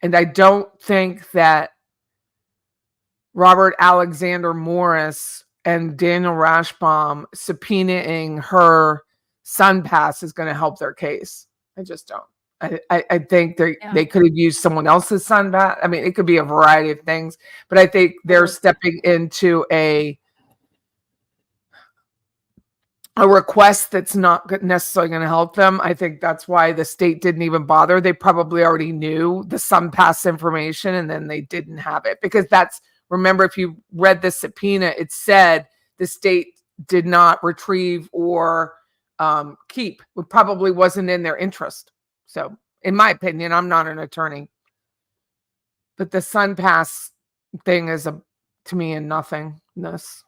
And I don't think that Robert Alexander Morris and Daniel Rashbaum subpoenaing her sunpass is going to help their case. I just don't. I think they could have used someone else's sunpass. I mean, it could be a variety of things, but I think they're stepping into a request that's not necessarily going to help them. I think that's why the state didn't even bother. They probably already knew the sunpass information, and then they didn't have it because remember, if you read the subpoena, it said the state did not retrieve or keep. It probably wasn't in their interest. So, in my opinion, I'm not an attorney, but the sunpass thing is to me a nothingness.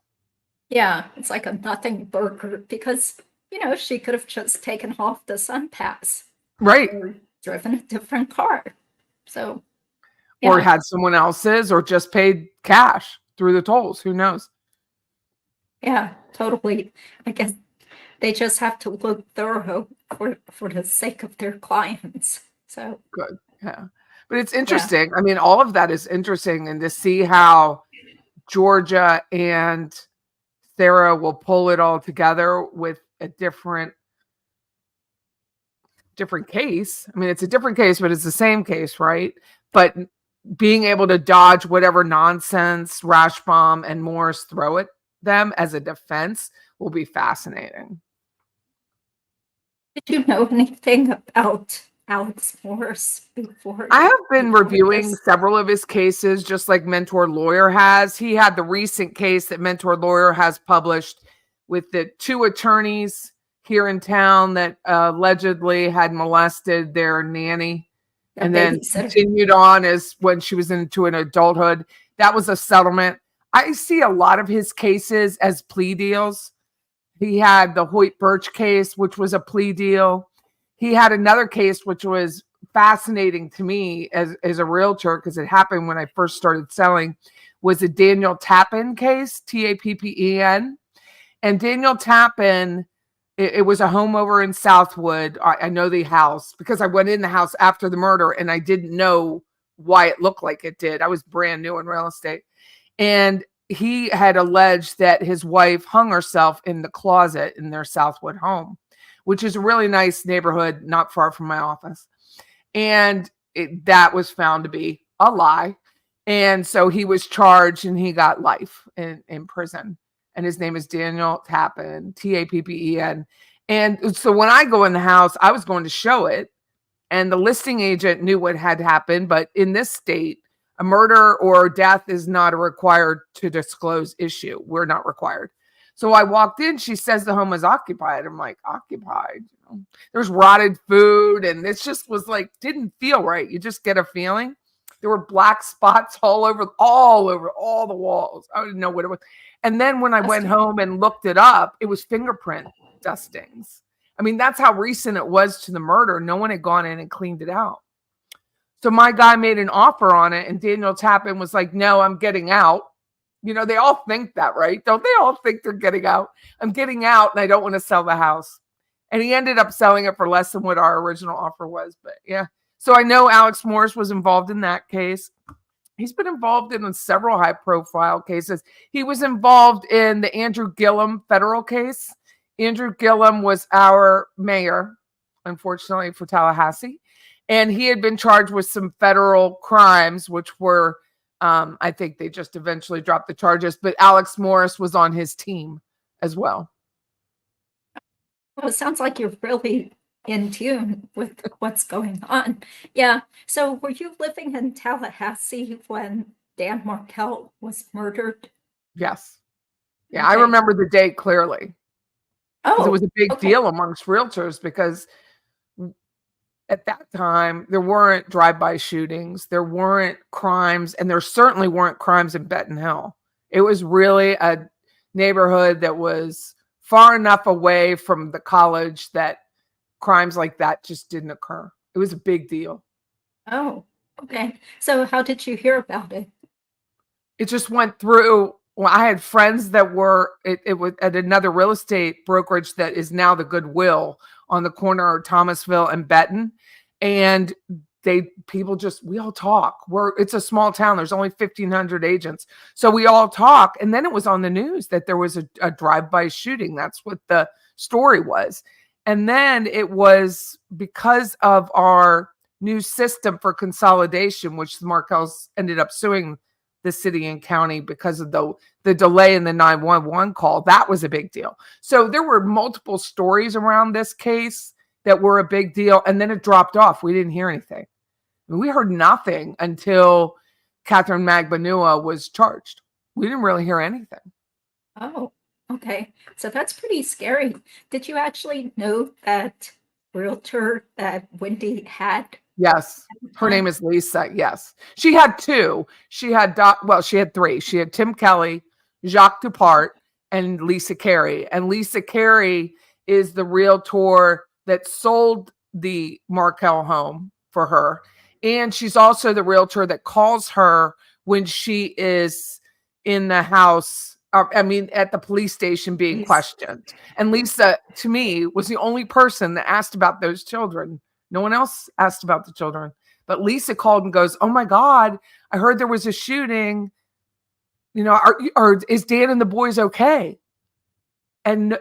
Yeah, it's like a nothing burger because, she could have just taken off the sunpass. Right. Or driven a different car. So. Yeah. Or had someone else's or just paid cash through the tolls. Who knows? Yeah, totally. I guess they just have to look thorough for the sake of their clients. So good. Yeah. But it's interesting. Yeah. I mean, all of that is interesting. And to see how Georgia and Sarah will pull it all together with a different case. I mean, it's a different case, but it's the same case, right? But being able to dodge whatever nonsense Rashbaum and Morris throw at them as a defense will be fascinating. Did you know anything about Alex Morris before? I have been reviewing several of his cases, just like Mentor Lawyer has. He had the recent case that Mentor Lawyer has published with the 2 attorneys here in town that allegedly had molested their nanny and then continued on as when she was into an adulthood. That was a settlement. I see a lot of his cases as plea deals. He had the Hoyt Birch case, which was a plea deal. He had another case, which was fascinating to me as a realtor, because it happened when I first started selling, was a Daniel Tappen case, Tappen. And Daniel Tappen, it was a home over in Southwood. I know the house because I went in the house after the murder and I didn't know why it looked like it did. I was brand new in real estate. And he had alleged that his wife hung herself in the closet in their Southwood home, which is a really nice neighborhood not far from my office. And that was found to be a lie. And so he was charged and he got life in prison. And his name is Daniel Tappen, Tappen. And so when I go in the house, I was going to show it. And the listing agent knew what had happened. But in this state, a murder or death is not a required to disclose issue. We're not required. So I walked in. She says the home was occupied. I'm like, occupied? There's rotted food. And this just was like, didn't feel right. You just get a feeling. There were black spots all over all the walls. I didn't know what it was. And then when I went home and looked it up, it was fingerprint dustings. I mean, that's how recent it was to the murder. No one had gone in and cleaned it out. So my guy made an offer on it, and Daniel Tappen was like, no, I'm getting out. You know, they all think that, right? Don't they all think they're getting out? I'm getting out, and I don't want to sell the house. And he ended up selling it for less than what our original offer was. But yeah. So I know Alex Morris was involved in that case. He's been involved in several high-profile cases. He was involved in the Andrew Gillum federal case. Andrew Gillum was our mayor, unfortunately, for Tallahassee. And he had been charged with some federal crimes, which were, I think they just eventually dropped the charges. But Alex Morris was on his team as well. Well, it sounds like you're really in tune with what's going on. Yeah. So were you living in Tallahassee when Dan Markel was murdered? Yes. Yeah, okay. I remember the date clearly. Oh, it was a big deal amongst realtors because at that time, there weren't drive-by shootings, there weren't crimes, and there certainly weren't crimes in Benton Hill. It was really a neighborhood that was far enough away from the college that crimes like that just didn't occur. It was a big deal. Oh, okay. So how did you hear about it? It just went through. Well, I had friends that were it was at another real estate brokerage that is now the Goodwill on the corner of Thomasville and Benton. And we all talk. It's a small town. There's only 1,500 agents. So we all talk. And then it was on the news that there was a drive-by shooting. That's what the story was. And then it was because of our new system for consolidation, which the Markels ended up suing the city and county because of the delay in the 911 call. That was a big deal. So there were multiple stories around this case that were a big deal. And then it dropped off. We didn't hear anything. We heard nothing until Catherine Magbanua was charged. We didn't really hear anything. Oh, okay. So that's pretty scary. Did you actually know that realtor that Wendy had? Yes. Her name is Lisa. Yes. She had two. She had three. She had Tim Kelly, Jacques Dupart, and Lisa Carey. And Lisa Carey is the realtor that sold the Markel home for her. And she's also the realtor that calls her when she is in the house, at the police station being questioned. And Lisa, to me, was the only person that asked about those children. No one else asked about the children. But Lisa called and goes, "Oh my God, I heard there was a shooting. Is Dan and the boys okay?" And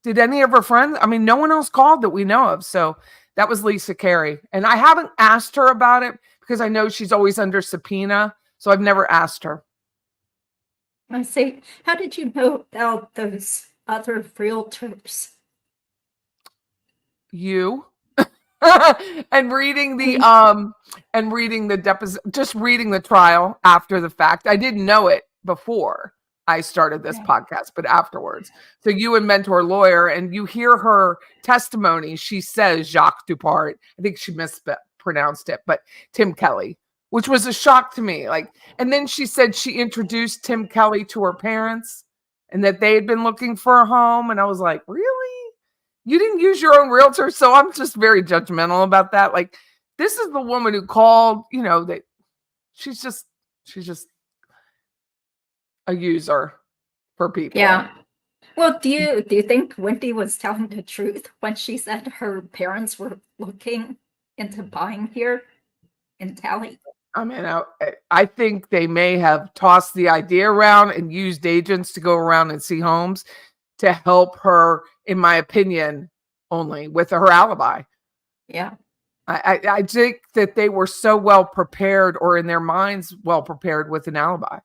did any of her friends? No one else called that we know of. So that was Lisa Carey. And I haven't asked her about it because I know she's always under subpoena. So I've never asked her. I see. How did you know about those other realtors? You. And reading the deposition, just reading the trial after the fact. I didn't know it before I started this podcast, but afterwards. So you and Mentor Lawyer, and you hear her testimony. She says Jacques Dupart. I think she mispronounced it, but Tim Kelly, which was a shock to me. And then she said she introduced Tim Kelly to her parents and that they had been looking for a home. And I was like, really? You didn't use your own realtor? So I'm just very judgmental about that. This is the woman who called, that she's just a user for people. Yeah. Well, do you think Wendy was telling the truth when she said her parents were looking into buying here in Tally? I think they may have tossed the idea around and used agents to go around and see homes to help her, in my opinion, only with her alibi. Yeah. I think that they were so well prepared, or in their minds well prepared, with an alibi.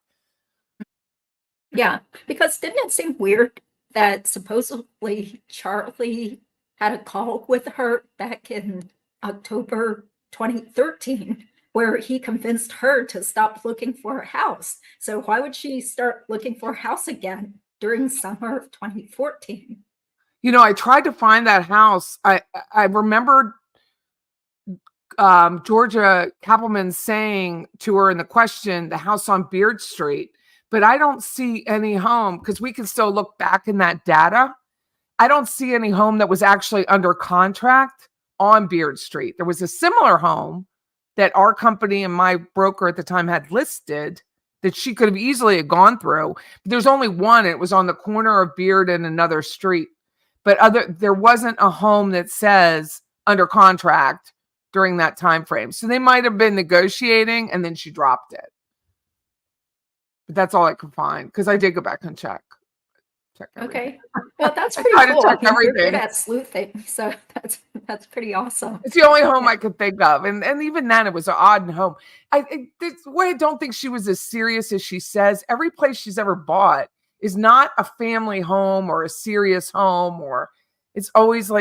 Yeah, because didn't it seem weird that supposedly Charlie had a call with her back in October 2013 where he convinced her to stop looking for a house? So why would she start looking for a house again during summer of 2014? I tried to find that house. I remembered Georgia Kappelman saying to her in the question, the house on Beard Street, but I don't see any home, because we can still look back in that data. I don't see any home that was actually under contract on Beard Street. There was a similar home that our company and my broker at the time had listed that she could have easily gone through. But there's only one. It was on the corner of Beard and another street. But there wasn't a home that says under contract during that time frame. So they might have been negotiating and then she dropped it. But that's all I could find, because I did go back and check everything. Okay. Well, that's pretty cool. You're good at sleuthing, so that's pretty awesome. It's the only home I could think of. And even then, it was an odd home. I don't think she was as serious as she says. Every place she's ever bought is not a family home or a serious home, or it's always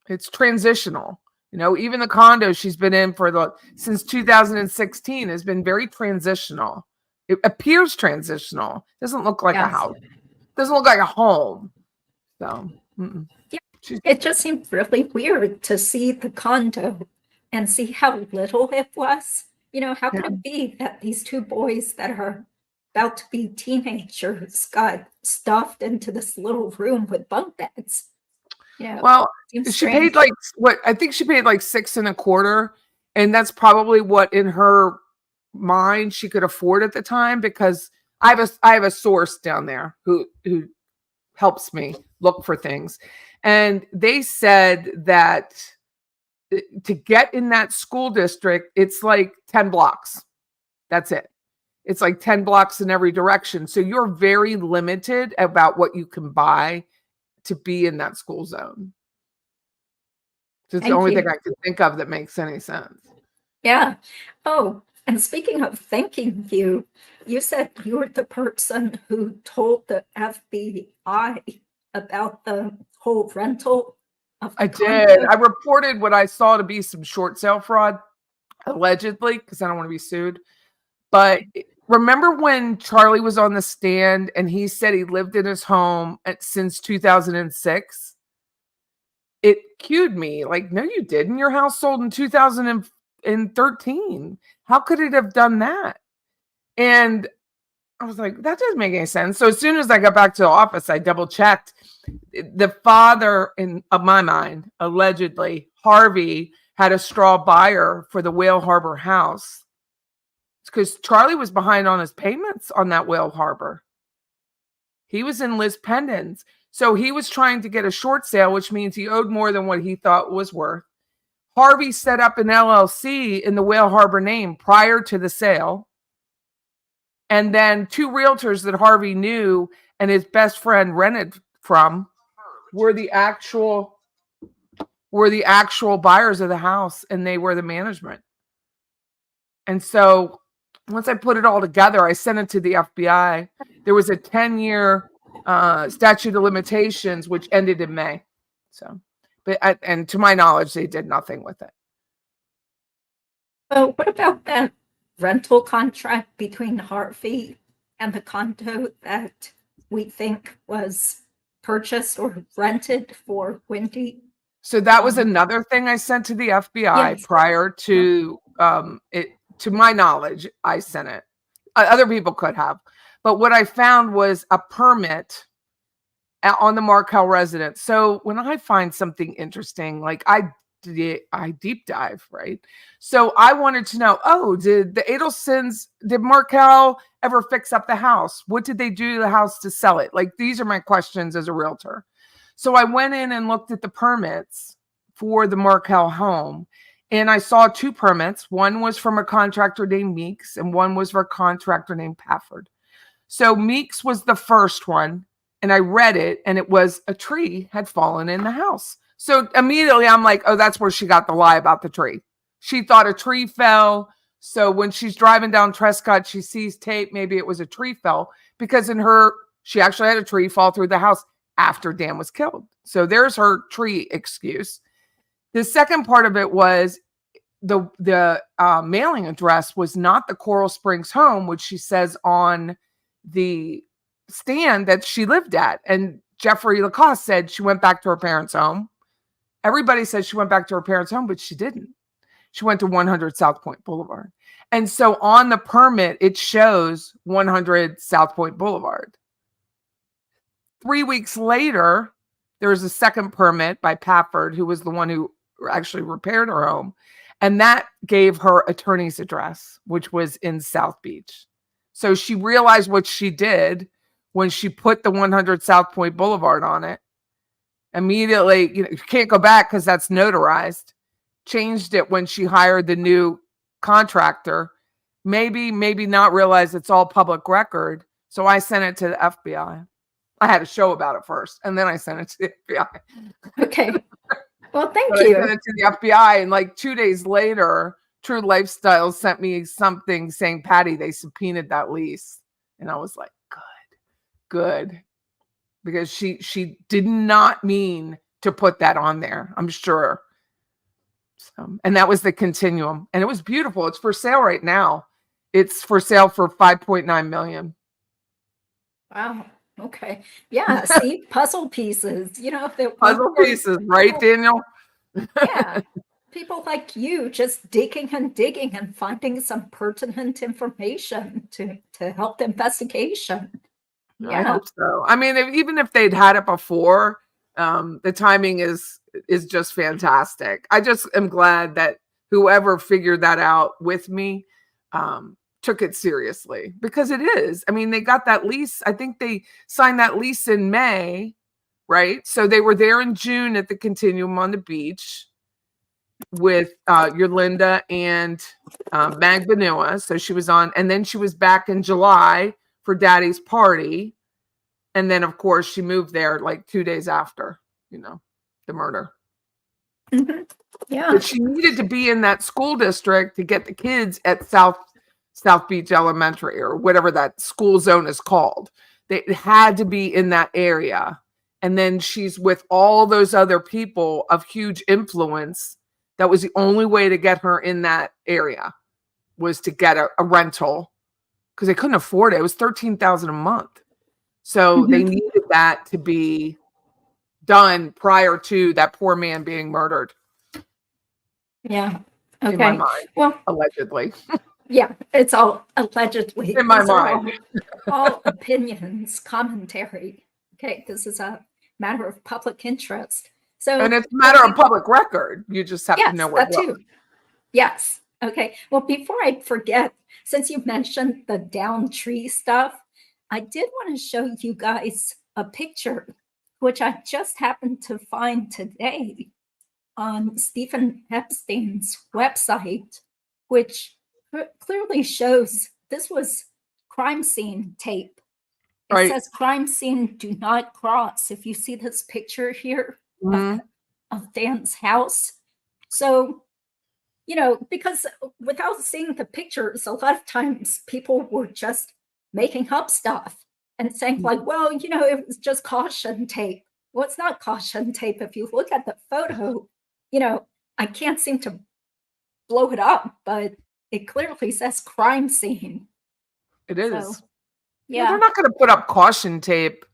it's transitional. Even the condo she's been in since 2016 has been very transitional. It appears transitional. It doesn't look like a house. It doesn't look like a home. So, yeah, it just seemed really weird to see the condo and see how little it was. How could it be that these two boys that are about to be teenagers got stuffed into this little room with bunk beds? Yeah. Well, she paid I think she paid $6.25, and that's probably what in her mind she could afford at the time, because I have a source down there who helps me look for things, and they said that to get in that school district, it's like 10 blocks. That's it. It's like 10 blocks in every direction. So you're very limited about what you can buy to be in that school zone. So it's the only thing I can think of that makes any sense. Yeah. Oh, and speaking of thanking you, you said you were the person who told the FBI about the whole rental of the I condo. did. I reported what I saw to be some short sale fraud, allegedly, because I don't want to be sued. But remember when Charlie was on the stand and he said he lived in his home since 2006? It cued me like, no, you didn't. Your house sold in 2013. How could it have done that? And I was like, that doesn't make any sense. So as soon as I got back to the office, I double checked. The father, of my mind, allegedly, Harvey, had a straw buyer for the Whale Harbor house because Charlie was behind on his payments on that Whale Harbor. He was in Liz Pendens. So he was trying to get a short sale, which means he owed more than what he thought was worth. Harvey set up an LLC in the Whale Harbor name prior to the sale. And then 2 realtors that Harvey knew and his best friend rented from were the actual buyers of the house, and they were the management. And so once I put it all together, I sent it to the FBI. There was a 10-year statute of limitations, which ended in May. So, and to my knowledge, they did nothing with it. Oh, what about that rental contract between Harvey and the condo that we think was purchased or rented for Wendy? So that was another thing I sent to the FBI prior to it. To my knowledge, I sent it. Other people could have. But what I found was a permit on the Markel residence. So when I find something interesting, like I deep dive, right? So I wanted to know, did the Adelsons, did Markel ever fix up the house? What did they do to the house to sell it? Like, these are my questions as a realtor. So I went in and looked at the permits for the Markel home, and I saw 2 permits. One was from a contractor named Meeks, and one was for a contractor named Pafford. So Meeks was the first one, and I read it, and it was a tree had fallen in the house. So immediately I'm like, oh, that's where she got the lie about the tree. She thought a tree fell. So when she's driving down Trescott, she sees tape. Maybe it was a tree fell, because she actually had a tree fall through the house after Dan was killed. So there's her tree excuse. The second part of it was the mailing address was not the Coral Springs home, which she says on the stand that she lived at. And Jeffrey Lacoste said she went back to her parents' home. Everybody says she went back to her parents' home, but she didn't. She went to 100 South Point Boulevard. And so on the permit, it shows 100 South Point Boulevard. 3 weeks later, there was a second permit by Pafford, who was the one who actually repaired her home. And that gave her attorney's address, which was in South Beach. So she realized what she did when she put the 100 South Point Boulevard on it. Immediately, you can't go back because that's notarized. Changed it when she hired the new contractor. Maybe not realize it's all public record. So I sent it to the FBI. I had a show about it first, and then I sent it to the FBI. Okay. Well, thank you. I sent it to the FBI, and like 2 days later, True Lifestyle sent me something saying, Patty, they subpoenaed that lease. And I was like, good. Because she did not mean to put that on there, I'm sure. So, and that was the Continuum. And it was beautiful. It's for sale right now. It's for sale for $5.9 million. Wow. Okay. Yeah. See, puzzle pieces, Puzzle pieces, right, Daniel? Yeah. People like you just digging and digging and finding some pertinent information to help the investigation. Yeah. I hope so. I mean, even if they'd had it before, the timing is just fantastic. I just am glad that whoever figured that out with me took it seriously, because it is. I mean, they got that lease. I think they signed that lease in May, right? So they were there in June at the Continuum on the beach. with Yolanda and Mag Banua. So she was on, and then she was back in July for Daddy's party. And then, of course, she moved there like 2 days after, the murder. Mhm. Yeah. But she needed to be in that school district to get the kids at South Beach Elementary, or whatever that school zone is called. They had to be in that area. And then she's with all those other people of huge influence. That was the only way to get her in that area, was to get a rental, because they couldn't afford it. It was $13,000 a month. So they needed that to be done prior to that poor man being murdered. Yeah. Okay. In my mind. Well, allegedly. Yeah, it's all allegedly. In my These are mind. all opinions, commentary. Okay, this is a matter of public interest. So, and it's a matter of public record. You just have to know where that too. Yes. Okay. Well, before I forget, since you mentioned the down tree stuff, I did want to show you guys a picture, which I just happened to find today on Stephen Epstein's website, which clearly shows this was crime scene tape. It says crime scene, do not cross. If you see this picture here of Dan's house. So, because without seeing the pictures, a lot of times people were just making up stuff and saying like, well, it was just caution tape. Well, it's not caution tape. If you look at the photo, I can't seem to blow it up, but it clearly says crime scene. It is. So, yeah. They're not going to put up caution tape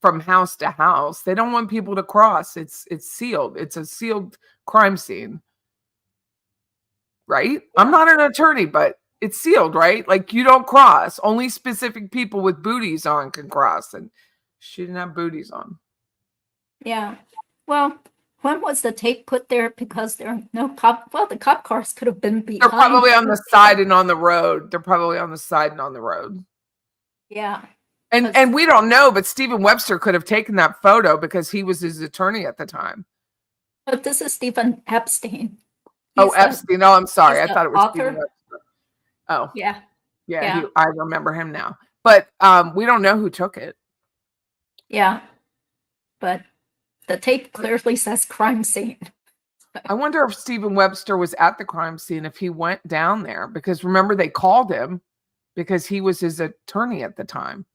from house to house. They don't want people to cross. It's sealed. It's a sealed crime scene. Right? Yeah. I'm not an attorney, but it's sealed, right? Like, you don't cross. Only specific people with booties on can cross. And she didn't have booties on. Yeah. Well, when was the tape put there? Because there are no cop. Well, the cop cars could have been behind. They're probably on the side and on the road. They're probably on the side and on the road. Yeah. And we don't know, but Stephen Webster could have taken that photo because he was his attorney at the time. But this is Stephen Epstein. Epstein. Oh, I'm sorry. I thought it was author. Stephen Webster. Oh. Yeah. I remember him now. But we don't know who took it. Yeah. But the tape clearly says crime scene. I wonder if Stephen Webster was at the crime scene, if he went down there, because remember they called him because he was his attorney at the time.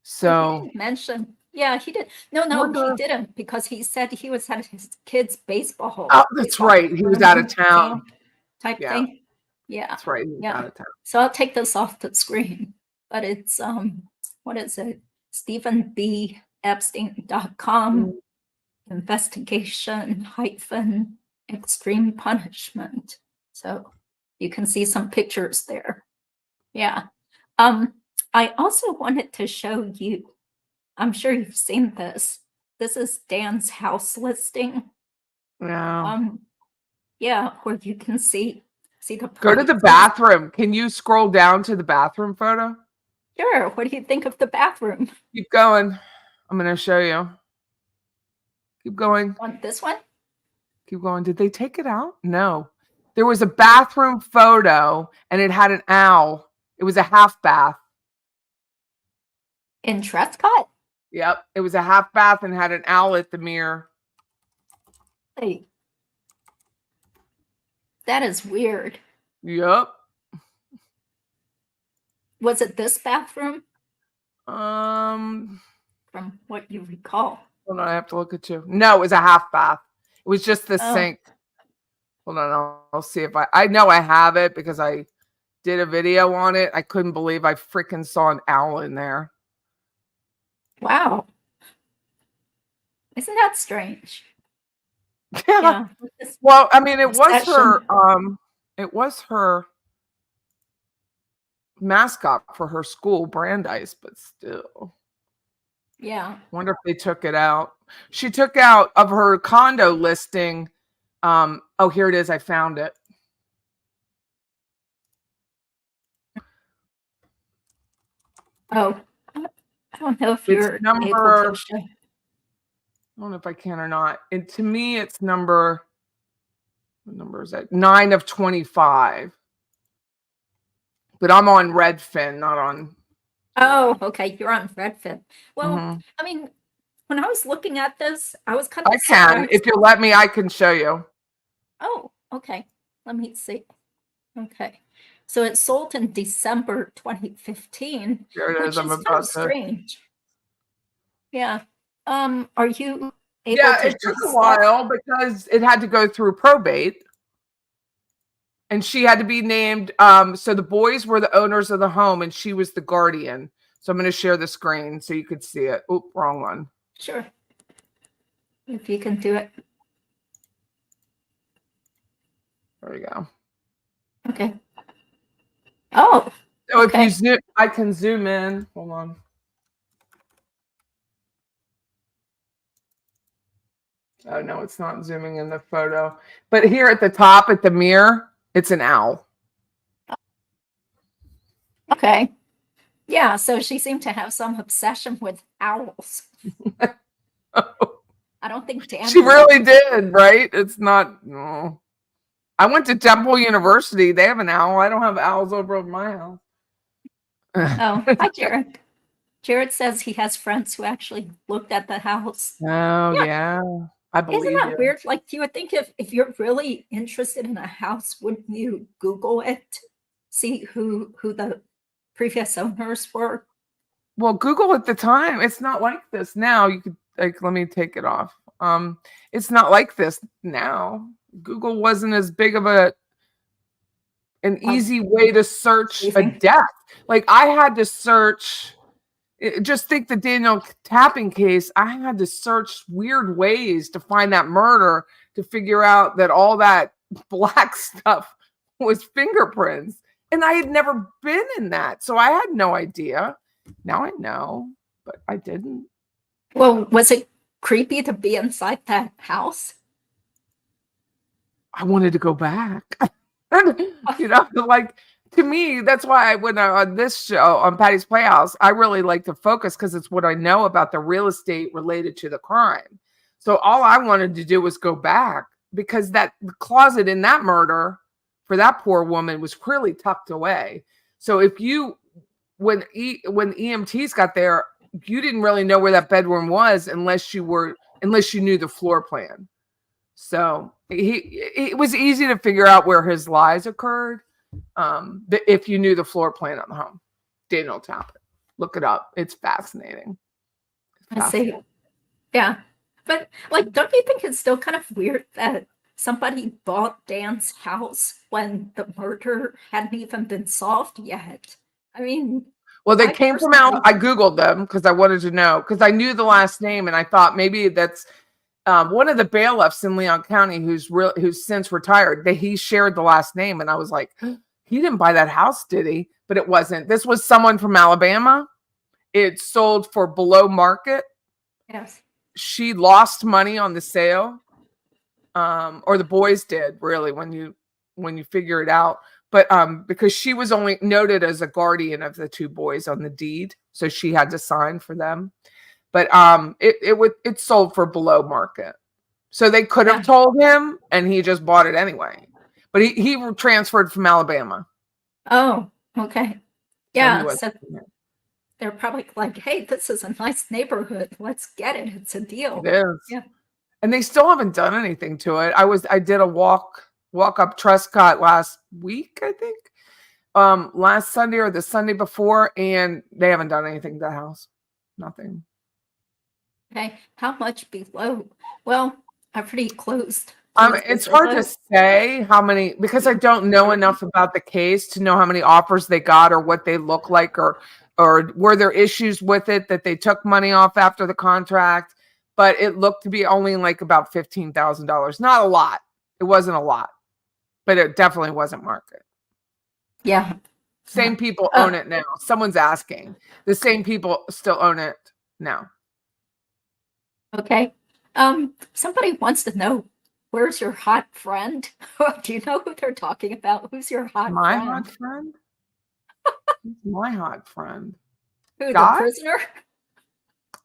So he didn't mention. Yeah, he did. No, he didn't, because he said he was at his kid's baseball. Oh, that's right. He was out of town. Type thing. Yeah. That's right. He was out of town. So I'll take this off the screen. But it's what is it? StephenBEpstein.com investigation - extreme punishment. So you can see some pictures there. Yeah. I also wanted to show you, I'm sure you've seen this. This is Dan's house listing. Yeah. Yeah, where you can see the Go to the bathroom. Can you scroll down to the bathroom photo? Sure. What do you think of the bathroom? Keep going. I'm going to show you. Keep going. On this one? Keep going. Did they take it out? No. There was a bathroom photo and it had an owl. It was a half bath. In Trescott? Yep. It was a half bath and had an owl at the mirror. Hey. That is weird. Yep. Was it this bathroom? From what you recall. Hold on, I have to look at you. No, it was a half bath. It was just the sink. Hold on, I'll see if I know I have it because I did a video on it. I couldn't believe I freaking saw an owl in there. Wow. Isn't that strange? Yeah. Well, I mean, it was her mascot for her school, Brandeis, but still. Yeah. Wonder if they took it out. She took out of her condo listing. Oh, here it is. I found it. Oh, I don't know if you're number. I don't know if I can or not. And to me, it's number What number is that? 9 of 25. But I'm on Redfin, not on. Oh, okay. You're on Redfin. Well, Mhm. I mean, when I was looking at this, I was kind of I can. surprised. If you'll let me, I can show you. Oh, okay. Let me see. Okay. So it sold in December 2015, There it is. which I'm is kind of about to. strange. Yeah. Are you able Yeah, to it took a just while because it had to go through probate. And she had to be named. So the boys were the owners of the home and she was the guardian. So I'm going to share the screen so you could see it. Oop, wrong one. Sure. If you can do it. There we go. Okay. Oh, So if you okay. zoom, I can zoom in. Hold on. Oh, no, it's not zooming in the photo. But here at the top, at the mirror, it's an owl. Okay. Yeah, so she seemed to have some obsession with owls. I don't think Dan She would. really did, right? It's not. No. I went to Temple University. They have an owl. I don't have owls over at my house. Oh, hi, Jared. Jared says he has friends who actually looked at the house. Oh, yeah. I Isn't believe that you. weird? Like, you would think if you're really interested in a house, wouldn't you Google it, see who the previous owners were? Well, Google at the time, it's not like this now. You could like let me take it off. It's not like this now. Google wasn't as big of an Like, easy way to search you a think? death. Like I had to search. Just think the Daniel Tappen case. I had to search weird ways to find that murder to figure out that all that black stuff was fingerprints, and I had never been in that, so I had no idea. Now I know, but I didn't. Well, was it creepy to be inside that house? I wanted to go back. Like to me, that's why I went on this show on Patty's Playhouse. I really like to focus because it's what I know about the real estate related to the crime. So all I wanted to do was go back because that the closet in that murder for that poor woman was clearly tucked away. So if you when EMTs got there, you didn't really know where that bedroom was unless you knew the floor plan. So it was easy to figure out where his lies occurred if you knew the floor plan on the home. Daniel Tappen. Look it up. It's fascinating. I see. Yeah. But like, don't you think it's still kind of weird that somebody bought Dan's house when the murder hadn't even been solved yet? I mean, Well, they I came from personally, I Googled them because I wanted to know because I knew the last name and I thought maybe that's one of the bailiffs in Leon County who's since retired. He shared the last name and I was like, he didn't buy that house, did he? But it wasn't. This was someone from Alabama. It sold for below market. yes. She lost money on the sale, or the boys did really when you figure it out. But because she was only noted as a guardian of the two boys on the deed, so she had to sign for them. But it sold for below market, so they could have told him, and he just bought it anyway. But he transferred from Alabama. Oh, okay. Yeah. So So they're probably like, hey, this is a nice neighborhood. Let's get it. It's a deal. it is. Yeah. And they still haven't done anything to it. I did a walk up Trescott last week, I think. Last Sunday or the Sunday before, and they haven't done anything to the house. Nothing. Okay. How much below? Well, I'm pretty closed. It's hard to say how many because I don't know enough about the case to know how many offers they got or what they look like or were there issues with it that they took money off after the contract. But it looked to be only like about $15,000. Not a lot. It wasn't a lot, but it definitely wasn't market. Yeah. Same people own it now. Someone's asking. The same people still own it now. Okay. Somebody wants to know, where's your hot friend? Do you know who they're talking about? Who's your hot My friend? hot friend? My hot friend. Who, Scott? the prisoner?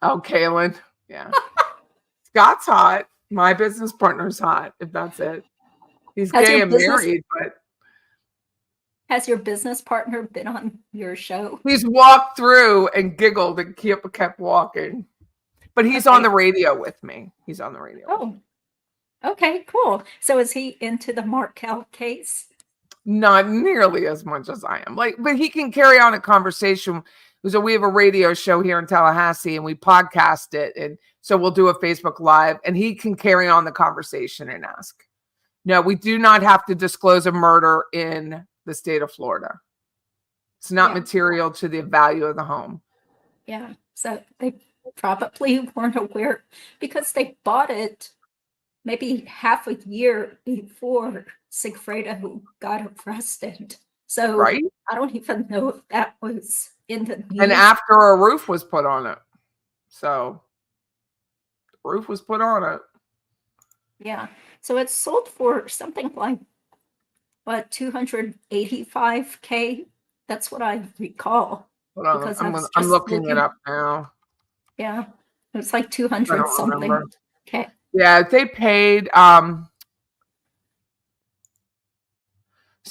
Oh, Kaylin. Yeah. Scott's hot. My business partner's hot, if that's it. He's Has gay your and business married, but has your business partner been on your show? he's walked through and giggled and kept walking. But he's on Okay. the radio with me. He's on the radio. Oh, okay, cool. So is he into the Markel case? Not nearly as much as I am. But he can carry on a conversation. So we have a radio show here in Tallahassee and we podcast it. And so we'll do a Facebook Live and he can carry on the conversation and ask. No, we do not have to disclose a murder in the state of Florida. It's not material to the value of the home. Yeah. So they probably weren't aware because they bought it maybe half a year before Sigfredo got arrested. So Right? I don't even know if that was in the news. And after a roof was put on it. So the roof was put on it. Yeah. So it's sold for something like, what, $285K? That's what I recall. Hold on, Because I'm looking it up now. Yeah. It's like I 200 don't something. remember. Okay. Yeah, they paid so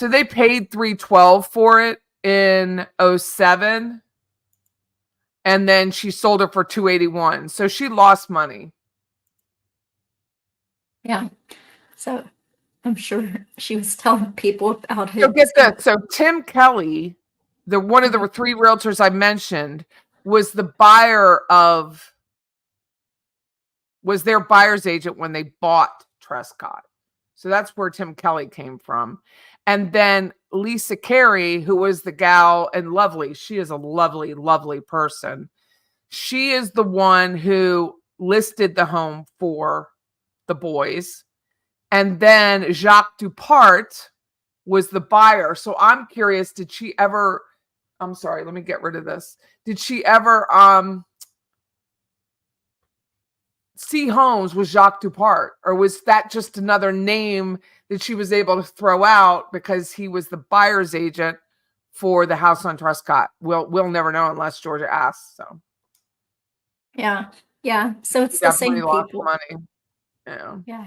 they paid $312 for it in 2007. And then she sold it for $281. So she lost money. Yeah. So I'm sure she was telling people about it. So get this. So Tim Kelly, one of the three realtors I mentioned, was their buyer's agent when they bought Trescott. So that's where Tim Kelly came from. And then Lisa Carey, who was the gal and lovely, she is a lovely, lovely person. She is the one who listed the home for the boys. And then Jacques Dupart was the buyer. So I'm curious, did she ever, I'm sorry, let me get rid of this. Did she ever see homes with Jacques Dupart? Or was that just another name that she was able to throw out because he was the buyer's agent for the house on Trescott? We'll never know unless Georgia asks. So Yeah. Yeah. So it's the same definitely lost people. money. Yeah. Yeah.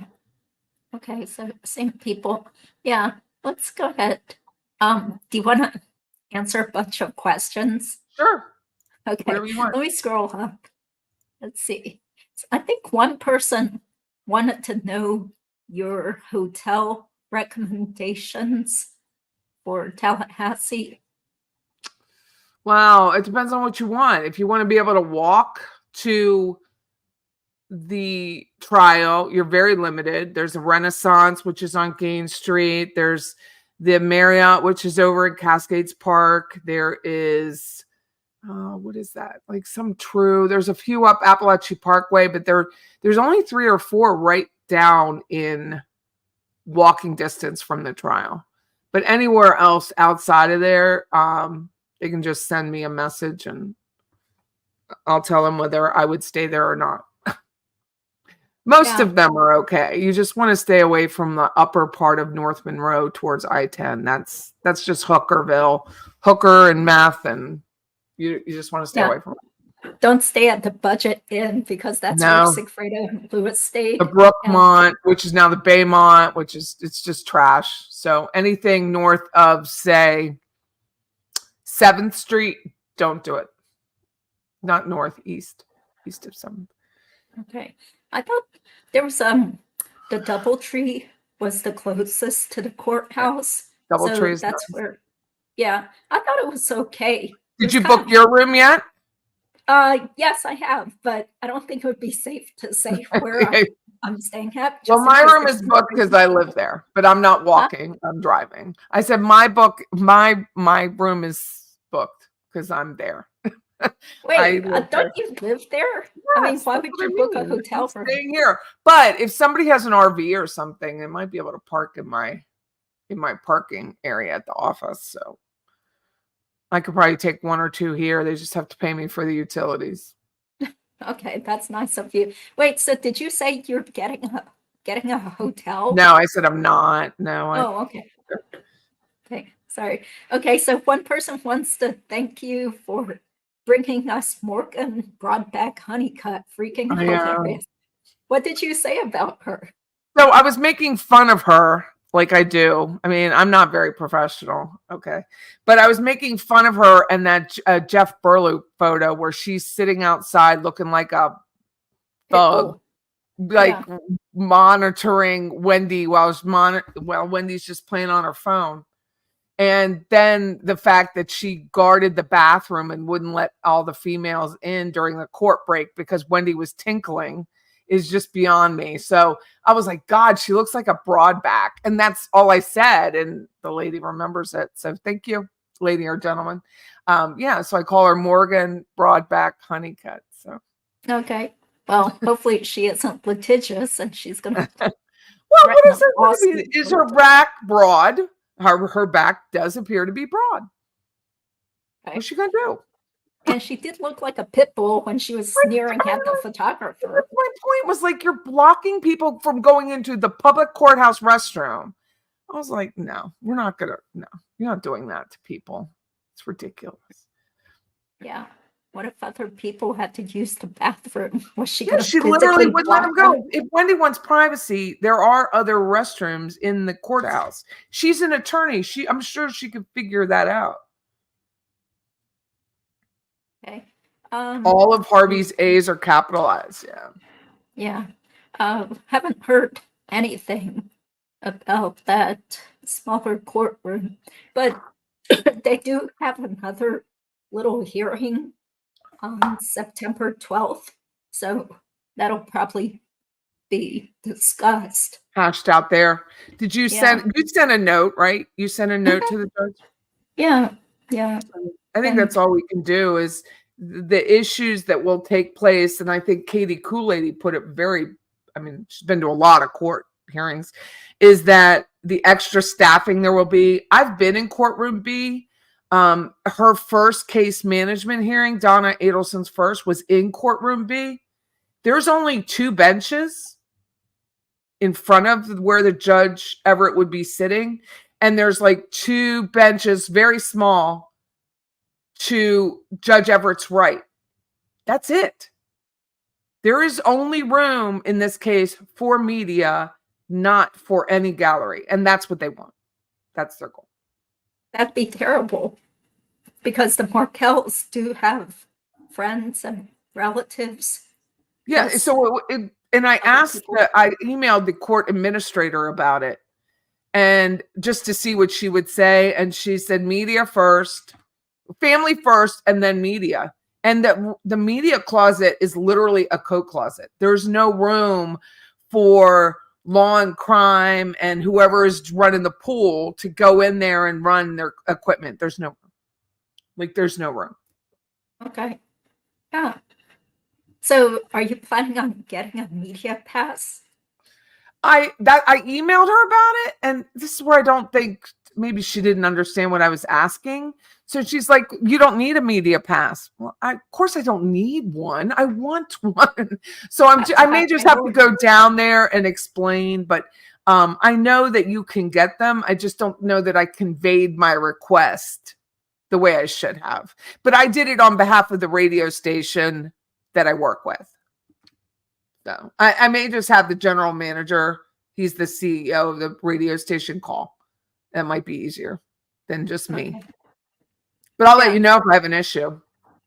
Okay. So same people. Yeah. Let's go ahead. Do you want to answer a bunch of questions? Sure. Okay. Whatever you want. Let me scroll up. Let's see. So I think one person wanted to know your hotel recommendations for Tallahassee. Wow, it depends on what you want. If you want to be able to walk to the trial, you're very limited. There's a Renaissance, which is on Gain Street. There's the Marriott, which is over in Cascades Park. There is, what is that? Like some True. There's a few up Appalachia Parkway, but there's only 3 or 4 right down in walking distance from the trial. But anywhere else outside of there, they can just send me a message and I'll tell them whether I would stay there or not. Most of them are okay. You just want to stay away from the upper part of North Monroe towards I-10. That's just Hooker and Meth, and you just want to stay away from it. Don't stay at the Budget Inn because that's where Sigfredo and Lewis stayed. The Brookmont, which is now the Baymont, it's just trash. So anything north of, say, 7th Street, don't do it. Not northeast, east of 7th. Okay. I thought there was the DoubleTree was the closest to the courthouse. DoubleTree is that's nice. Where, yeah, I thought it was okay. Did you book your room yet? Yes, I have, but I don't think it would be safe to say where I'm staying at. Well, my room is booked because I live there, but I'm not walking. I'm driving. I said my room is booked because I'm there. Wait, don't you live there? Yes, I mean, why would you book a hotel for staying here? But if somebody has an RV or something, they might be able to park in my parking area at the office. So I could probably take 1 or 2 here. They just have to pay me for the utilities. Okay, that's nice of you. Wait, so did you say you're getting a hotel? No, I said I'm not. No. Oh, okay. Okay, sorry. Okay, so one person wants to thank you for bringing us Morgan Broadback Honeycutt. Freaking hilarious. What did you say about her? So I was making fun of her like I do. I mean, I'm not very professional. Okay. But I was making fun of her and that Jeff Burlew photo where she's sitting outside looking like a thug, like monitoring Wendy while Wendy's just playing on her phone. And then the fact that she guarded the bathroom and wouldn't let all the females in during the court break because Wendy was tinkling is just beyond me. So I was like, God, she looks like a broadback. And that's all I said. And the lady remembers it. So thank you, lady or gentleman. So I call her Morgan Broadback Honeycutt. So okay. Well, hopefully she isn't litigious and she's gonna well, what is it going to be? Is her back broad? Her back does appear to be broad. Okay. What's she gonna do? And she did look like a pit bull when she was sneering at the photographer. My point was like, you're blocking people from going into the public courthouse restroom. I was like, no, you're not doing that to people. It's ridiculous. Yeah. What if other people had to use the bathroom? Was she she literally wouldn't let them go. If Wendy wants privacy, there are other restrooms in the courthouse. She's an attorney. I'm sure she could figure that out. Okay. All of Harvey's A's are capitalized. Yeah. Yeah. Haven't heard anything about that smaller courtroom, but they do have another little hearing on September 12th. So that'll probably be discussed. Hashed out there. Did you send a note, right? You sent a note to the judge? Yeah. I think that's all we can do is the issues that will take place. And I think Katie Kool-Lady put it she's been to a lot of court hearings, is that the extra staffing there will be. I've been in courtroom B. Her first case management hearing, Donna Adelson's first, was in courtroom B. There's only 2 benches in front of where the Judge Everett would be sitting. And there's like 2 benches, very small, to Judge Everett's right. That's it. There is only room in this case for media, not for any gallery. And that's what they want. That's their goal. That'd be terrible because the Markels do have friends and relatives. Yeah. So, and I emailed the court administrator about it and just to see what she would say. And she said, media first, family first, and then media. And that the media closet is literally a coat closet. There's no room for law and crime and whoever is running the pool to go in there and run their equipment. There's no room. There's no room. Okay. Yeah. So are you planning on getting a media pass? I emailed her about it, and this is where I don't think maybe she didn't understand what I was asking. So she's like, you don't need a media pass. Well, of course I don't need one. I want one. So I may just have to go down there and explain, but I know that you can get them. I just don't know that I conveyed my request the way I should have. But I did it on behalf of the radio station that I work with. So I may just have the general manager, he's the CEO of the radio station, call. That might be easier than just me. Okay. But I'll let you know if I have an issue.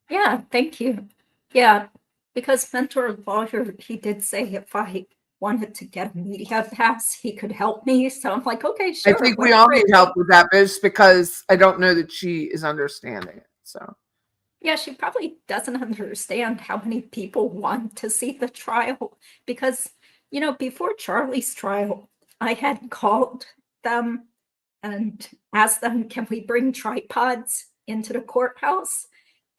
Yeah, thank you. Yeah, because Mentor Lawyer, he did say if I wanted to get a media pass, he could help me. So I'm like, okay, sure. I think we all need help with that, just because I don't know that she is understanding it. So yeah, she probably doesn't understand how many people want to see the trial because, before Charlie's trial, I had called them and asked them, can we bring tripods into the courthouse?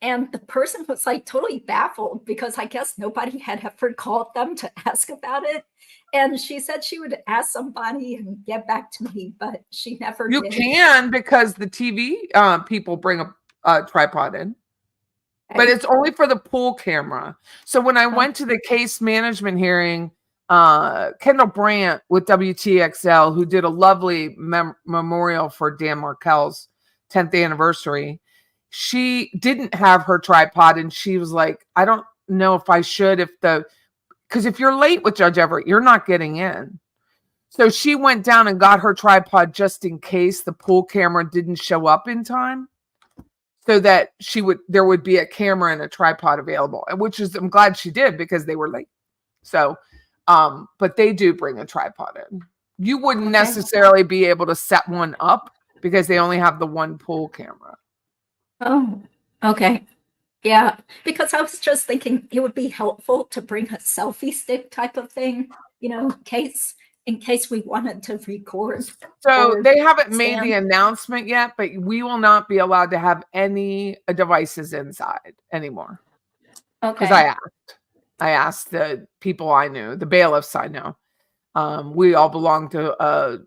And the person was totally baffled because I guess nobody had ever called them to ask about it. And she said she would ask somebody and get back to me, but she never did. You can, because the TV people bring a tripod in. But it's only for the pool camera. So when I went to the case management hearing, Kendall Brandt with WTXL, who did a lovely memorial for Dan Markel's 10th anniversary, she didn't have her tripod. And she was like, I don't know if I should, because if you're late with Judge Everett, you're not getting in. So she went down and got her tripod just in case the pool camera didn't show up in time, so that there would be a camera and a tripod available, which is, I'm glad she did, because they were late. So, but they do bring a tripod in. You wouldn't necessarily be able to set one up because they only have the one pool camera. Oh, okay. Yeah, because I was just thinking it would be helpful to bring a selfie stick type of thing, in case we wanted to record. So they haven't made the announcement yet, but we will not be allowed to have any devices inside anymore. Okay. Because I asked the people I knew, the bailiffs I know. We all belong to a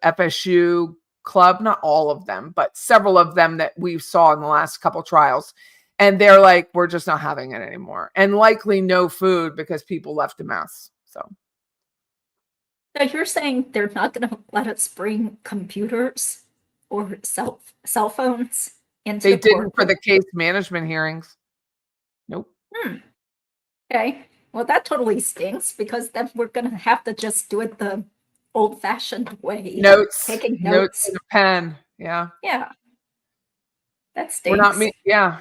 FSU club, not all of them, but several of them that we saw in the last couple trials. And they're like, we're just not having it anymore. And likely no food because people left a mess. So you're saying they're not going to let us bring computers or cell phones into they the didn't courtroom? for the case management hearings. Nope. Okay. Well, that totally stinks, because then we're going to have to just do it the old-fashioned way. Taking notes. In a pen. Yeah. Yeah. That stinks. We're not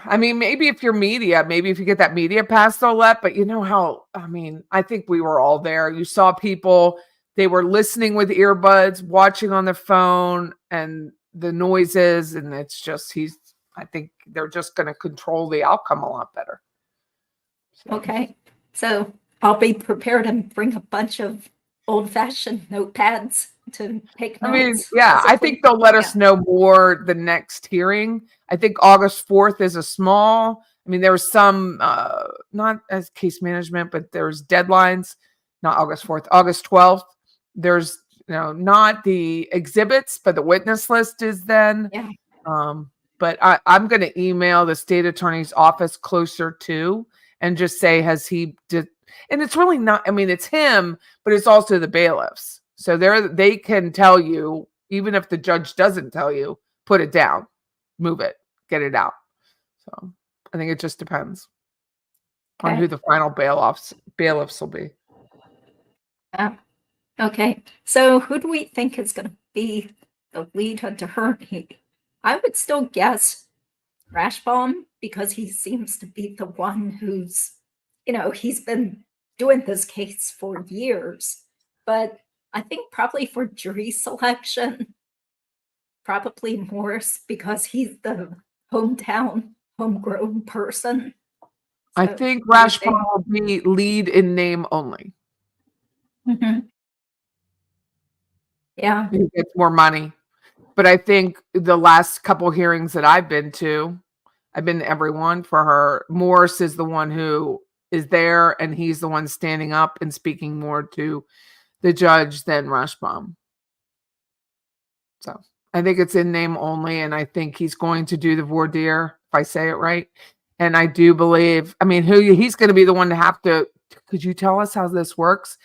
I mean, maybe if you're media, maybe if you get that media pass, they'll let, but you know how, I mean, I think we were all there. You saw people, they were listening with earbuds, watching on their phone, and the noises, and it's just, I think they're just going to control the outcome a lot better. So. Okay. So I'll be prepared and bring a bunch of old-fashioned notepads to take notes. I mean, yeah, I think they'll let us know more the next hearing. I think August 4th is I mean, there was some, not as case management, but there's deadlines, not August 4th, August 12th. There's, not the exhibits, but the witness list is then. Yeah. But I'm going to email the state attorney's office closer to and just say, and it's really not, I mean, it's him, but it's also the bailiffs. So they can tell you, even if the judge doesn't tell you, put it down, move it, get it out. So I think it just depends on who the final bailiffs will be. Okay. So who do we think is going to be the lead attorney? I would still guess Rashbaum, because he seems to be the one who's, he's been doing this case for years. But I think probably for jury selection, probably Morris, because he's the homegrown person. So, I think Rashbaum will be lead in name only. Mm-hmm. Yeah. He gets more money. But I think the last couple hearings that I've been to everyone for her. Morris is the one who is there, and he's the one standing up and speaking more to the judge than Rashbaum. So I think it's in name only, and I think he's going to do the voir dire, if I say it right. And I do believe, I mean, he's going to be the one to have to, could you tell us how this works?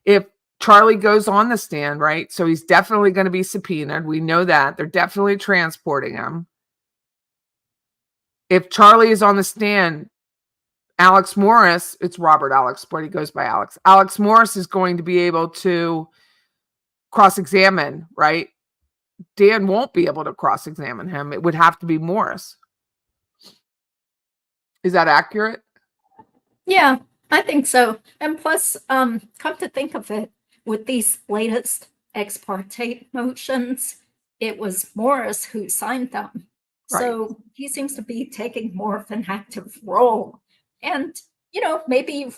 If Charlie goes on the stand, right? So he's definitely going to be subpoenaed. We know that. They're definitely transporting him. If Charlie is on the stand, Alex Morris, it's Robert Alex, but he goes by Alex. Alex Morris is going to be able to cross-examine, right? Dan won't be able to cross-examine him. It would have to be Morris. Is that accurate? Yeah, I think so. And plus, come to think of it, with these latest ex parte motions, it was Morris who signed them. Right. So he seems to be taking more of an active role. And, maybe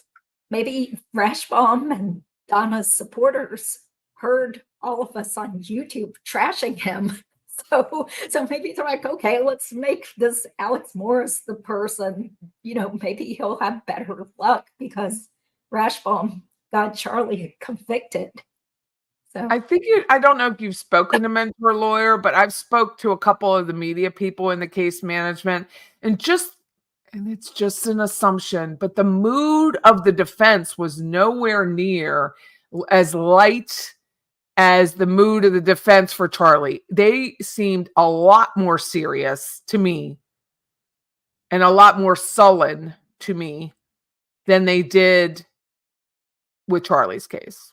Rashbaum and Donna's supporters heard all of us on YouTube trashing him. So maybe they're like, okay, let's make this Alex Morris the person, maybe he'll have better luck because Rashbaum got Charlie convicted. So I think I don't know if you've spoken to Mentor Lawyer, but I've spoke to a couple of the media people in the case management, and it's just an assumption, but the mood of the defense was nowhere near as light as the mood of the defense for Charlie. They seemed a lot more serious to me and a lot more sullen to me than they did with Charlie's case.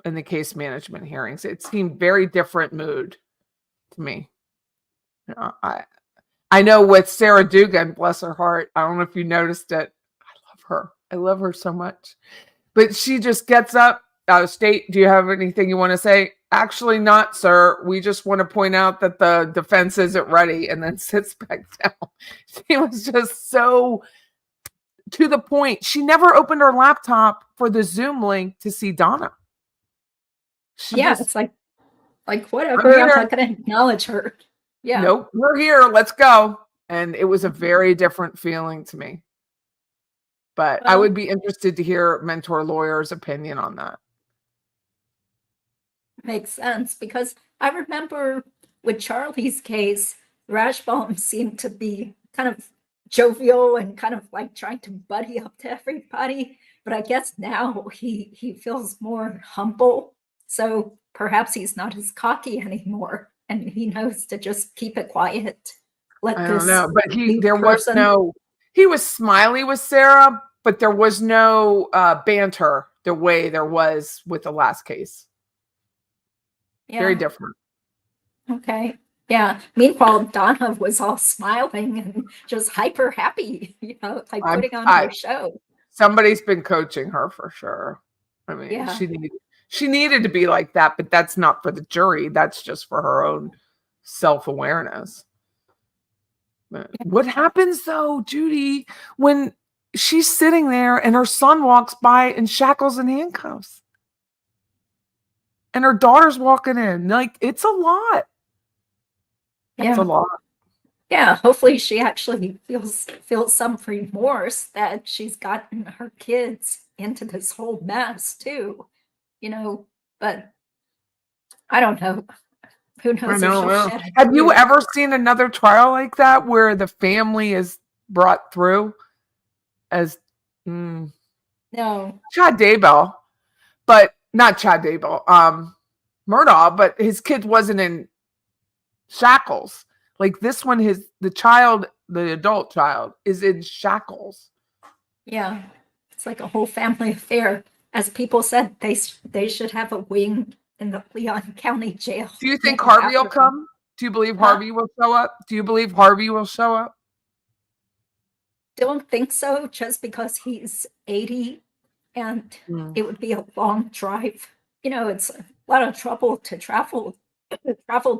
in the case management hearings. It seemed very different mood to me. I know with Sarah Dugan, bless her heart. I don't know if you noticed it. I love her. I love her so much. But she just gets up out of state. Do you have anything you want to say? Actually not, sir. We just want to point out that the defense isn't ready, and then sits back down. She was just so to the point. She never opened her laptop for the Zoom link to see Donna. It's like whatever. I'm not going to acknowledge her. Yeah. Nope, we're here. Let's go. And it was a very different feeling to me. But I would be interested to hear mentor lawyer's opinion on that. Makes sense, because I remember with Charlie's case, Rashbaum seemed to be kind of jovial and kind of like trying to buddy up to everybody. But I guess now he feels more humble. So perhaps he's not as cocky anymore, and he knows to just keep it quiet. I don't know, but he was smiley with Sarah, but there was no banter the way there was with the last case. Yeah. Very different. Okay. Yeah. Meanwhile, Donna was all smiling and just hyper happy, like putting on her show. Somebody's been coaching her for sure. I mean, she needed to be like that, but that's not for the jury. That's just for her own self-awareness. What happens though, Judy, when she's sitting there and her son walks by in shackles and handcuffs? And her daughter's walking in. Like, it's a lot. It's a lot. Yeah, hopefully she actually feels some remorse that she's gotten her kids into this whole mess too. But I don't know. Who knows? Have you ever seen another trial like that where the family is brought through as no Chad Daybell, but not Chad Daybell, Murdaugh, but his kid wasn't in shackles. Like this one, the adult child is in shackles. Yeah, it's like a whole family affair. As people said, they should have a wing in the Leon County Jail. Do you think Harvey will come? Do you believe Harvey will show up? Do you believe Harvey will show up? Don't think so, just because he's 80 and it would be a long drive. It's a lot of trouble to travel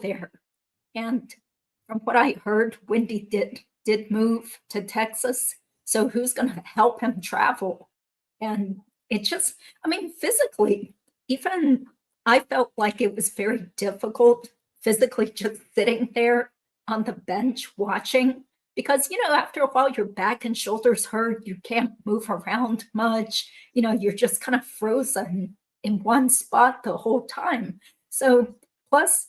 there. And from what I heard, Wendy did move to Texas. So who's going to help him travel? And it just, physically, even I felt like it was very difficult physically just sitting there on the bench watching, because, after a while, your back and shoulders hurt. You can't move around much. You're just kind of frozen in one spot the whole time. So plus,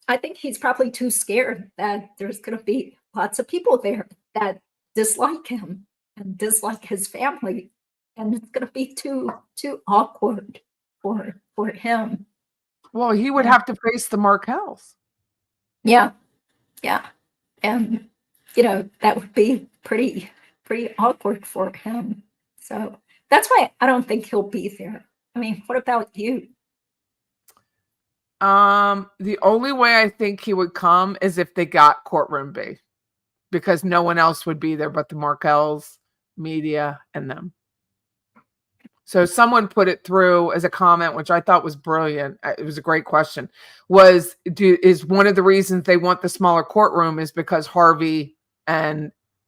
I think he's probably too scared that there's going to be lots of people there that dislike him and dislike his family. And it's going to be too awkward for him. Well, he would have to face the Markels. Yeah. And, that would be pretty awkward for him. So that's why I don't think he'll be there. What about you? The only way I think he would come is if they got Courtroom B, because no one else would be there but the Markels, media, and them. So someone put it through as a comment, which I thought was brilliant. It was a great question. Is one of the reasons they want the smaller courtroom is because Harvey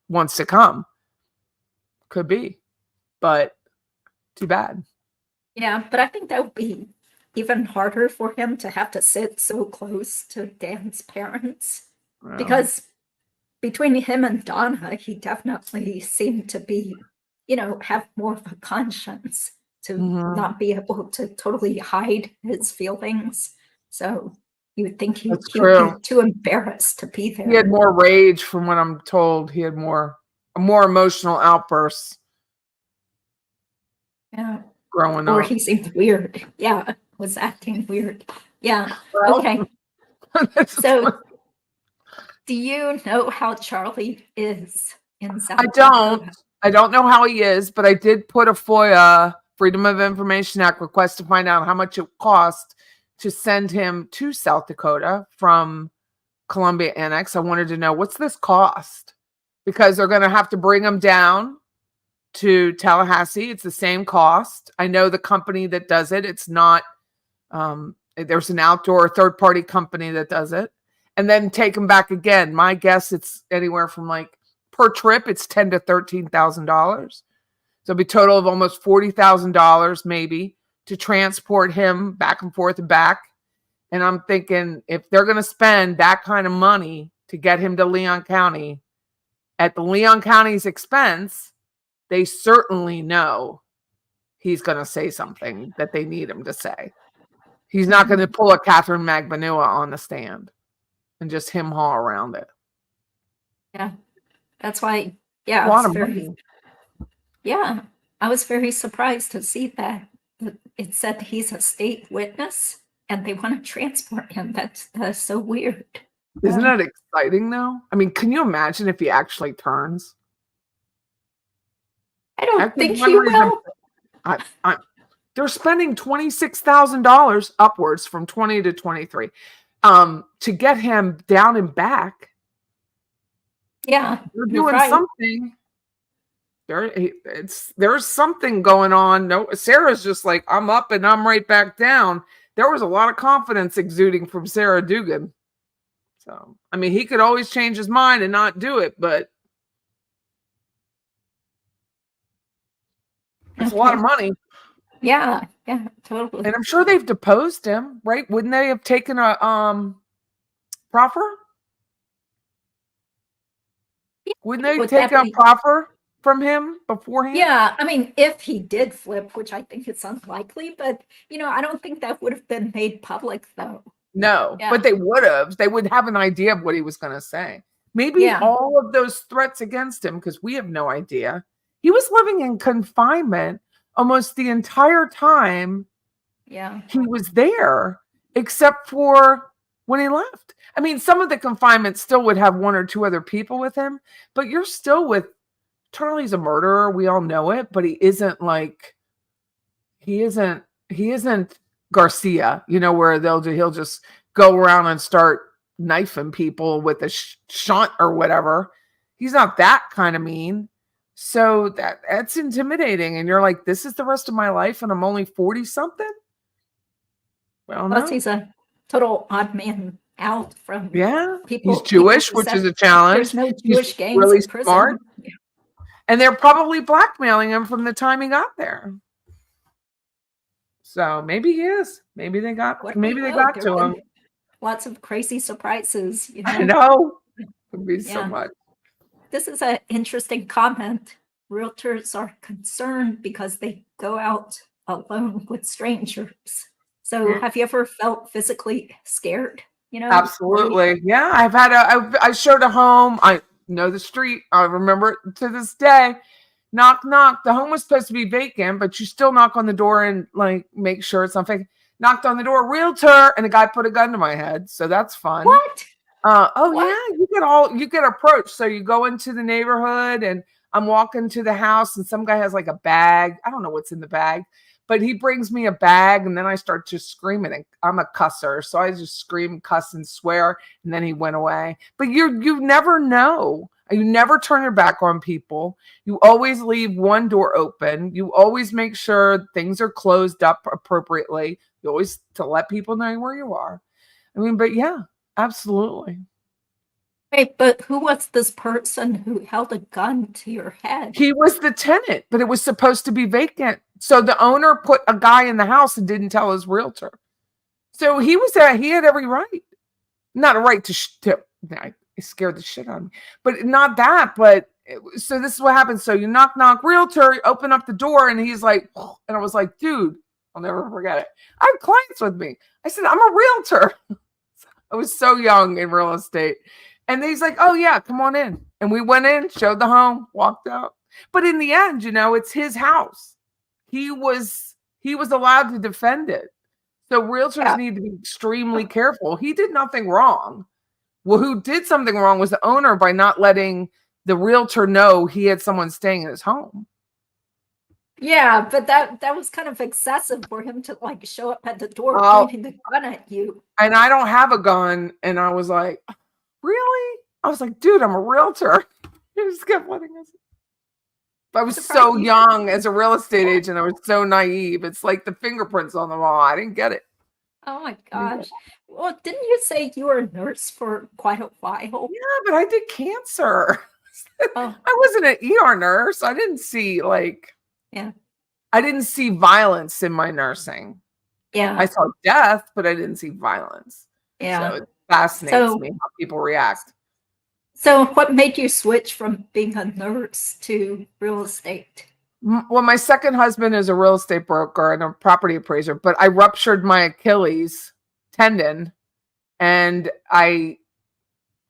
wants to come? Could be, but too bad. Yeah, but I think that would be even harder for him to have to sit so close to Dan's parents, because between him and Donna, he definitely seemed to be, have more of a conscience to not be able to totally hide his feelings. So you would think he would be too embarrassed to be there. He had more rage, from what I'm told. He had more emotional outbursts. Yeah. Growing up. Or he seemed weird. Yeah. Was acting weird. Yeah. Okay. So do you know how Charlie is in South Dakota? I don't know how he is, but I did put a FOIA Freedom of Information Act request to find out how much it cost to send him to South Dakota from Columbia Annex. I wanted to know, what's this cost? Because they're going to have to bring him down to Tallahassee. It's the same cost. I know the company that does it. It's not, there's an outdoor third-party company that does it. And then take him back again. My guess, it's anywhere from like, per trip, it's $10,000 to $13,000. So it'll be a total of almost $40,000 maybe to transport him back and forth and back. And I'm thinking, if they're going to spend that kind of money to get him to Leon County at the Leon County's expense, they certainly know he's going to say something that they need him to say. He's not going to pull a Catherine Magbanua on the stand and just him-haw around it. Yeah, that's why, yeah, A lot of money. yeah, I was very surprised to see that it said he's a state witness and they want to transport him. That's so weird. Isn't that exciting though? I mean, can you imagine if he actually turns? I don't think he will. They're spending $26,000 upwards from 20 to 23 to get him down and back. Yeah, they're doing something. There's something going on. No, Sarah's just like, I'm up and I'm right back down. There was a lot of confidence exuding from Sarah Dugan. So, I mean, he could always change his mind and not do it, but it's a lot of money. Yeah, totally. And I'm sure they've deposed him, right? Wouldn't they have taken a proffer? Wouldn't they take a proffer from him beforehand? Yeah, I mean, if he did flip, which I think it's unlikely, but I don't think that would have been made public though. No, but they would have. They would have an idea of what he was going to say. Maybe all of those threats against him, because we have no idea. He was living in confinement almost the entire time he was there, except for when he left. I mean, some of the confinement still would have one or two other people with him, but you're still with Charlie's a murderer. We all know it, but he isn't Garcia, where he'll just go around and start knifing people with a shunt or whatever. He's not that kind of mean. So that's intimidating. And you're like, this is the rest of my life and I'm only 40 something. Well, plus he's a total odd man out from people. He's Jewish, which is a challenge. There's no Jewish gangs really in prison. Smart. Yeah. And they're probably blackmailing him from the time he got there. So maybe he is. Maybe they got to him. Lots of crazy surprises. I know. It would be so much. This is an interesting comment. Realtors are concerned because they go out alone with strangers. So have you ever felt physically scared? Absolutely. Yeah. I showed a home. I know the street. I remember it to this day. Knock, knock. The home was supposed to be vacant, but you still knock on the door and make sure it's not vacant. Knocked on the door, realtor, and the guy put a gun to my head. So that's fun. What? Yeah, you get approached. So you go into the neighborhood and I'm walking to the house and some guy has like a bag. I don't know what's in the bag, but he brings me a bag and then I start just screaming. I'm a cusser. So I just scream, cuss and swear. And then he went away. But you never know. You never turn your back on people. You always leave one door open. You always make sure things are closed up appropriately. You always to let people know where you are. I mean, but yeah. Absolutely. Hey, but who was this person who held a gun to your head? He was the tenant, but it was supposed to be vacant. So the owner put a guy in the house and didn't tell his realtor. So he had every right. Not a right to it scared the shit out of me. But not that, so this is what happens. So you knock, knock, realtor, open up the door, and he's like, and I was like, dude, I'll never forget it. I have clients with me. I said, I'm a realtor. I was so young in real estate. And he's like, oh yeah, come on in. And we went in, showed the home, walked out. But in the end, it's his house. He was allowed to defend it. So realtors need to be extremely careful. He did nothing wrong. Well, who did something wrong was the owner by not letting the realtor know he had someone staying in his home. Yeah, but that was kind of excessive for him to like show up at the door Oh, pointing the gun at you. and I don't have a gun. And I was like, really? I was like, dude, I'm a realtor. He just kept letting us. I was Surprised so you young as a real estate didn't. agent. I was so naive. It's like the fingerprints on the wall. I didn't get it. Oh my I didn't get gosh. Well, didn't you say you were a nurse for quite a while? Yeah, but I did cancer. Oh, I wasn't an ER nurse. I didn't see yeah. I didn't see violence in my nursing. Yeah. I saw death, but I didn't see violence. Yeah. So it fascinates me how people react. So what made you switch from being a nurse to real estate? Well, my second husband is a real estate broker and a property appraiser, but I ruptured my Achilles tendon and it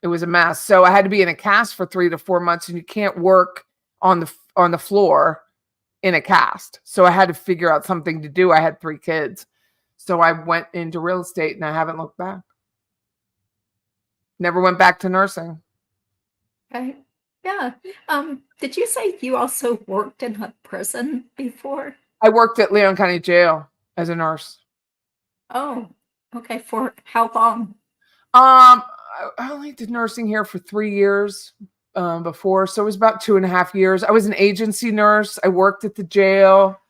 was a mess. So I had to be in a cast for 3 to 4 months, and you can't work on the floor in a cast. So I had to figure out something to do. I had 3 kids. So I went into real estate and I haven't looked back. Never went back to nursing. Okay. Yeah. Did you say you also worked in a prison before? I worked at Leon County Jail as a nurse. Oh, okay. For how long? I only did nursing here for 3 years before. So it was about 2.5 years. I was an agency nurse. I worked at the jail.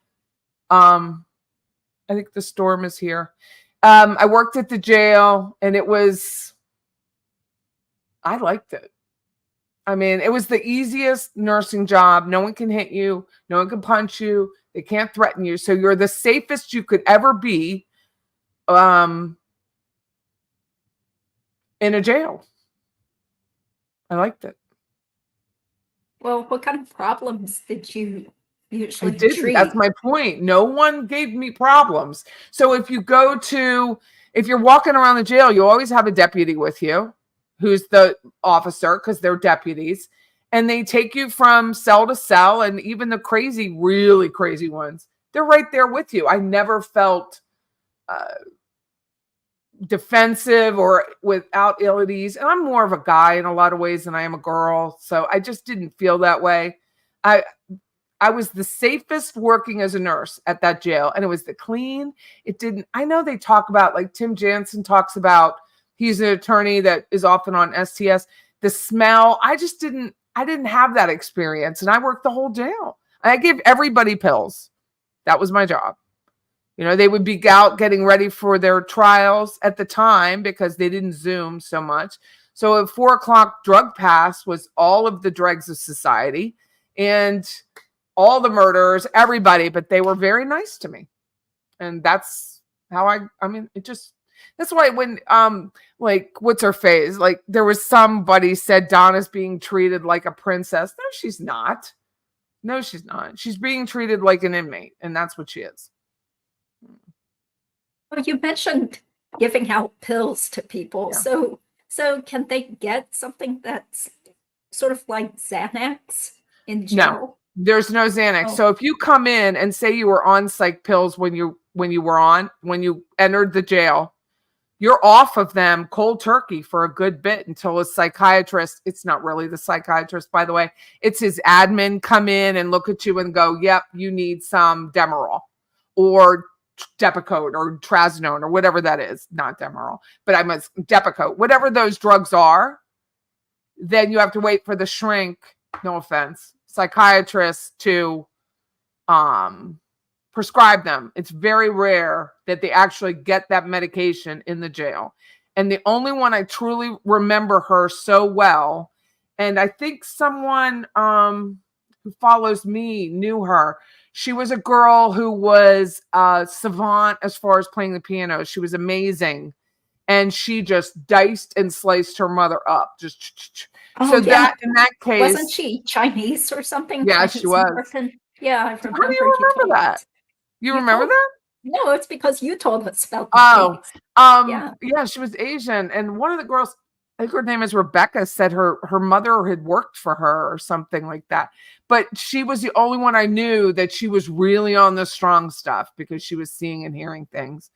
I think the storm is here. I worked at the jail and I liked it. I mean, it was the easiest nursing job. No one can hit you. No one can punch you. They can't threaten you. So you're the safest you could ever be in a jail. I liked it. Well, what kind of problems did you I usually didn't. treat? That's my point. No one gave me problems. So if you're walking around the jail, you always have a deputy with you who's the officer because they're deputies. And they take you from cell to cell. And even the crazy, really crazy ones, they're right there with you. I never felt defensive or without ill at ease. And I'm more of a guy in a lot of ways than I am a girl. So I just didn't feel that way. I was the safest working as a nurse at that jail. And it was I know they talk about, like Tim Jansen talks about, he's an attorney that is often on STS, the smell. I didn't have that experience. And I worked the whole jail. I gave everybody pills. That was my job. They would be out getting ready for their trials at the time because they didn't Zoom so much. So at 4:00, drug pass was all of the dregs of society and all the murderers, everybody, but they were very nice to me. And that's how that's why when, what's her face? Like there was somebody said Donna's being treated like a princess. No, she's not. No, she's not. She's being treated like an inmate, and that's what she is. Well, you mentioned giving out pills to people. Yeah. So can they get something that's sort of like Xanax in jail? No, there's no Xanax. Oh. So if you come in and say you were on psych pills when you entered the jail, you're off of them cold turkey for a good bit until a psychiatrist, it's not really the psychiatrist, by the way, it's his admin, come in and look at you and go, yep, you need some Demerol or Depakote or Trazodone or whatever that is. Not Demerol, but Depakote, whatever those drugs are. Then you have to wait for the shrink, no offense, psychiatrist to prescribe them. It's very rare that they actually get that medication in the jail. And the only one I truly remember her so well, and I think someone who follows me knew her. She was a girl who was savant as far as playing the piano. She was amazing. And she just diced and sliced her mother up. So yeah. that in that case, wasn't she Chinese or something? Yeah, Chinese she was. American? Yeah, I remember. How do you remember that? You remember that? No, it's because you told us about the case. Yeah, she was Asian. And one of the girls, I think her name is Rebecca, said her mother had worked for her or something like that. But she was the only one I knew that she was really on the strong stuff because she was seeing and hearing things.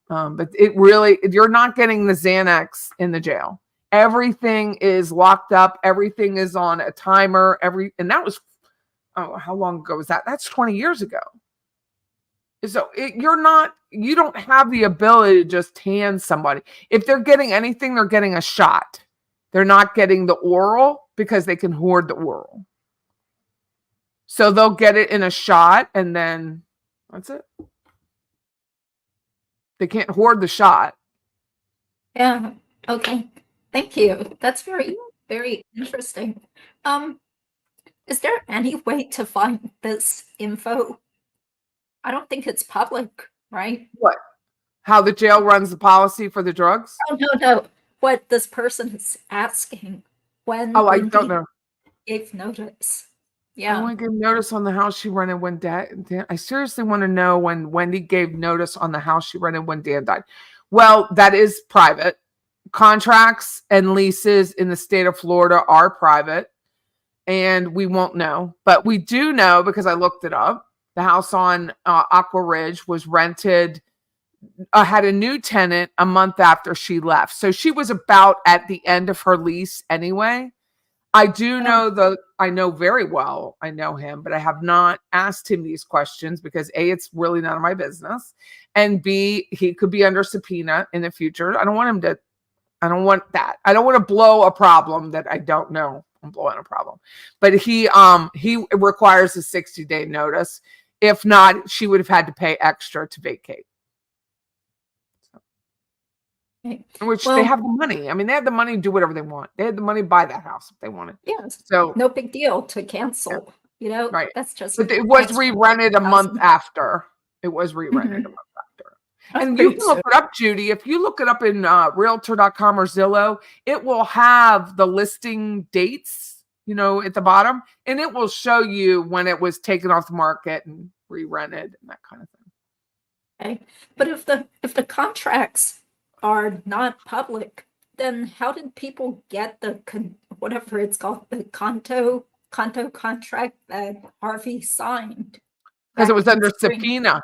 But you're not getting the Xanax in the jail. Everything is locked up. Everything is on a timer. And that was, oh, how long ago was that? That's 20 years ago. So you don't have the ability to just hand somebody. If they're getting anything, they're getting a shot. They're not getting the oral because they can hoard the oral. So they'll get it in a shot and then that's it. They can't hoard the shot. Yeah. Okay. Thank you. That's very, very interesting. Is there any way to find this info? I don't think it's public, right? What? How the jail runs the policy for the drugs? Oh, no. What this person is asking when I don't know. gave notice. I Yeah. want to give notice on the house she rented when I seriously want to know when Wendy gave notice on the house she rented when Dan died. Well, that is private. Contracts and leases in the state of Florida are private, and we won't know. But we do know because I looked it up. The house on Aqua Ridge was rented, had a new tenant a month after she left. So she was about at the end of her lease anyway. I do know I know very well, I know him, but I have not asked him these questions because A, it's really none of my business. And B, he could be under subpoena in the future. I don't want that. I don't want to blow a problem that I don't know. I'm blowing a problem. But he requires a 60-day notice. If not, she would have had to pay extra to vacate. Which they have the money. I mean, they have the money to do whatever they want. They had the money to buy that house if they wanted. Yes. So no big deal to cancel. You know, right. That's just. But it was re-rented a month after. It was re-rented a month after. And you can look it up, Judy. If you look it up in realtor.com or Zillow, it will have the listing dates, at the bottom, and it will show you when it was taken off the market and re-rented and that kind of thing. Okay. But if the contracts are not public, then how did people get the whatever it's called, the condo contract that Harvey signed? Because it was under subpoena.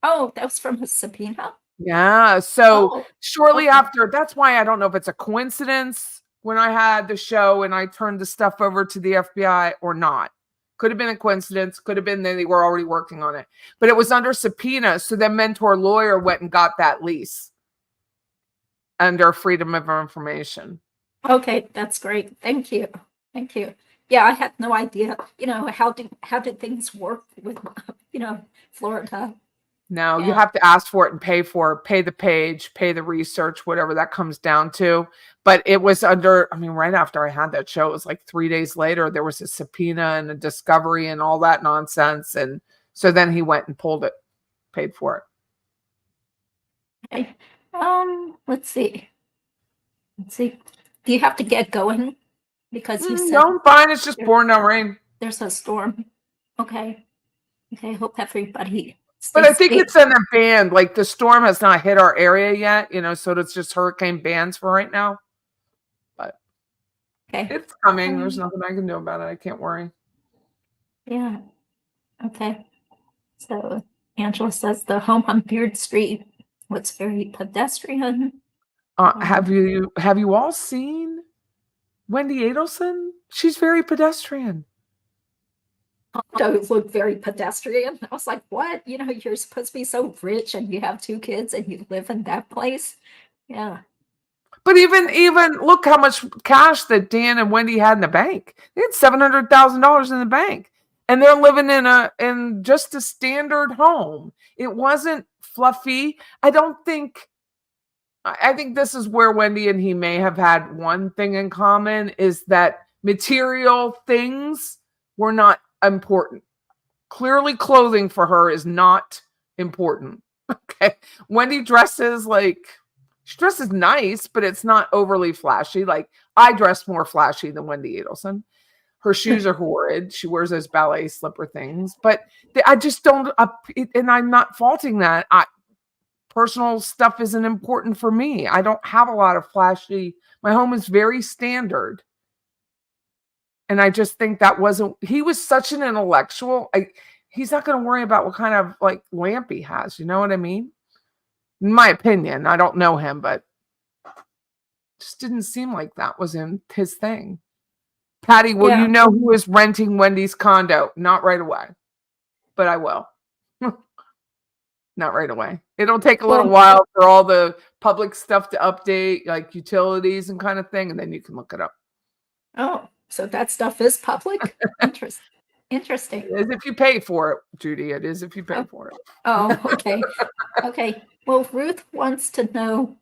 Oh, that was from a subpoena? Yeah. So shortly after, that's why I don't know if it's a coincidence when I had the show and I turned the stuff over to the FBI or not. Could have been a coincidence. Could have been that they were already working on it. But it was under subpoena. So then Mentor Lawyer went and got that lease under Freedom of Information. Okay, that's great. Thank you. Yeah, I had no idea. How did things work with Florida? No, you have to ask for it and pay for it, pay the page, pay the research, whatever that comes down to. But it was right after I had that show, it was like 3 days later, there was a subpoena and a discovery and all that nonsense. And so then he went and pulled it, paid for it. Okay. Let's see. Do you have to get going? Because you said. No, I'm fine. It's just pouring down rain. There's a storm. Okay. Hope everybody stays But I think safe. it's in a band. Like the storm has not hit our area yet, so it's just hurricane bands for right now. But it's coming. There's nothing I can do about it. I can't worry. Yeah. Okay. So Angela says the home on Beard Street was very pedestrian. Have you all seen Wendy Adelson? She's very pedestrian. Don't look very pedestrian. I was like, what? You're supposed to be so rich and you have 2 kids and you live in that place. Yeah. But even look how much cash that Dan and Wendy had in the bank. They had $700,000 in the bank. And they're living in just a standard home. It wasn't fluffy. I think this is where Wendy and he may have had one thing in common, is that material things were not important. Clearly, clothing for her is not important. Okay. Wendy dresses she dresses nice, but it's not overly flashy. Like I dress more flashy than Wendy Adelson. Her shoes are horrid. She wears those ballet slipper things, but I just don't, and I'm not faulting that. Personal stuff isn't important for me. I don't have a lot of flashy. My home is very standard. And I just think he was such an intellectual. He's not going to worry about what kind of lamp he has. You know what I mean? In my opinion, I don't know him, but just didn't seem like that was his thing. Patty, will Yeah. you know who is renting Wendy's condo? Not right away, but I will. Not right away. It'll take a little Well, while for all the public stuff to update, like utilities and kind of thing, and then you can look it up. oh, so that stuff is public? Interesting. It is if you pay for it, Judy. It is if you pay for it. Oh, okay. Okay. Well, Ruth wants to know,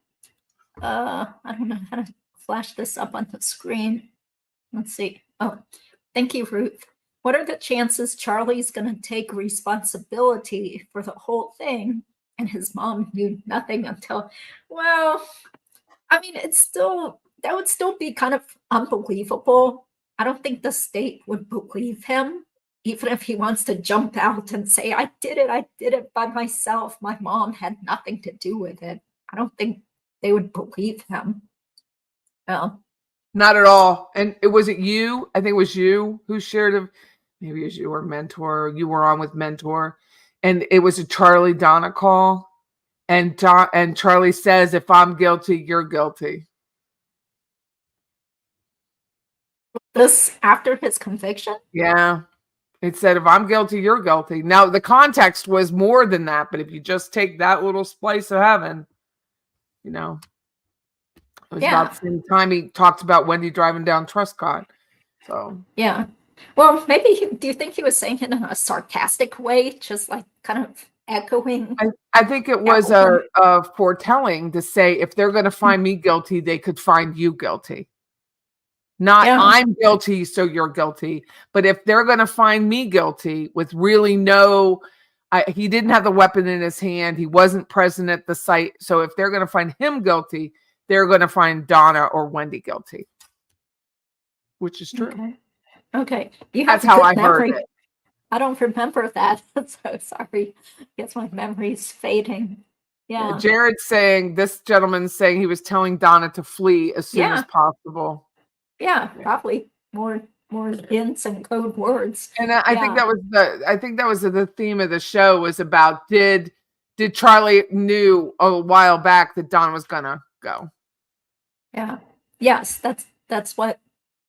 I don't know how to flash this up on the screen. Let's see. Oh, thank you, Ruth. What are the chances Charlie's going to take responsibility for the whole thing and his mom knew nothing until, well, I mean, that would still be kind of unbelievable. I don't think the state would believe him, even if he wants to jump out and say, I did it by myself. My mom had nothing to do with it. I don't think they would believe him. Well, not at all. And it was you. I think it was you who shared maybe it was you or Mentor. You were on with Mentor, and it was a Charlie Donna call. And Charlie says, if I'm guilty, you're guilty. This after his conviction? Yeah. It said, if I'm guilty, you're guilty. Now, the context was more than that, but if you just take that little slice of heaven, it was about the same time he talked about Wendy driving down Truscott. So, yeah. Well, maybe, do you think he was saying it in a sarcastic way, just like kind of echoing? I think it was a foretelling to say, if they're going to find me guilty, they could find you guilty. Not I'm guilty, so you're guilty. But if they're going to find me guilty with really he didn't have the weapon in his hand. He wasn't present at the site. So if they're going to find him guilty, they're going to find Donna or Wendy guilty, which is true. Okay. That's how I heard it. I don't remember that. So sorry. I guess my memory's fading. Yeah. Jared's saying, this gentleman's saying he was telling Donna to flee as soon as possible. Yeah, probably more hints and code words. And I think that was the theme of the show, was about did Charlie knew a while back that Don was gonna go. Yeah. Yes, that's what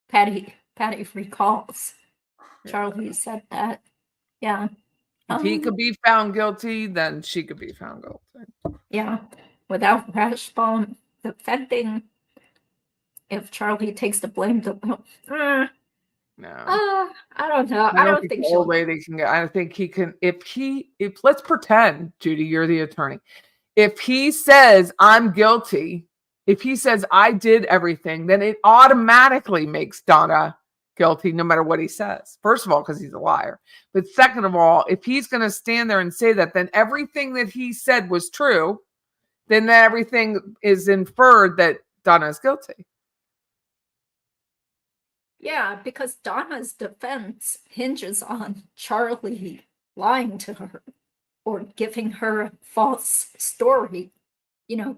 Patty recalls. Charlie said that. Yeah. If he could be found guilty, then she could be found guilty. Yeah. Without Rashbaum defending. If Charlie takes the blame, no. I don't know. I don't think the old lady can get. I think he can. If let's pretend, Judy, you're the attorney. If he says I'm guilty, if he says I did everything, then it automatically makes Donna guilty, no matter what he says. First of all, because he's a liar. But second of all, if he's going to stand there and say that, then everything that he said was true. Then everything is inferred that Donna is guilty. Yeah, because Donna's defense hinges on Charlie lying to her or giving her a false story,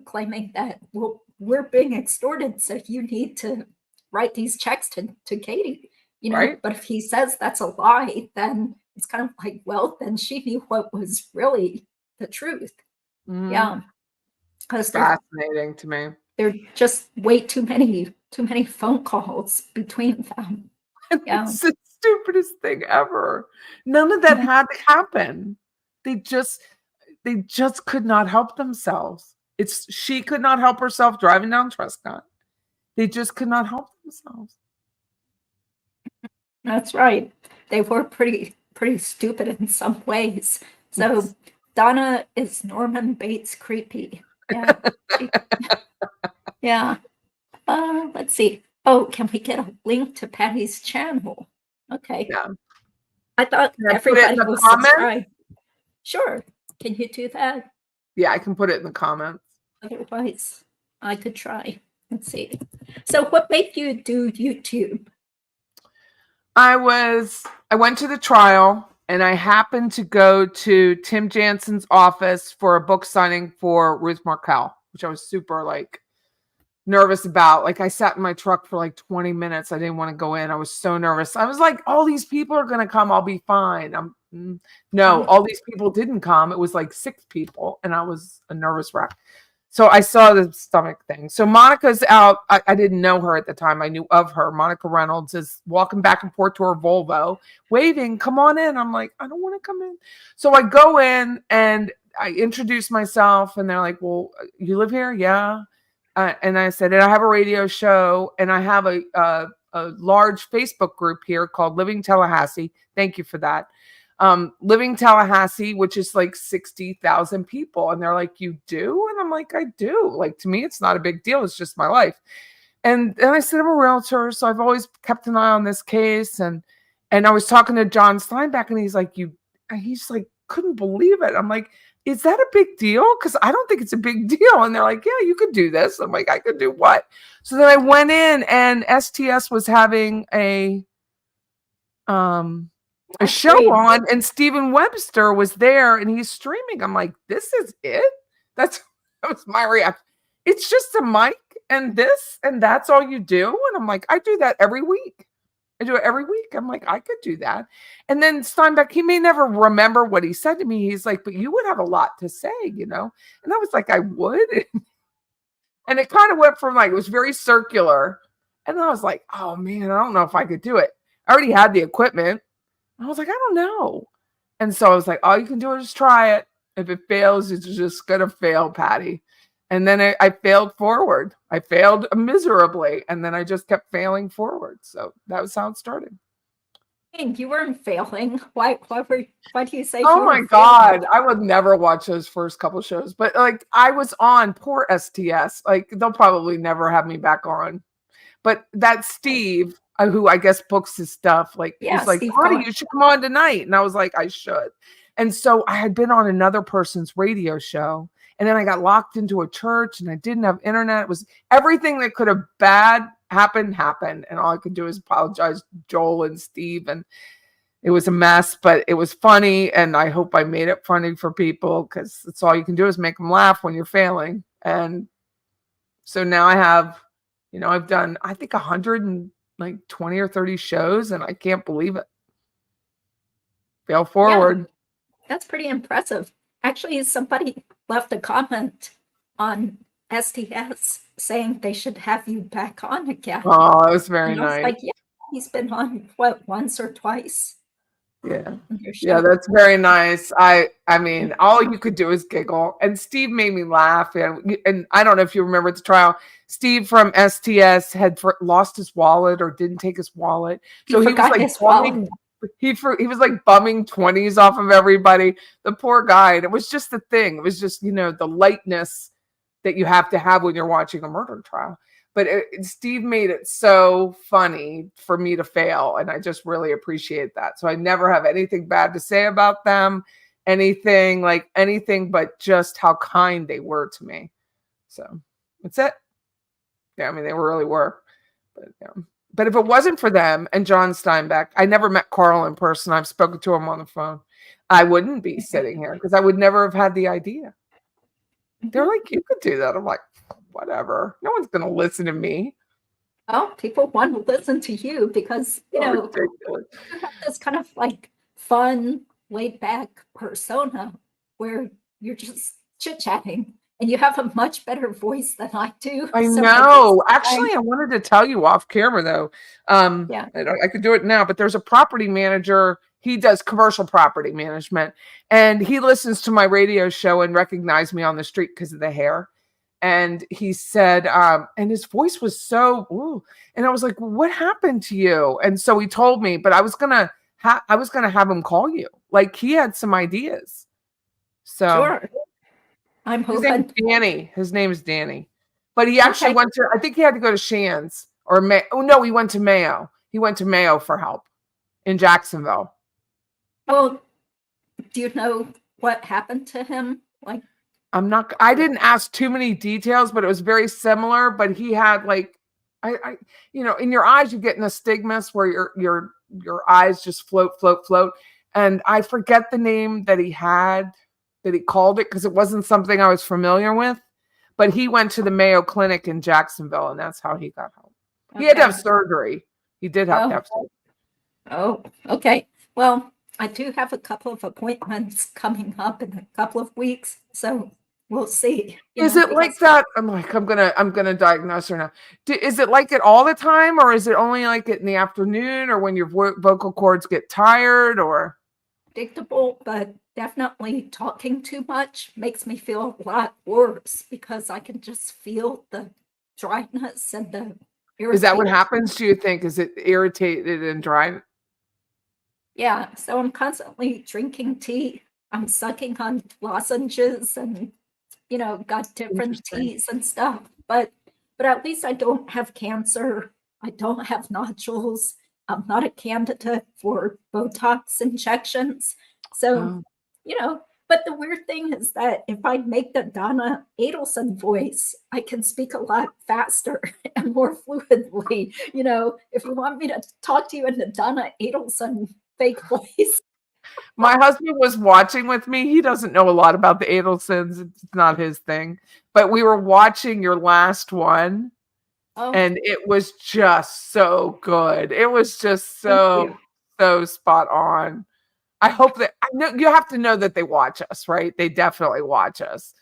claiming that, well, we're being extorted, so you need to write these checks to Katie, right? But if he says that's a lie, then it's kind of like, well, then she knew what was really the truth. Mm-hmm. Yeah. Because fascinating to me. There are just way too many phone calls between them. Yeah. It's the stupidest thing ever. None of that had to happen. They just could not help themselves. She could not help herself driving down Truscott. They just could not help themselves. That's right. They were pretty stupid in some ways. So yes. Donna is Norman Bates creepy. Yeah. Yeah. Let's see. Oh, can we get a link to Patty's channel? Okay. Yeah. I thought everybody was subscribed. Sure. Can you do that? Yeah, I can put it in the comments. Otherwise, I could try. Let's see. So what made you do YouTube? I went to the trial and I happened to go to Tim Jansen's office for a book signing for Ruth Markel, which I was super nervous about. I sat in my truck for 20 minutes. I didn't want to go in. I was so nervous. I was like, all these people are going to come. I'll be fine. No, all these people didn't come. It was 6 people and I was a nervous wreck. So I saw the stomach thing. So Monica's out. I didn't know her at the time. I knew of her. Monica Reynolds is walking back and forth to her Volvo, waving, come on in. I'm like, I don't want to come in. So I go in and I introduce myself and they're like, well, you live here? Yeah. And I said, and I have a radio show and I have a large Facebook group here called Living Tallahassee. Thank you for that. Living Tallahassee, which is like 60,000 people. And they're like, you do? And I'm like, I do. Like, to me, it's not a big deal. It's just my life. And I said, I'm a realtor. So I've always kept an eye on this case. And I was talking to John Steinbeck and he's like, he's like, couldn't believe it. I'm like, is that a big deal? Because I don't think it's a big deal. And they're like, yeah, you could do this. I'm like, I could do what? So then I went in and STS was having a show on and Stephen Webster was there and he's streaming. I'm like, this is it? That was my reaction. It's just a mic and this and that's all you do? And I'm like, I do that every week. I do it every week. I'm like, I could do that. And then Steinbeck, he may never remember what he said to me. He's like, but you would have a lot to say, you know? And I was like, I would. And it kind of went from like, it was very circular. And I was like, oh man, I don't know if I could do it. I already had the equipment. I was like, I don't know. And so I was like, all you can do is try it. If it fails, it's just going to fail, Patty. And then I failed forward. I failed miserably. And then I just kept failing forward. So that was how it started. And you weren't failing. Why do you say? Oh my God. I would never watch those first couple shows. But like I was on poor STS. Like they'll probably never have me back on. But that Steve, who I guess books his stuff, like he's like, Honey, you should come on tonight. And I was like, I should. And so I had been on another person's radio show. And then I got locked into a church and I didn't have internet. It was everything that could have bad happened. And all I could do is apologize to Joel and Steve. And it was a mess, but it was funny. And I hope I made it funny for people because that's all you can do is make them laugh when you're failing. And so now I have, you know, I've done, I think 120 or 30 shows and I can't believe it. Fail forward. Yeah, that's pretty impressive. Actually, somebody left a comment on STS saying they should have you back on again. Oh, it was very nice. Like, yeah, he's been on what, once or twice? Yeah. Yeah, that's very nice. I mean, all you could do is giggle. And Steve made me laugh. And I don't know if you remember the trial. Steve from STS had lost his wallet or didn't take his wallet. So he was like bumming, he was like bumming 20s off of everybody. The poor guy. And it was just the thing. It was just, you know, the lightness that you have to have when you're watching a murder trial. But Steve made it so funny for me to fail. And I just really appreciate that. So I never have anything bad to say about them, anything but just how kind they were to me. So that's it. Yeah, I mean, they really were. But, yeah. But if it wasn't for them and John Steinbeck, I never met Carl in person. I've spoken to him on the phone. I wouldn't be sitting here because I would never have had the idea. They're like, you could do that. I'm like, whatever. No one's going to listen to me. Oh, people want to listen to you because, you know, you have this kind of like fun, laid back persona where you're just chit-chatting and you have a much better voice than I do. I know. Actually, I wanted to tell you off camera though. Yeah, I could do it now, but there's a property manager. He does commercial property management and he listens to my radio show and recognized me on the street because of the hair. And he said, and his voice was so, ooh. And I was like, what happened to you? And so he told me, but I was gonna have him call you. Like he had some ideas. So sure. I'm hoping. His name is Danny. But he actually went to, I think he had to go to Shands or he went to Mayo. He went to Mayo for help in Jacksonville. Well, do you know what happened to him? Like, I didn't ask too many details, but it was very similar. But he had like, I you know, in your eyes, you get nystagmus where your eyes just float. And I forget the name that he had, that he called it, because it wasn't something I was familiar with. But he went to the Mayo Clinic in Jacksonville, and that's how he got help. He had to have surgery. He did have to have surgery. Oh, okay. Well, I do have a couple of appointments coming up in a couple of weeks. So we'll see. Is it like that? I'm gonna diagnose her now. Is it like it all the time, or is it only like it in the afternoon, or when your vocal cords get tired, or? Predictable, but definitely talking too much makes me feel a lot worse because I can just feel the dryness and the Is that what irritation. happens? Do you think? Is it irritated and dry? Yeah, so I'm constantly drinking tea. I'm sucking on lozenges and got different Interesting. teas and stuff. But at least I don't have cancer. I don't have nodules. I'm not a candidate for Botox injections. So, Oh. but the weird thing is that if I make the Donna Adelson voice, I can speak a lot faster and more fluidly. If you want me to talk to you in the Donna Adelson fake voice. My husband was watching with me. He doesn't know a lot about the Adelsons. It's not his thing. But we were watching your last one, Oh, and it was just so good. It was just thank so, you. so spot on. I hope that I know you have to know that they watch us, right? They definitely watch us.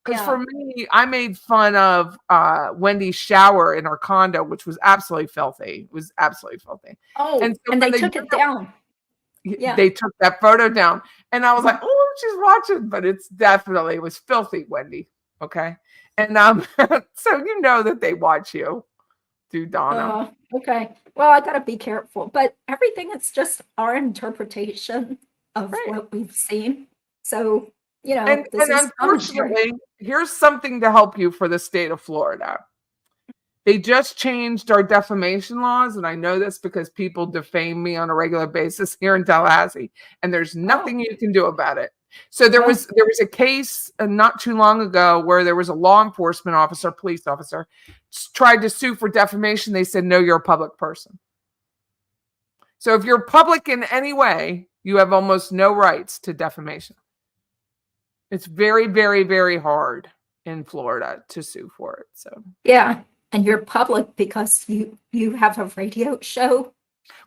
Because for Yeah. me, I made fun of Wendy's shower in our condo, which was absolutely filthy. It was absolutely filthy. Oh, And so and when they they took it down. Yeah. they took that photo down, and I was like, Mhm. oh, she's watching, but it was filthy, Wendy. Okay. And so you know that they watch you, do Donna. Okay. Well, I gotta be careful, but everything is just our interpretation of Right. what we've seen. So, this And is commentary. unfortunately, here's something to help you for the state of Florida. They just changed our defamation laws, and I know this because people defame me on a regular basis here in Tallahassee, and there's Oh, nothing you can do about it. So there oh, was a case not too long ago where there was a law enforcement officer, police officer, tried to sue for defamation. They said, no, you're a public person. So if you're public in any way, you have almost no rights to defamation. It's very, very, very hard in Florida to sue for it. So, yeah. And you're public because you have a radio show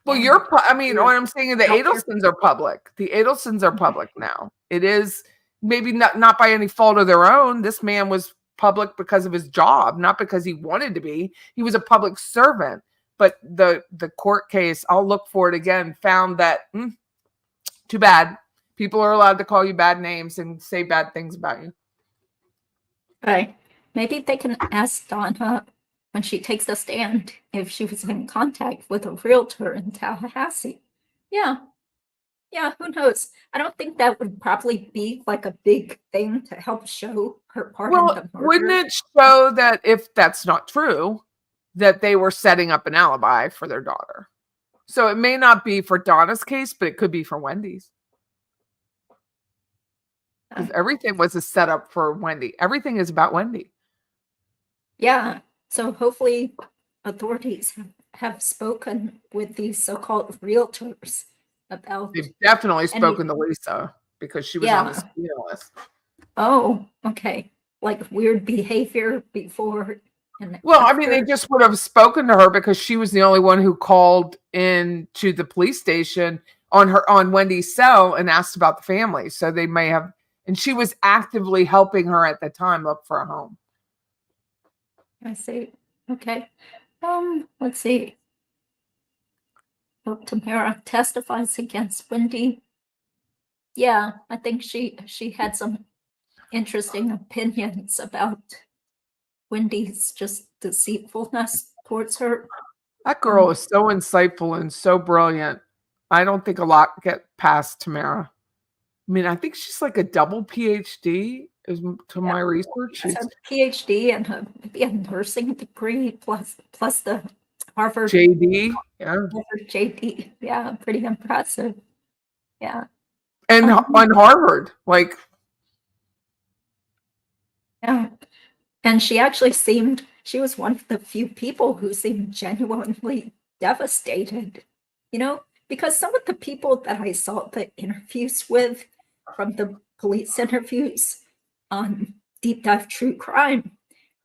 well, and I mean, you're what I'm saying is the out there. Adelsons are public. The Adelsons are public now. It is maybe not by any fault of their own. This man was public because of his job, not because he wanted to be. He was a public servant. But the court case, I'll look for it again, found that too bad. People are allowed to call you bad names and say bad things about you. Right. Maybe they can ask Donna when she takes the stand if she was in contact with a realtor in Tallahassee. Yeah. Yeah, who knows? I don't think that would probably be like a big thing to help show her part in Well, the wouldn't murder. it show that if that's not true, that they were setting up an alibi for their daughter? So it may not be for Donna's case, but it could be for Wendy's. Because everything was a setup for Wendy. Everything is about Wendy. Yeah. So hopefully authorities have spoken with these so-called realtors about They've definitely any. spoken to Lisa because she was on the Yeah. subpoena list. Oh, okay. Like weird behavior before and Well, I mean, they after. just would have spoken to her because she was the only one who called in to the police station on Wendy's cell and asked about the family. So they may have, and she was actively helping her at the time look for a home. I see. Okay. Let's see. Well, Tamara testifies against Wendy. Yeah, I think she had some interesting opinions about Wendy's just deceitfulness towards her. That girl is so insightful and so brilliant. I don't think a lot get past Tamara. I mean, I think she's like a double PhD, to Yeah, my research. she has a PhD and maybe a nursing degree plus the Harvard JD, yeah, JD. Yeah, pretty impressive. Yeah. and Um, on Harvard, like, yeah. And she was one of the few people who seemed genuinely devastated, because some of the people that I saw the interviews with from the police interviews on Deep Dive True Crime,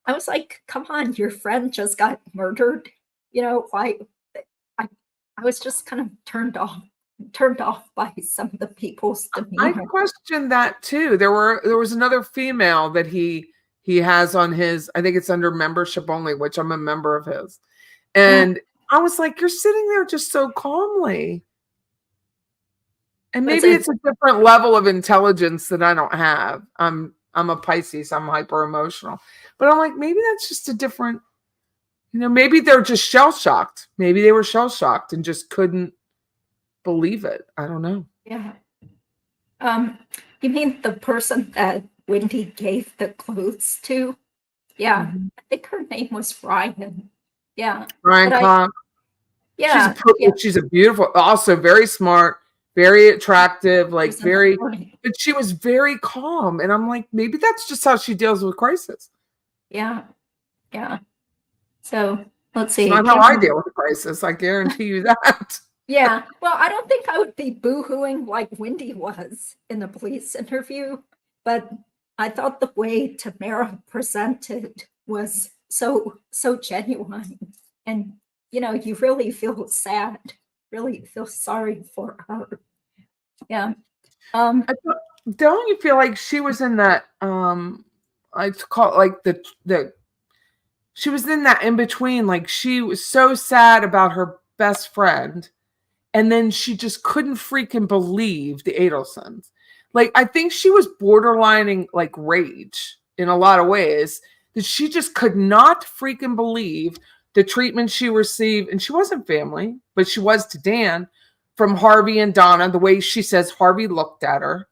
I was like, come on, your friend just got murdered. Why? I, I was just kind of turned off turned off by some of the people's I demeanor. questioned that too. There was another female that he has on his, I think it's under membership only, which I'm a member of his. And I was like, you're sitting there just so calmly. And maybe it's a different level of intelligence that I don't have. I'm a Pisces, I'm hyper emotional. But I'm like, maybe that's just a different, maybe they're just shell shocked. Maybe they were shell shocked and just couldn't believe it. I don't know. Yeah. You mean the person that Wendy gave the clothes to? Yeah. Mhm. I think her name was Ryan. Yeah. Ryan Conk. Yeah. She's a beautiful, also very smart, very attractive, like very, but she was very calm. And I'm like, maybe that's just how she deals with crisis. Yeah. Yeah. So let's see. It's not how I deal with a crisis. I guarantee you that. Yeah. Well, I don't think I would be boo-hooing like Wendy was in the police interview, but I thought the way Tamara presented was so genuine. And, you really feel sad, really feel sorry for her. Yeah. Don't you feel like she was in that, I call it like she was in that in between, like she was so sad about her best friend. And then she just couldn't freaking believe the Adelsons. Like, I think she was borderlining like rage in a lot of ways, that she just could not freaking believe the treatment she received. And she wasn't family, but she was to Dan, from Harvey and Donna, the way she says Harvey looked at her.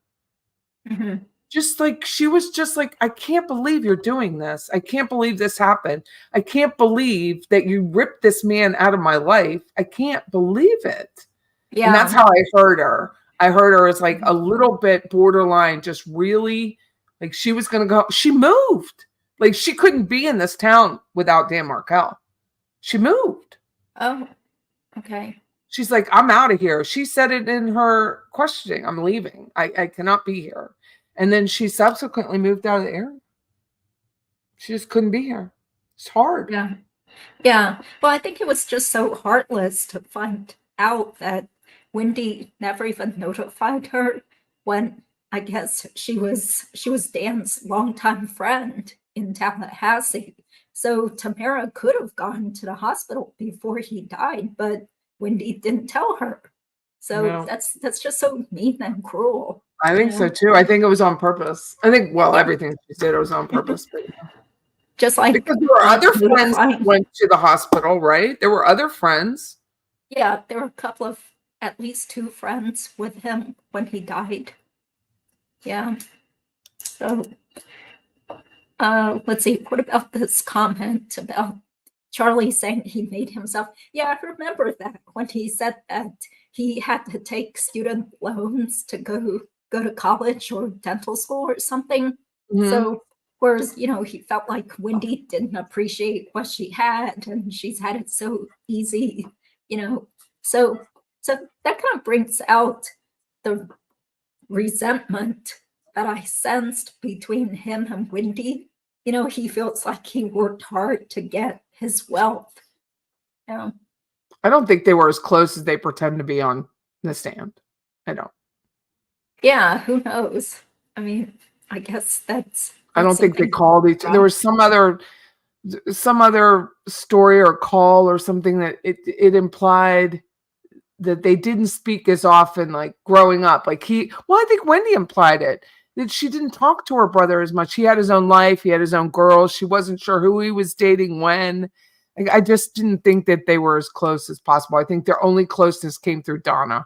Mm-hmm. Just like, she was just like, I can't believe you're doing this. I can't believe this happened. I can't believe that you ripped this man out of my life. I can't believe it. Yeah. And that's how I heard her. I heard her as like a little bit borderline, just really like she was going to go. She moved. Like she couldn't be in this town without Dan Markel. She moved. Oh, okay. She's like, I'm out of here. She said it in her questioning. I'm leaving. I cannot be here. And then she subsequently moved out of the area. She just couldn't be here. It's hard. Yeah. Yeah. Well, I think it was just so heartless to find out that Wendy never even notified her when I guess she was Dan's longtime friend in Tallahassee. So Tamara could have gone to the hospital before he died, but Wendy didn't tell her. So that's just so mean and cruel. I think so too. I think it was on purpose. I think everything she did was on purpose. But, just like because there were other friends that went to the hospital, right? There were other friends. Yeah, there were a couple of, at least 2 friends with him when he died. Yeah. So, let's see. What about this comment about Charlie saying he made himself? Yeah, I remember that when he said that he had to take student loans to go to college or dental school or something. Mm-hmm. So, whereas, he felt like Wendy didn't appreciate what she had and she's had it so easy, So that kind of brings out the resentment that I sensed between him and Wendy. He feels like he worked hard to get his wealth. Yeah. I don't think they were as close as they pretend to be on the stand. I don't. Yeah, who knows? I mean, I guess that's I don't think they called each other. There was some other story or call or something that it implied that they didn't speak as often, like growing up. Like I think Wendy implied it, that she didn't talk to her brother as much. He had his own life. He had his own girls. She wasn't sure who he was dating when. Like, I just didn't think that they were as close as possible. I think their only closeness came through Donna.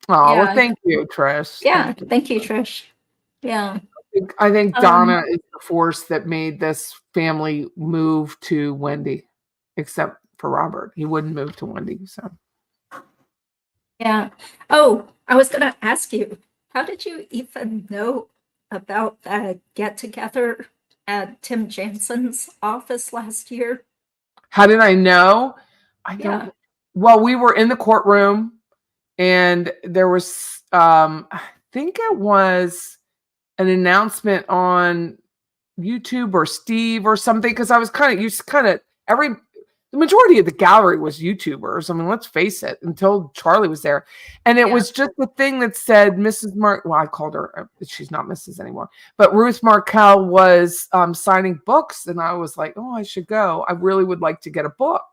Oh, yeah. Well, thank you, Trish. Yeah, thank you, Trish. Yeah. I think Donna is the force that made this family move to Wendy, except for Robert. He wouldn't move to Wendy. So, yeah. Oh, I was going to ask you, how did you even know about that get together at Tim Jansen's office last year? How did I know? I don't. Well, we were in the courtroom and there was, I think it was an announcement on YouTube or Steve or something. Cause I was the the majority of the gallery was YouTubers. I mean, let's face it, until Charlie was there. And it was just the thing that said Mrs. Well, I called her, she's not Mrs. anymore, but Ruth Markel was signing books. And I was like, oh, I should go. I really would like to get a book.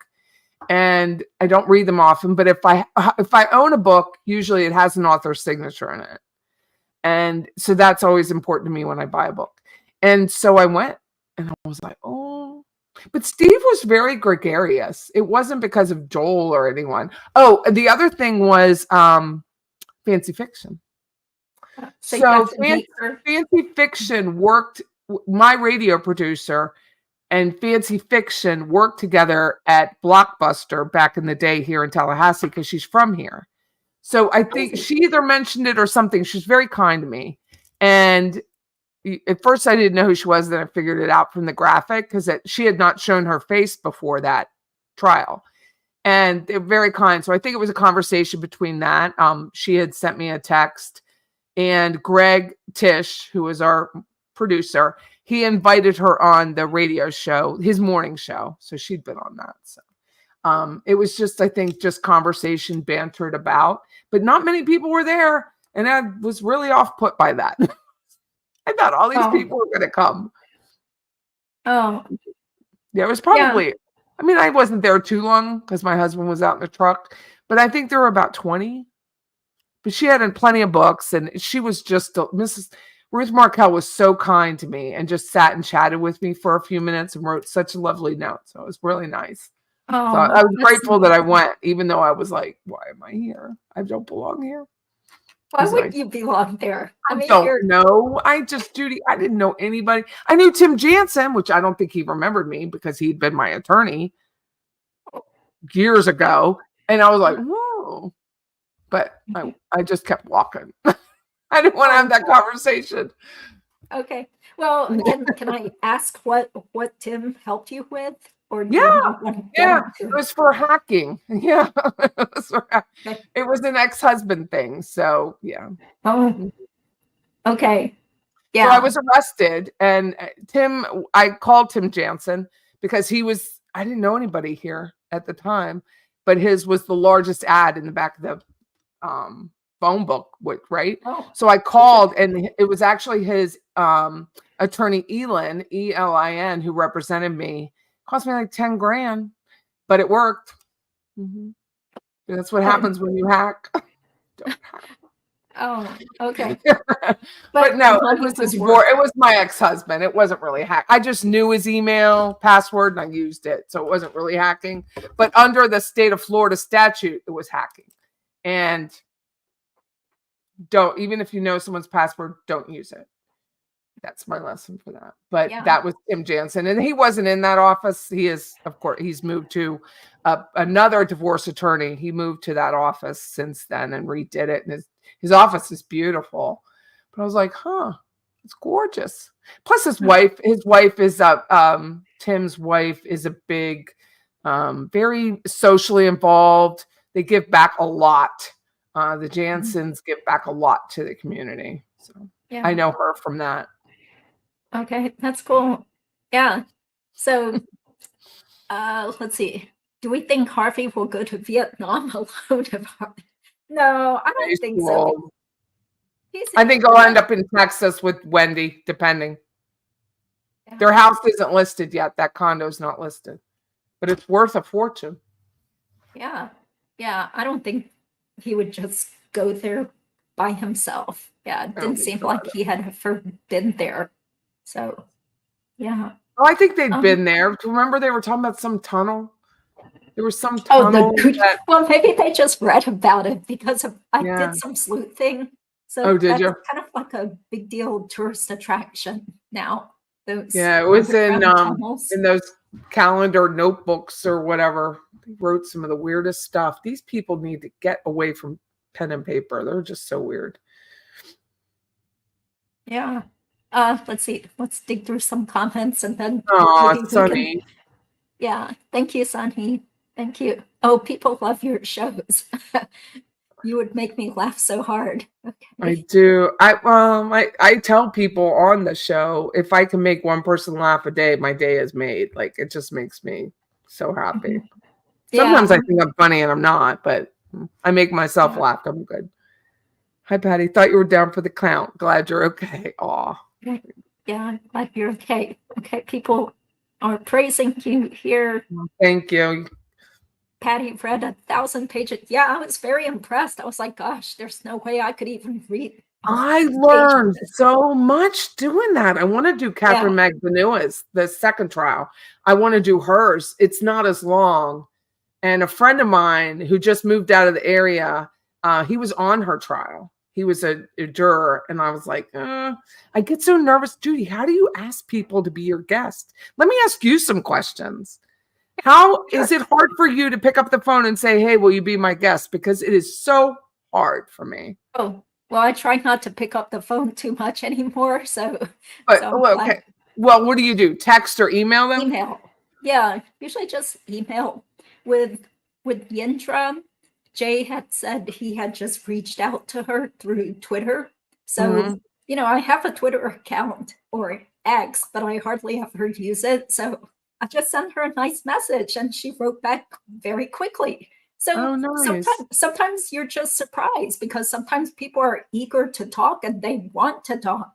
And I don't read them often, but if I own a book, usually it has an author's signature in it. And so that's always important to me when I buy a book. And so I went and I was like, oh, but Steve was very gregarious. It wasn't because of Joel or anyone. Oh, the other thing was fancy fiction. So fancy fiction worked, my radio producer and Fancy Fiction worked together at Blockbuster back in the day here in Tallahassee because she's from here. So I think she either mentioned it or something. She's very kind to me. And at first I didn't know who she was. Then I figured it out from the graphic because she had not shown her face before that trial. And they're very kind. So I think it was a conversation between that. She had sent me a text. And Greg Tish, who was our producer, he invited her on the radio show, his morning show. So she'd been on that. So it was just, I think, just conversation bantered about, but not many people were there. And I was really off put by that. I thought all these people were going to come. Oh, yeah, it was probably, I mean, I wasn't there too long because my husband was out in the truck, but I think there were about 20. But she had plenty of books, and she was just, Mrs. Ruth Markel was so kind to me and just sat and chatted with me for a few minutes and wrote such a lovely note. So it was really nice. Oh, so I was grateful that I went, even though I was like, why am I here? I don't belong here. Why would you belong there? I mean, don't know. Judy, I didn't know anybody. I knew Tim Jansen, which I don't think he remembered me because he'd been my attorney years ago. And I was like, whoa. But I just kept walking. I didn't want to have that conversation. Okay. Well, can I ask what Tim helped you with? Or it was for hacking. Yeah, it was an ex-husband thing. So yeah. Oh, okay. Yeah. So I was arrested, and I called Tim Jansen because I didn't know anybody here at the time, but his was the largest ad in the back of the phone book, right? Oh. So I called, and it was actually his attorney Elin, E-L-I-N, who represented me. Cost me like 10 grand, but it worked. Mm-hmm. That's what happens when you hack. Don't hack. Oh, okay. but no, it was my ex-husband. It wasn't really hack. I just knew his email password and I used it. So it wasn't really hacking. But under the state of Florida statute, it was hacking. And even if you know someone's password, don't use it. That's my lesson for that. But that was Tim Jansen. And he wasn't in that office. He is, of course, he's moved to another divorce attorney. He moved to that office since then and redid it. And his office is beautiful. But I was like, it's gorgeous. Plus his wife is Tim's wife is a big, very socially involved. They give back a lot. The Jansens give back a lot to the community. So I know her from that. Okay, that's cool. Yeah. So let's see. Do we think Harvey will go to Vietnam alone? No, I don't think so. I think he'll end up in Texas with Wendy, depending. Yeah. Their house isn't listed yet. That condo's not listed. But it's worth a fortune. Yeah. Yeah. I don't think he would just go there by himself. Yeah. It didn't seem like he had ever been there. So, yeah. Oh, I think they'd been there. Remember they were talking about some tunnel? There was some tunnel. Well, maybe they just read about it because I did some sleuthing. So did you? Kind of like a big deal tourist attraction now. It was in those calendar notebooks or whatever. They wrote some of the weirdest stuff. These people need to get away from pen and paper. They're just so weird. Yeah. Let's see. Let's dig through some comments and then. Oh, Sunny. Yeah. Thank you, Sunny. Thank you. Oh, people love your shows. You would make me laugh so hard. Okay. I do. I tell people on the show, if I can make one person laugh a day, my day is made. Like, it just makes me So happy. Yeah. Sometimes I think I'm funny and I'm not, but I make myself laugh. I'm good. Hi, Patty. Thought you were down for the count. Glad you're okay. Aw. Yeah, glad you're okay. Okay, people are praising you here. Thank you. Patty read 1,000 pages. Yeah, I was very impressed. I was like, gosh, there's no way I could even read. I learned so much doing that. I want to do Catherine Magdanua's, the second trial. I want to do hers. It's not as long. And a friend of mine who just moved out of the area, he was on her trial. He was a juror. And I was like, I get so nervous. Judy, how do you ask people to be your guest? Let me ask you some questions. How is it hard for you to pick up the phone and say, hey, will you be my guest? Because it is so hard for me. Oh, well, I try not to pick up the phone too much anymore. But okay. Well, what do you do? Text or email them? Email. Yeah, usually just email. With Yindra, Jay had said he had just reached out to her through Twitter. So, I have a Twitter account or X, but I hardly ever use it. So I just sent her a nice message and she wrote back very quickly. So nice. sometimes you're just surprised because sometimes people are eager to talk and they want to talk.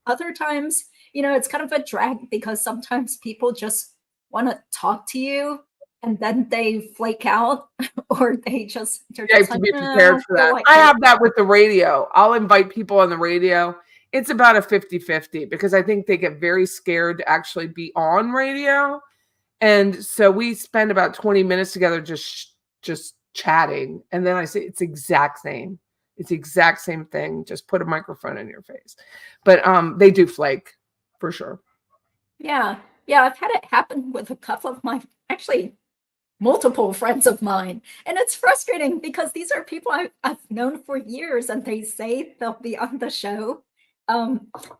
Other times, it's kind of a drag because sometimes people just want to talk to you and then they flake out or they just, you have to be prepared for that. I have that with the radio. I'll invite people on the radio. It's about a 50-50 because I think they get very scared to actually be on radio. And so we spend about 20 minutes together just chatting. And then I say, it's the exact same thing. Just put a microphone in your face. But they do flake for sure. Yeah. I've had it happen with a couple of my, actually multiple friends of mine. And it's frustrating because these are people I've known for years and they say they'll be on the show.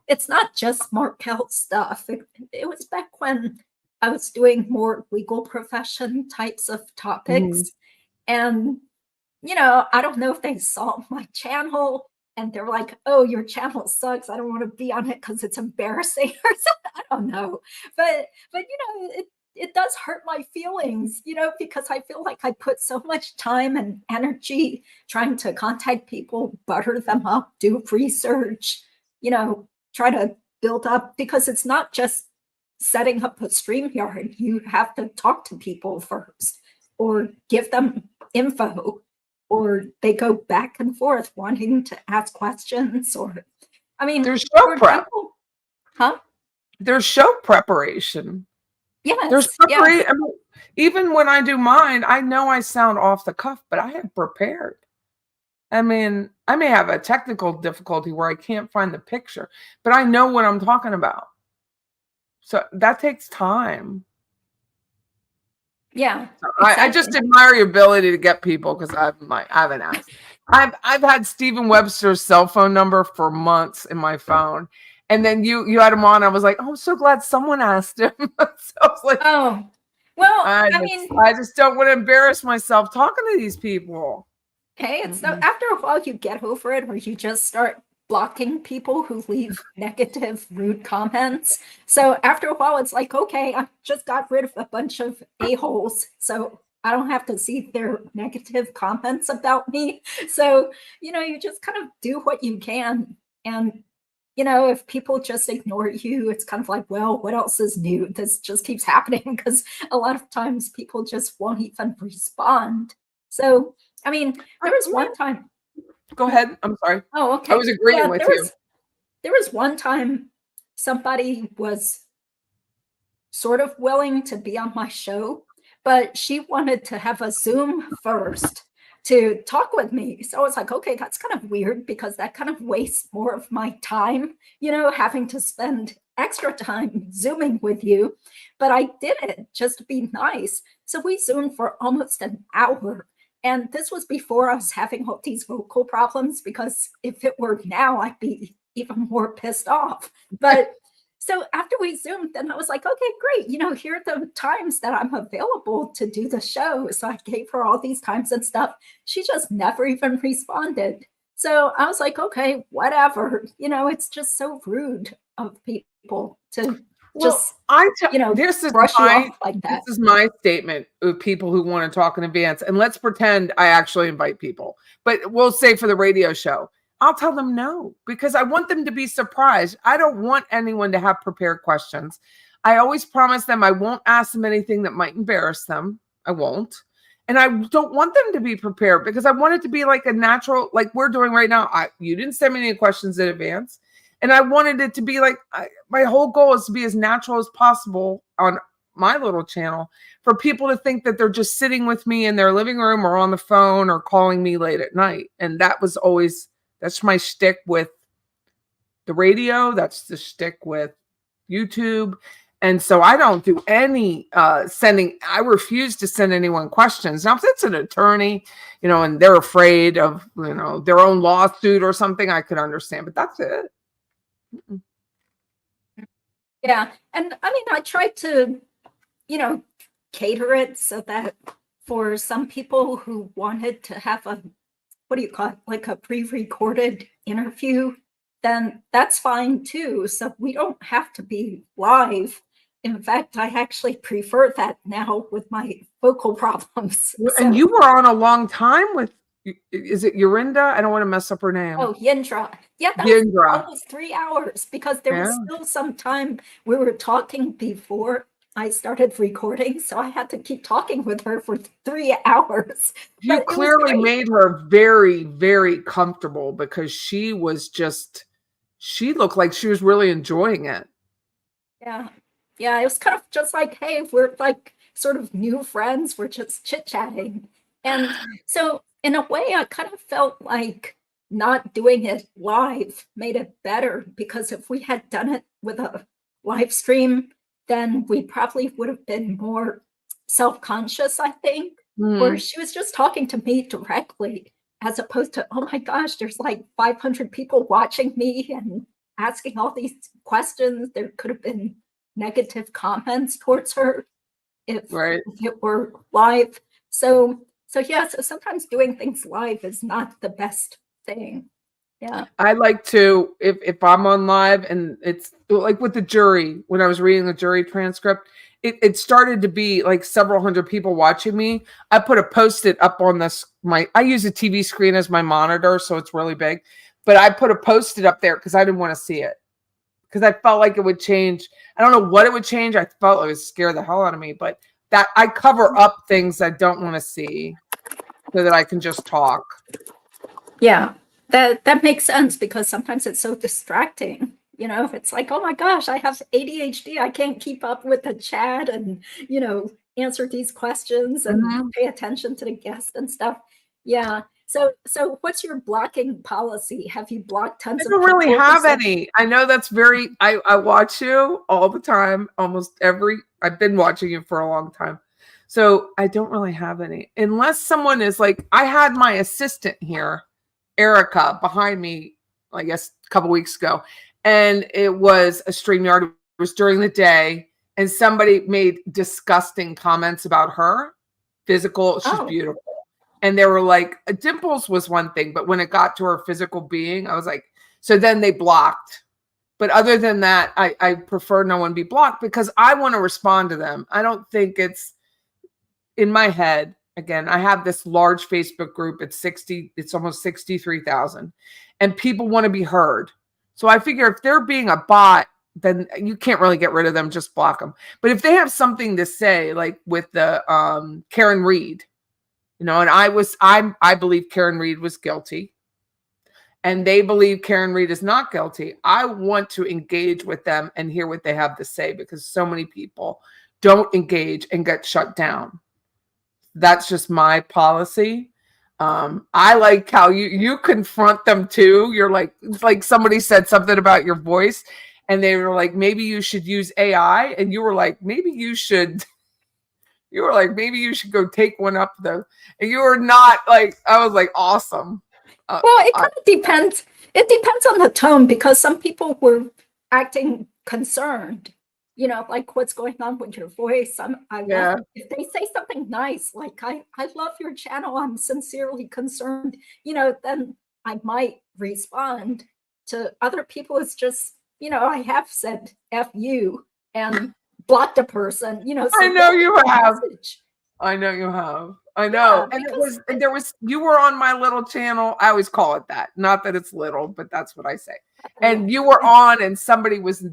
It's not just Markel stuff. It was back when I was doing more legal profession types of topics. And, I don't know if they saw my channel and they're like, oh, your channel sucks. I don't want to be on it because it's embarrassing or something. I don't know. But it does hurt my feelings, because I feel like I put so much time and energy trying to contact people, butter them up, do research, try to build up, because it's not just setting up a StreamYard. You have to talk to people first or give them info, or they go back and forth wanting to ask questions, or, there's show prep. Huh? There's show preparation. Yes. There's preparation. I mean, even when I do mine, I know I sound off the cuff, but I have prepared. I mean, I may have a technical difficulty where I can't find the picture, but I know what I'm talking about. So that takes time. Yeah. So I just admire your ability to get people because I haven't asked. I've had Stephen Webster's cell phone number for months in my phone. And then you had him on. I was like, oh, I'm so glad someone asked him. So I was like, oh, well, I just don't want to embarrass myself talking to these people. Okay, it's so after a while you get over it, or you just start blocking people who leave negative, rude comments. So after a while, it's like, okay, I just got rid of a bunch of a-holes, so I don't have to see their negative comments about me. So, you just kind of do what you can. And, if people just ignore you, it's kind of like, well, what else is new? This just keeps happening because a lot of times people just won't even respond. So, there was one time. Go ahead. I'm sorry. Oh, okay. I was agreeing with you. There was one time somebody was sort of willing to be on my show, but she wanted to have a Zoom first to talk with me. So I was like, okay, that's kind of weird because that kind of wastes more of my time, having to spend extra time Zooming with you. But I did it just to be nice. So we Zoomed for almost an hour. And this was before I was having all these vocal problems, because if it were now, I'd be even more pissed off. But so after we Zoomed, then I was like, okay, great. Here are the times that I'm available to do the show. So I gave her all these times and stuff. She just never even responded. So I was like, okay, whatever. It's just so rude of people to just, brush you off like that. This is my statement of people who want to talk in advance. And let's pretend I actually invite people. But we'll say for the radio show, I'll tell them no, because I want them to be surprised. I don't want anyone to have prepared questions. I always promise them I won't ask them anything that might embarrass them. I won't. And I don't want them to be prepared because I want it to be like a natural, like we're doing right now. You didn't send me any questions in advance. And I wanted it to be like, my whole goal is to be as natural as possible on my little channel for people to think that they're just sitting with me in their living room or on the phone or calling me late at night. And that was always, that's my shtick with the radio. That's the shtick with YouTube. And so I don't do any sending. I refuse to send anyone questions. Now, if it's an attorney, and they're afraid of, their own lawsuit or something, I could understand, but that's it. Mm-mm. Yeah. And I mean, I tried to, cater it so that for some people who wanted to have what do you call it, like a pre-recorded interview, then that's fine too. So we don't have to be live. In fact, I actually prefer that now with my vocal problems. And you were on a long time with, is it Yorinda? I don't want to mess up her name. Oh, Yindra. Yeah, that was almost 3 hours because there was still some time we were talking before I started recording. So I had to keep talking with her for 3 hours. You clearly made her very, very comfortable because she looked like she was really enjoying it. Yeah. Yeah, it was kind of just like, hey, we're like sort of new friends. We're just chit-chatting. And so in a way, I kind of felt like not doing it live made it better, because if we had done it with a live stream, then we probably would have been more self-conscious, I think, where she was just talking to me directly, as opposed to, oh my gosh, there's like 500 people watching me and asking all these questions. There could have been negative comments towards her if it were live. So sometimes doing things live is not the best thing. Yeah. I like to, if I'm on live, and it's like with the jury, when I was reading the jury transcript, it started to be like several hundred people watching me. I put a Post-it up on I use a TV screen as my monitor, so it's really big, but I put a Post-it up there because I didn't want to see it. Because I felt like it would change. I don't know what it would change. I felt it would scare the hell out of me, but that I cover up things I don't want to see so that I can just talk. Yeah, that makes sense, because sometimes it's so distracting. It's like, oh my gosh, I have ADHD. I can't keep up with the chat and, answer these questions and pay attention to the guest and stuff. Yeah. So what's your blocking policy? Have you blocked tons of people? I don't really have any. I know that's I watch you all the time, I've been watching you for a long time. So I don't really have any, unless someone is like, I had my assistant here, Erica, behind me, I guess a couple weeks ago. And it was a StreamYard. It was during the day. And somebody made disgusting comments about her. Physical, she's beautiful. And they were like, dimples was one thing, but when it got to her physical being, I was like, so then they blocked. But other than that, I prefer no one be blocked because I want to respond to them. I don't think it's in my head. Again, I have this large Facebook group. It's almost 63,000, and people want to be heard. So I figure if they're being a bot, then you can't really get rid of them. Just block them. But if they have something to say, like with the Karen Reed, and I believe Karen Reed was guilty, and they believe Karen Reed is not guilty. I want to engage with them and hear what they have to say, because so many people don't engage and get shut down. That's just my policy. I like how you confront them too. You're like, it's like somebody said something about your voice and they were like, maybe you should use AI. And you were like, maybe you should go take one up though. And you were not like, I was like, awesome. Well, it kind of depends. It depends on the tone, because some people were acting concerned, like what's going on with your voice. If they say something nice, like I love your channel, I'm sincerely concerned, then I might respond. To other people, it's just, I have said F you, and blocked a person, so I know you have. message. I know you have. I know. Yeah, And you were on my little channel. I always call it that. Not that it's little, but that's what I say. And you were on and somebody was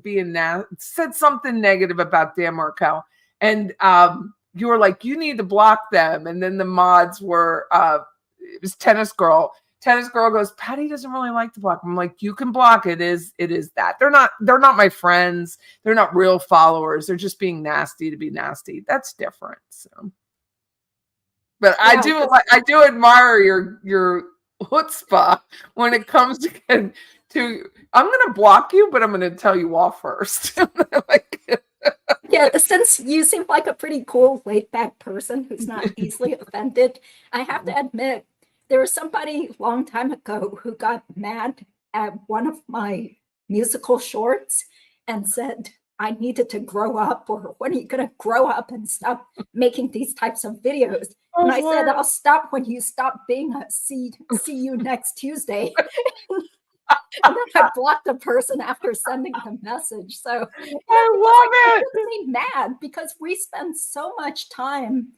said something negative about Dan Markel. And you were like, you need to block them. And then the mods were, it was Tennis Girl. Tennis Girl goes, Patty doesn't really like to block. I'm like, you can block. It is that. They're not my friends. They're not real followers. They're just being nasty to be nasty. That's different. So, but yeah, I do admire your chutzpah when it comes to I'm gonna block you, but I'm gonna tell you off first. Yeah, since you seem like a pretty cool, laid-back person who's not easily offended, I have to admit, there was somebody a long time ago who got mad at one of my musical shorts and said I needed to grow up, or when are you going to grow up and stop making these types of videos? And I said, I'll stop when you stop being a see you next Tuesday. And then I blocked the person after sending the message. So I love it. It makes me mad because we spend so much time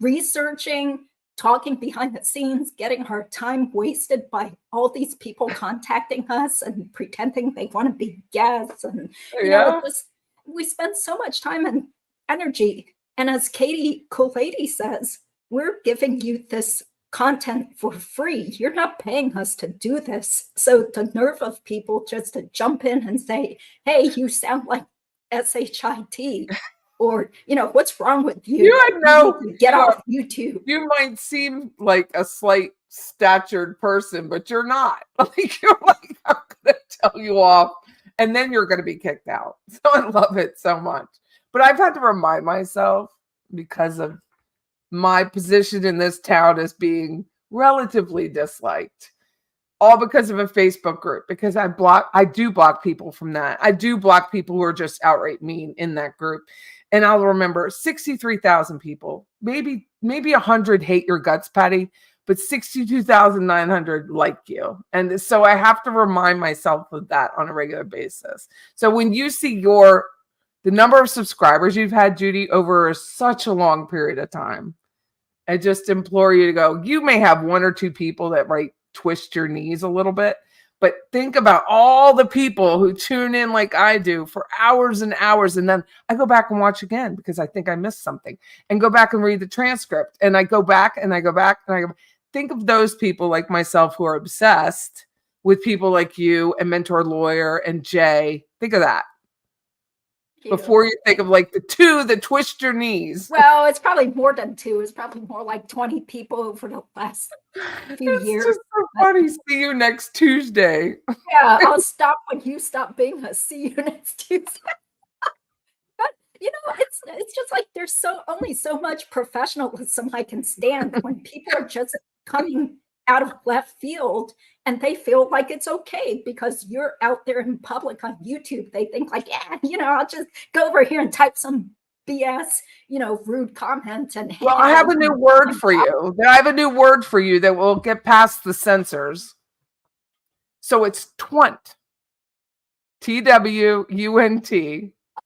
researching, talking behind the scenes, getting our time wasted by all these people contacting us and pretending they want to be guests. And we spend so much time and energy. And as Katie Cool Lady says, we're giving you this content for free. You're not paying us to do this. So the nerve of people just to jump in and say, hey, you sound like SHIT. Or, what's wrong with you? Get off YouTube. You might seem like a slight statured person, but you're not. You're like, I'm going to tell you off, and then you're going to be kicked out. So I love it so much. But I've had to remind myself, because of my position in this town as being relatively disliked, all because of a Facebook group, because I do block people from that. I do block people who are just outright mean in that group. And I'll remember 63,000 people, maybe 100 hate your guts, Patty, but 62,900 like you. And so I have to remind myself of that on a regular basis. So when you see the number of subscribers you've had, Judy, over such a long period of time, I just implore you to go. You may have one or two people that twist your knees a little bit, but think about all the people who tune in like I do for hours and hours. And then I go back and watch again because I think I missed something, and go back and read the transcript. And I go back and I go back and I go. Think of those people like myself who are obsessed with people like you and Mentor Lawyer and Jay. Think of that. Before you think of the two that twist your knees. Well, it's probably more than two. It's probably more like 20 people over the last few years. It's just so funny. See you next Tuesday. Yeah, I'll stop when you stop being a see you next Tuesday. But it's just like there's only so much professionalism I can stand when people are just coming out of left field and they feel like it's okay because you're out there in public on YouTube. They think I'll just go over here and type some BS, rude comments. And well, I have a new word for you. I have a new word for you that will get past the censors. So it's twunt. TWUNT.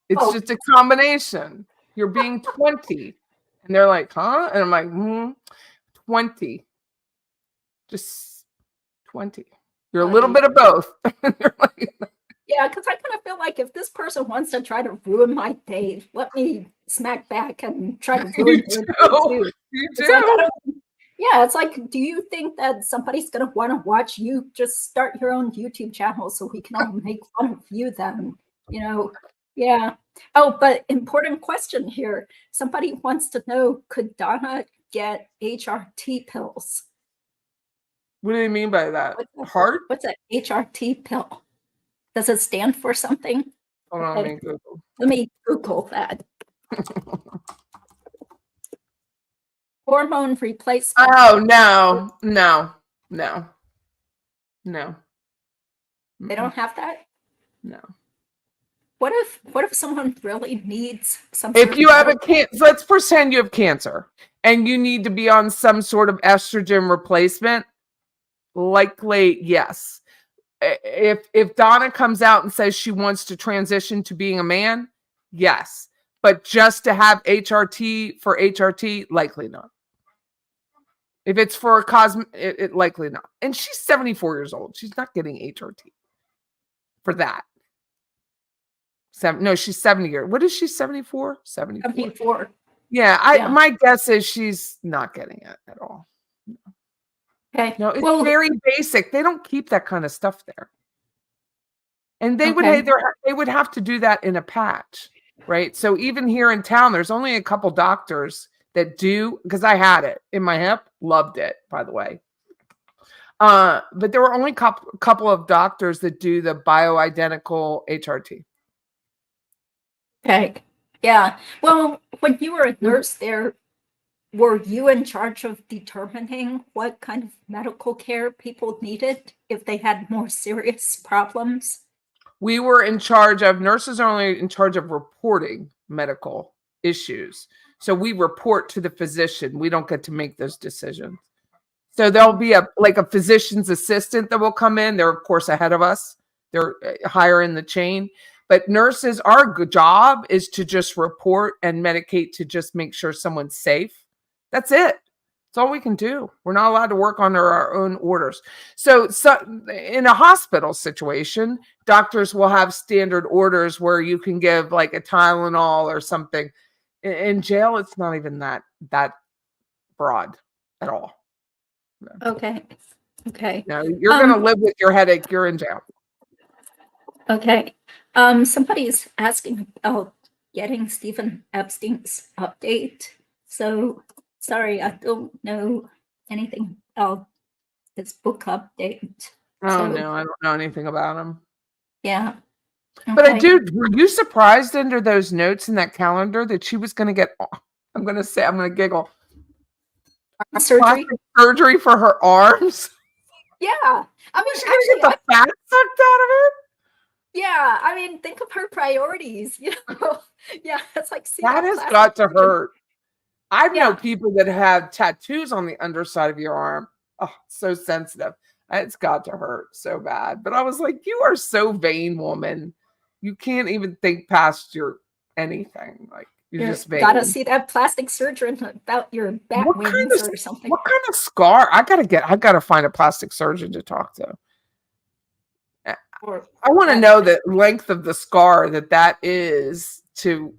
It's just a combination. You're being 20. And they're like, huh? And I'm like, 20. Just 20. You're a little bit of both. Yeah, because I kind of feel like if this person wants to try to ruin my day, let me smack back and try to ruin their day too. You do. It's like, do you think that somebody's going to want to watch you? Just start your own YouTube channel so we can all make fun of you then, Yeah. Oh, but important question here. Somebody wants to know, could Donna get HRT pills? What do you mean by that? Heart? What's an HRT pill? Does it stand for something? Hold on, let me Google that. Hormone replacement. Oh, no. They don't have that? No. What if someone really needs something? If you have let's pretend you have cancer and you need to be on some sort of estrogen replacement. Likely, yes. If Donna comes out and says she wants to transition to being a man, Yes. But just to have HRT for HRT, likely not. If it's for a it likely not. And she's 74 years old. She's not getting HRT for that. No, she's 70 years. What is she, 74? 74. 74. Yeah, my guess is she's not getting it at all. Okay. No, it's very basic. They don't keep that kind of stuff there. And they would have to do that in a patch, right? So even here in town, there's only a couple doctors that do, because I had it in my hip, loved it, by the way. But there were only couple of doctors that do the bioidentical HRT. Okay. Yeah. Well, when you were a nurse there, were you in charge of determining what kind of medical care people needed if they had more serious problems? We were in charge of, nurses are only in charge of reporting medical issues. So we report to the physician. We don't get to make those decisions. So there'll be a physician's assistant that will come in. They're, of course, ahead of us. They're higher in the chain. But nurses, our job is to just report and medicate to just make sure someone's safe. That's it. That's all we can do. We're not allowed to work under our own orders. So in a hospital situation, doctors will have standard orders where you can give like a Tylenol or something. In jail, it's not even that broad at all. No. Okay. No, you're going to live with your headache. You're in jail. Okay. Somebody's asking about getting Stephen Epstein's update. So sorry, I don't know anything about his book update. No, I don't know anything about him. Yeah. Okay. But were you surprised under those notes in that calendar that she was going to get, I'm going to giggle. Surgery for her arms? Yeah. I mean, she's going to get the fat sucked out of it? Yeah, I mean, think of her priorities, you know. Yeah, it's like that has got to hurt. I know people that have tattoos on the underside of your arm. Oh, so sensitive. It's got to hurt so bad. But I was like, you are so vain, woman. You can't even think past your anything. Like you're just vain. Gotta see that plastic surgeon about your bat wings or something. What kind of scar? I gotta find a plastic surgeon to talk to. I want to know the length of the scar that is to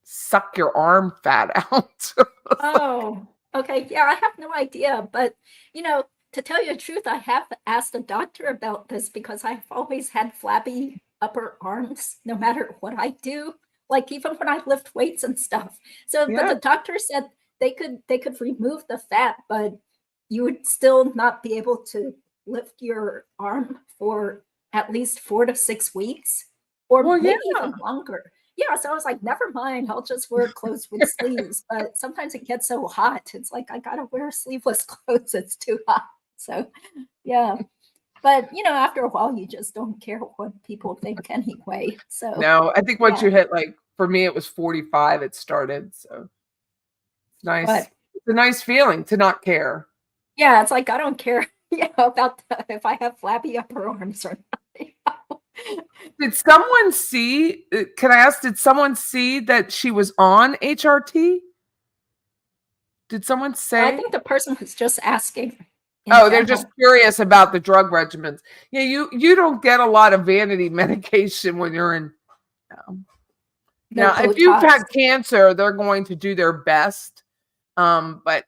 suck your arm fat out. Oh, okay. Yeah, I have no idea. But, you know, to tell you the truth, I have asked a doctor about this because I've always had flabby upper arms, no matter what I do. Like even when I lift weights and stuff. So, but the doctor said they could remove the fat, but you would still not be able to lift your arm for at least 4 to 6 weeks or maybe even longer. Yeah, so I was like, never mind, I'll just wear clothes with sleeves. But sometimes it gets so hot, it's like I gotta wear sleeveless clothes, it's too hot. So yeah. But you know, after a while you just don't care what people think anyway. So no, I think once you hit, like, for me it was 45 it started. So it's nice. But it's a nice feeling to not care. Yeah, it's like I don't care. About if I have flabby upper arms or not. Did someone see? Can I ask? Did someone see that she was on HRT? Did someone say? I think the person was just asking. They're just curious about the drug regimens. Yeah, you don't get a lot of vanity medication when you're in. Now, if you've had cancer, they're going to do their best. But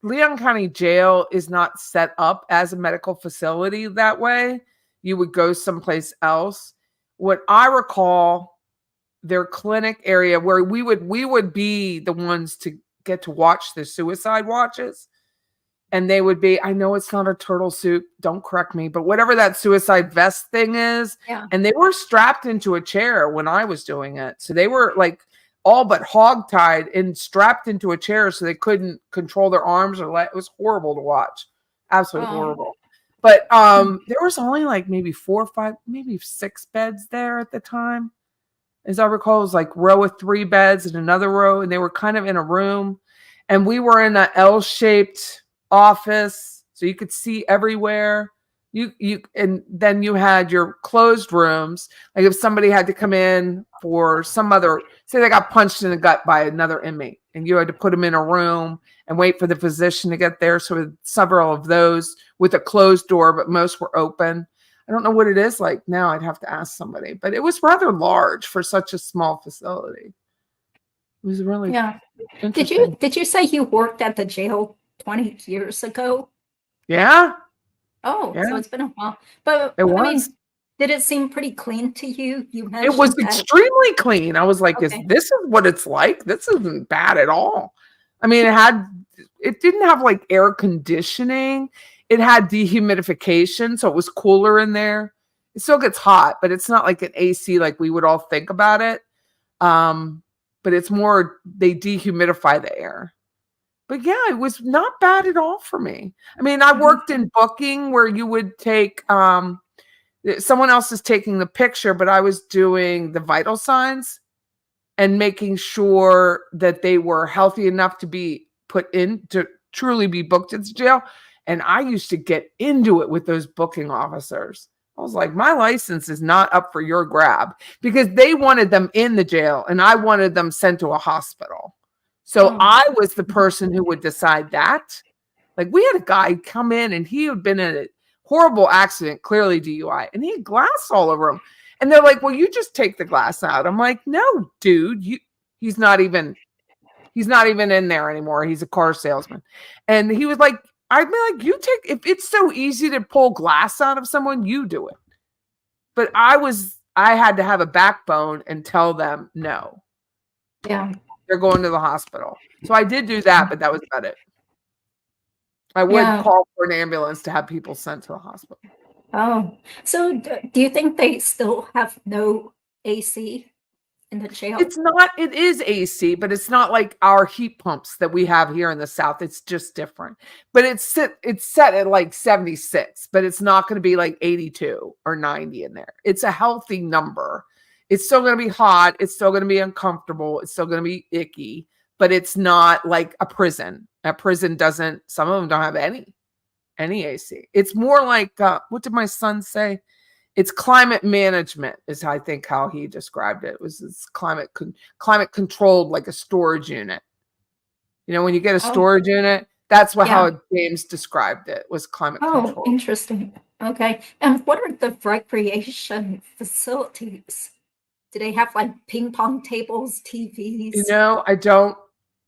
Leon County Jail is not set up as a medical facility that way. You would go someplace else. What I recall, their clinic area where we would be the ones to get to watch the suicide watches. And they would be, I know it's not a turtle suit, don't correct me, but whatever that suicide vest thing is. Yeah. And they were strapped into a chair when I was doing it. So they were like all but hog-tied and strapped into a chair so they couldn't control their arms or it was horrible to watch. Absolutely horrible. But there was only like maybe 4 or 5, maybe 6 beds there at the time. As I recall, it was like row of 3 beds and another row, and they were kind of in a room. And we were in an L-shaped office, so you could see everywhere. And then you had your closed rooms. Like if somebody had to come in for some other, say they got punched in the gut by another inmate, and you had to put them in a room and wait for the physician to get there. So several of those with a closed door, but most were open. I don't know what it is like now. I'd have to ask somebody, but it was rather large for such a small facility. It was really interesting. Did you say you worked at the jail 20 years ago? Yeah. Oh, Yeah. so it's been a while. But It was. I mean, did it seem pretty clean to you? You It mentioned was that. extremely clean. I was like, Okay. this is what it's like? This isn't bad at all. I mean, it didn't have like air conditioning. It had dehumidification, so it was cooler in there. It still gets hot, but it's not like an AC like we would all think about it. But it's more, they dehumidify the air. But yeah, it was not bad at all for me. I mean, I worked in booking where you would take someone else is taking the picture, but I was doing the vital signs and making sure that they were healthy enough to be put in to truly be booked into jail. And I used to get into it with those booking officers. I was like, my license is not up for your grab, because they wanted them in the jail and I wanted them sent to a hospital. So I was the person who would decide that. Like we had a guy come in and he had been in a horrible accident, clearly DUI, and he had glass all over him. And they're like, well, you just take the glass out. I'm like, no, dude, he's not even in there anymore. He's a car salesman. And he was like, I'd be like, if it's so easy to pull glass out of someone, you do it. But I had to have a backbone and tell them no. Yeah. They're going to the hospital. So I did do that, but that was about it. I would call for an ambulance to have people sent to the hospital. Oh, so do you think they still have no AC in the jail? It is AC, but it's not like our heat pumps that we have here in the South. It's just different. But it's set at like 76, but it's not going to be like 82 or 90 in there. It's a healthy number. It's still going to be hot. It's still going to be uncomfortable. It's still going to be icky, but it's not like a prison. A prison some of them don't have any AC. It's more like, what did my son say? It's climate management is I think how he described it. It was this climate controlled, like a storage unit. You know, when you get a storage unit, that's how James described it, was climate controlled. Oh, interesting. Okay. And what are the recreation facilities? Do they have like ping pong tables, TVs? You know,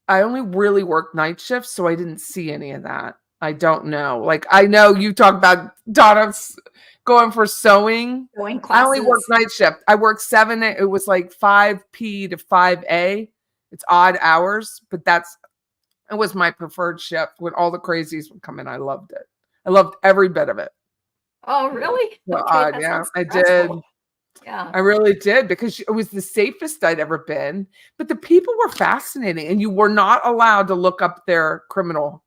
I only really worked night shifts, so I didn't see any of that. I don't know. Like, I know you talk about Donna's going for sewing. Sewing classes. I only worked night shift. I worked 7. It was like 5P to 5A. It's odd hours, but it was my preferred shift when all the crazies would come in. I loved it. I loved every bit of it. Oh, really? So odd, yeah, I did. Yeah, I really did, because it was the safest I'd ever been. But the people were fascinating, and you were not allowed to look up their criminal,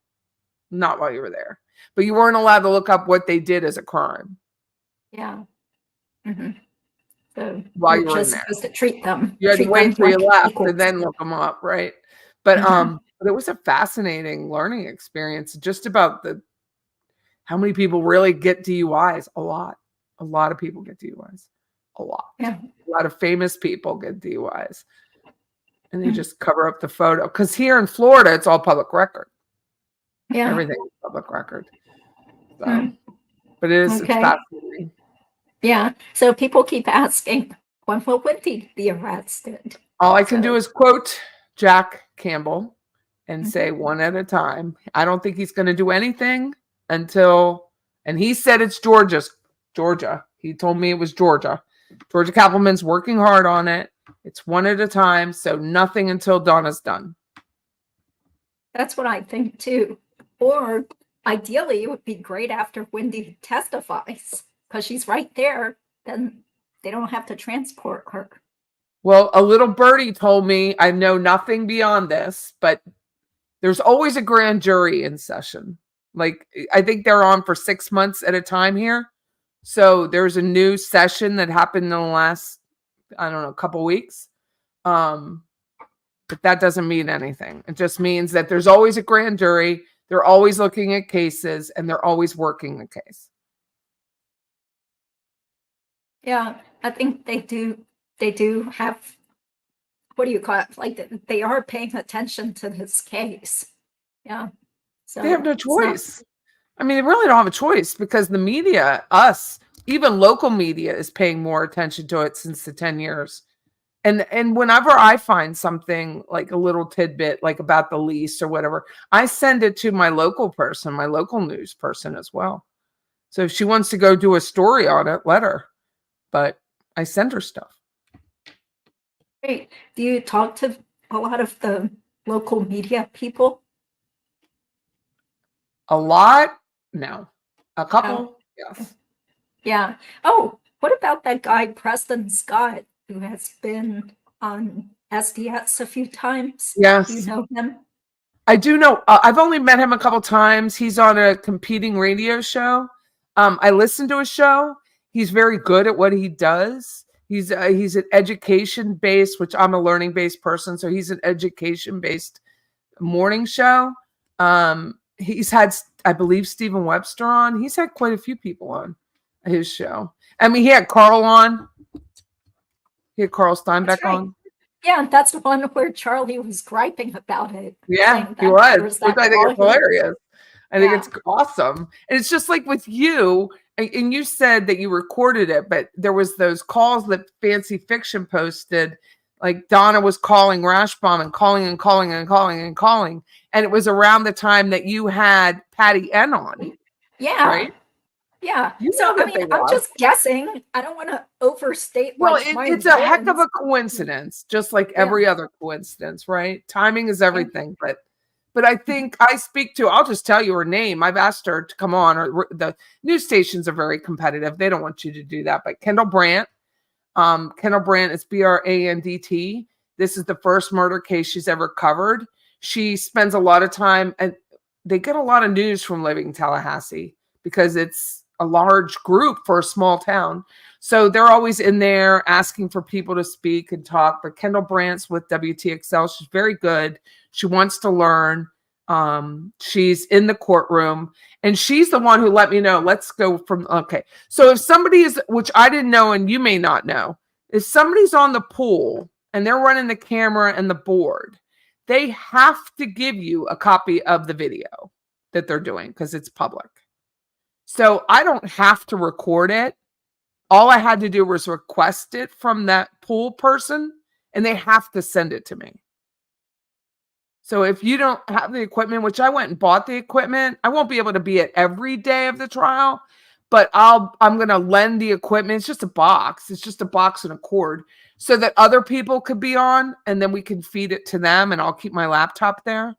not while you were there, but you weren't allowed to look up what they did as a crime. Yeah. Mm-hmm. So while you were just in there, supposed to treat them. you had to wait till you left equals. and then look them up, right? But but it was a fascinating learning experience, just about how many people really get DUIs. A lot of people get DUIs. A lot. Yeah. A lot of famous people get DUIs. And they just cover up the photo. Because here in Florida, it's all public record. Yeah. Everything is public record. So, but it's fascinating. Yeah. So people keep asking, when will Wendy be arrested? All I can do is quote Jack Campbell and say one at a time. I don't think he's going to do anything until, and he said it's Georgia. He told me it was Georgia. Georgia Kappelman's working hard on it. It's one at a time. So nothing until Donna's done. That's what I think too. Or ideally, it would be great after Wendy testifies, because she's right there. Then they don't have to transport her. Well, a little birdie told me, I know nothing beyond this, but there's always a grand jury in session. Like, I think they're on for 6 months at a time here. So there's a new session that happened in the last, I don't know, couple weeks. But that doesn't mean anything. It just means that there's always a grand jury. They're always looking at cases and they're always working the case. Yeah, I think they do. They do have, what do you call it? Like they are paying attention to this case. Yeah. They have So no it's not. choice. I mean, they really don't have a choice because the media, us, even local media, is paying more attention to it since the 10 years. And whenever I find something like a little tidbit, like about the lease or whatever, I send it to my local person, my local news person as well. So if she wants to go do a story on it, let her. But I send her stuff. Great. Do you talk to a lot of the local media people? A lot? No. A Oh, couple? Yes. yeah. Oh, what about that guy, Preston Scott, who has been on SDS a few times? Do you Yes. know him? I do know. I've only met him a couple times. He's on a competing radio show. I listen to his show. He's very good at what he does. He's an education based, which I'm a learning based person, so he's an education based morning show. He's had, I believe, Stephen Webster on. He's had quite a few people on his show. I mean, he had Carl on. He had Carl That's Steinbeck right. on. Yeah, that's the one where Charlie was griping about it, Yeah, saying he that was, there was which that I think is volume. hilarious. I think Yeah. it's awesome. And it's just like with you, and you said that you recorded it, but there was those calls that Fancy Fiction posted, like Donna was calling Rashbaum and calling and calling and calling and calling. And it was around the time that you had Patty N on, Yeah. right? Yeah. You So, know I that mean, they I'm was. just guessing. I don't want to overstate Well, like my it's a heck of importance. a coincidence, just like Yeah. every other coincidence, right? Timing is Yeah. everything, but I think I speak to, I'll just tell you her name. I've asked her to come on, or the news stations are very competitive. They don't want you to do that. But Kendall Brandt is Brandt. This is the first murder case she's ever covered. She spends a lot of time, and they get a lot of news from living in Tallahassee because it's a large group for a small town. So they're always in there asking for people to speak and talk. But Kendall Brandt's with WTXL. She's very good. She wants to learn. She's in the courtroom, and she's the one who let me know. Let's go from, okay. So if somebody is, which I didn't know, and you may not know, if somebody's on the pool and they're running the camera and the board, they have to give you a copy of the video that they're doing because it's public. So I don't have to record it. All I had to do was request it from that pool person, and they have to send it to me. So if you don't have the equipment, which I went and bought the equipment, I won't be able to be at every day of the trial, but I'm going to lend the equipment. It's just a box. It's just a box and a cord so that other people could be on, and then we can feed it to them, and I'll keep my laptop there.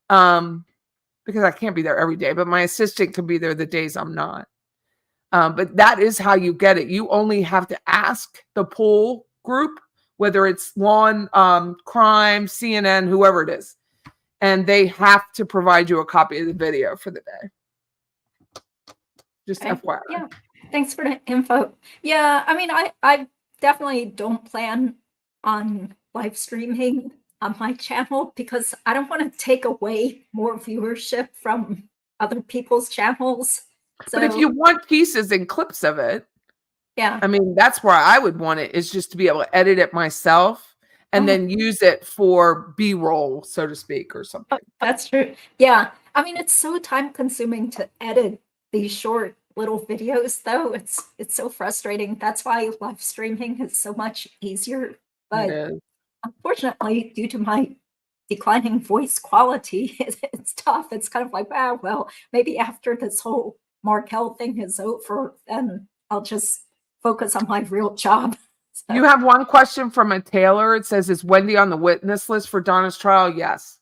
Because I can't be there every day, but my assistant can be there the days I'm not. But that is how you get it. You only have to ask the pool group, whether it's Lawn, Crime, CNN, whoever it is, and they have to provide you a copy of the video for the day. Just Okay. FYI. Yeah. Thanks for the info. Yeah, I mean, I definitely don't plan on live streaming on my channel because I don't want to take away more viewership from other people's channels. But if So you want pieces and clips of it, yeah. I mean, that's where I would want it, is just to be able to edit it myself and Oh, then use it for B-roll, so to speak, or something. that's true. Yeah. I mean, it's so time consuming to edit these short little videos though. It's so frustrating. That's why live streaming is so much easier. It But is. unfortunately, due to my declining voice quality, it's tough. It's kind of like, ah, well, maybe after this whole Markel thing is over, then I'll just focus on my real job. So, You have one question from a Taylor. It says, is Wendy on the witness list for Donna's trial? Yes.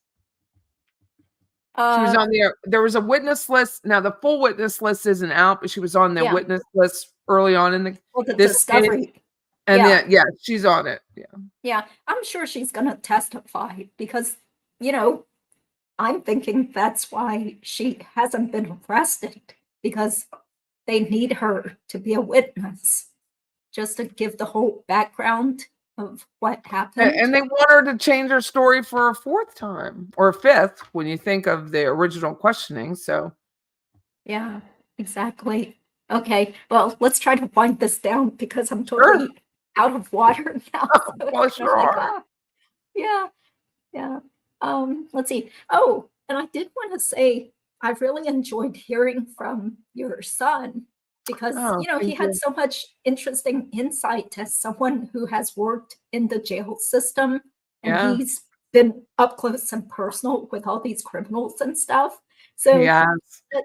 She was on there. There was a witness list. Now, the full witness list isn't out, but she was on the yeah, witness list early on in well, the this case. discovery. And Yeah. then, yeah, she's on it. Yeah. Yeah, I'm sure she's going to testify because, you know, I'm thinking that's why she hasn't been arrested because they need her to be a witness just to give the whole background of what happened. And they want her to change her story for a fourth time or a fifth when you think of the original questioning. So, Yeah, exactly. Okay, well, let's try to wind this down because I'm Sure. totally out of water now. So Well, it's sure like, are. yeah, yeah. Let's see. Oh, and I did want to say I really enjoyed hearing from your son because, Oh, he thank had you. so much interesting insight as someone who has worked in the jail system, and Yeah. he's been up close and personal with all these criminals and stuff. So, Yes.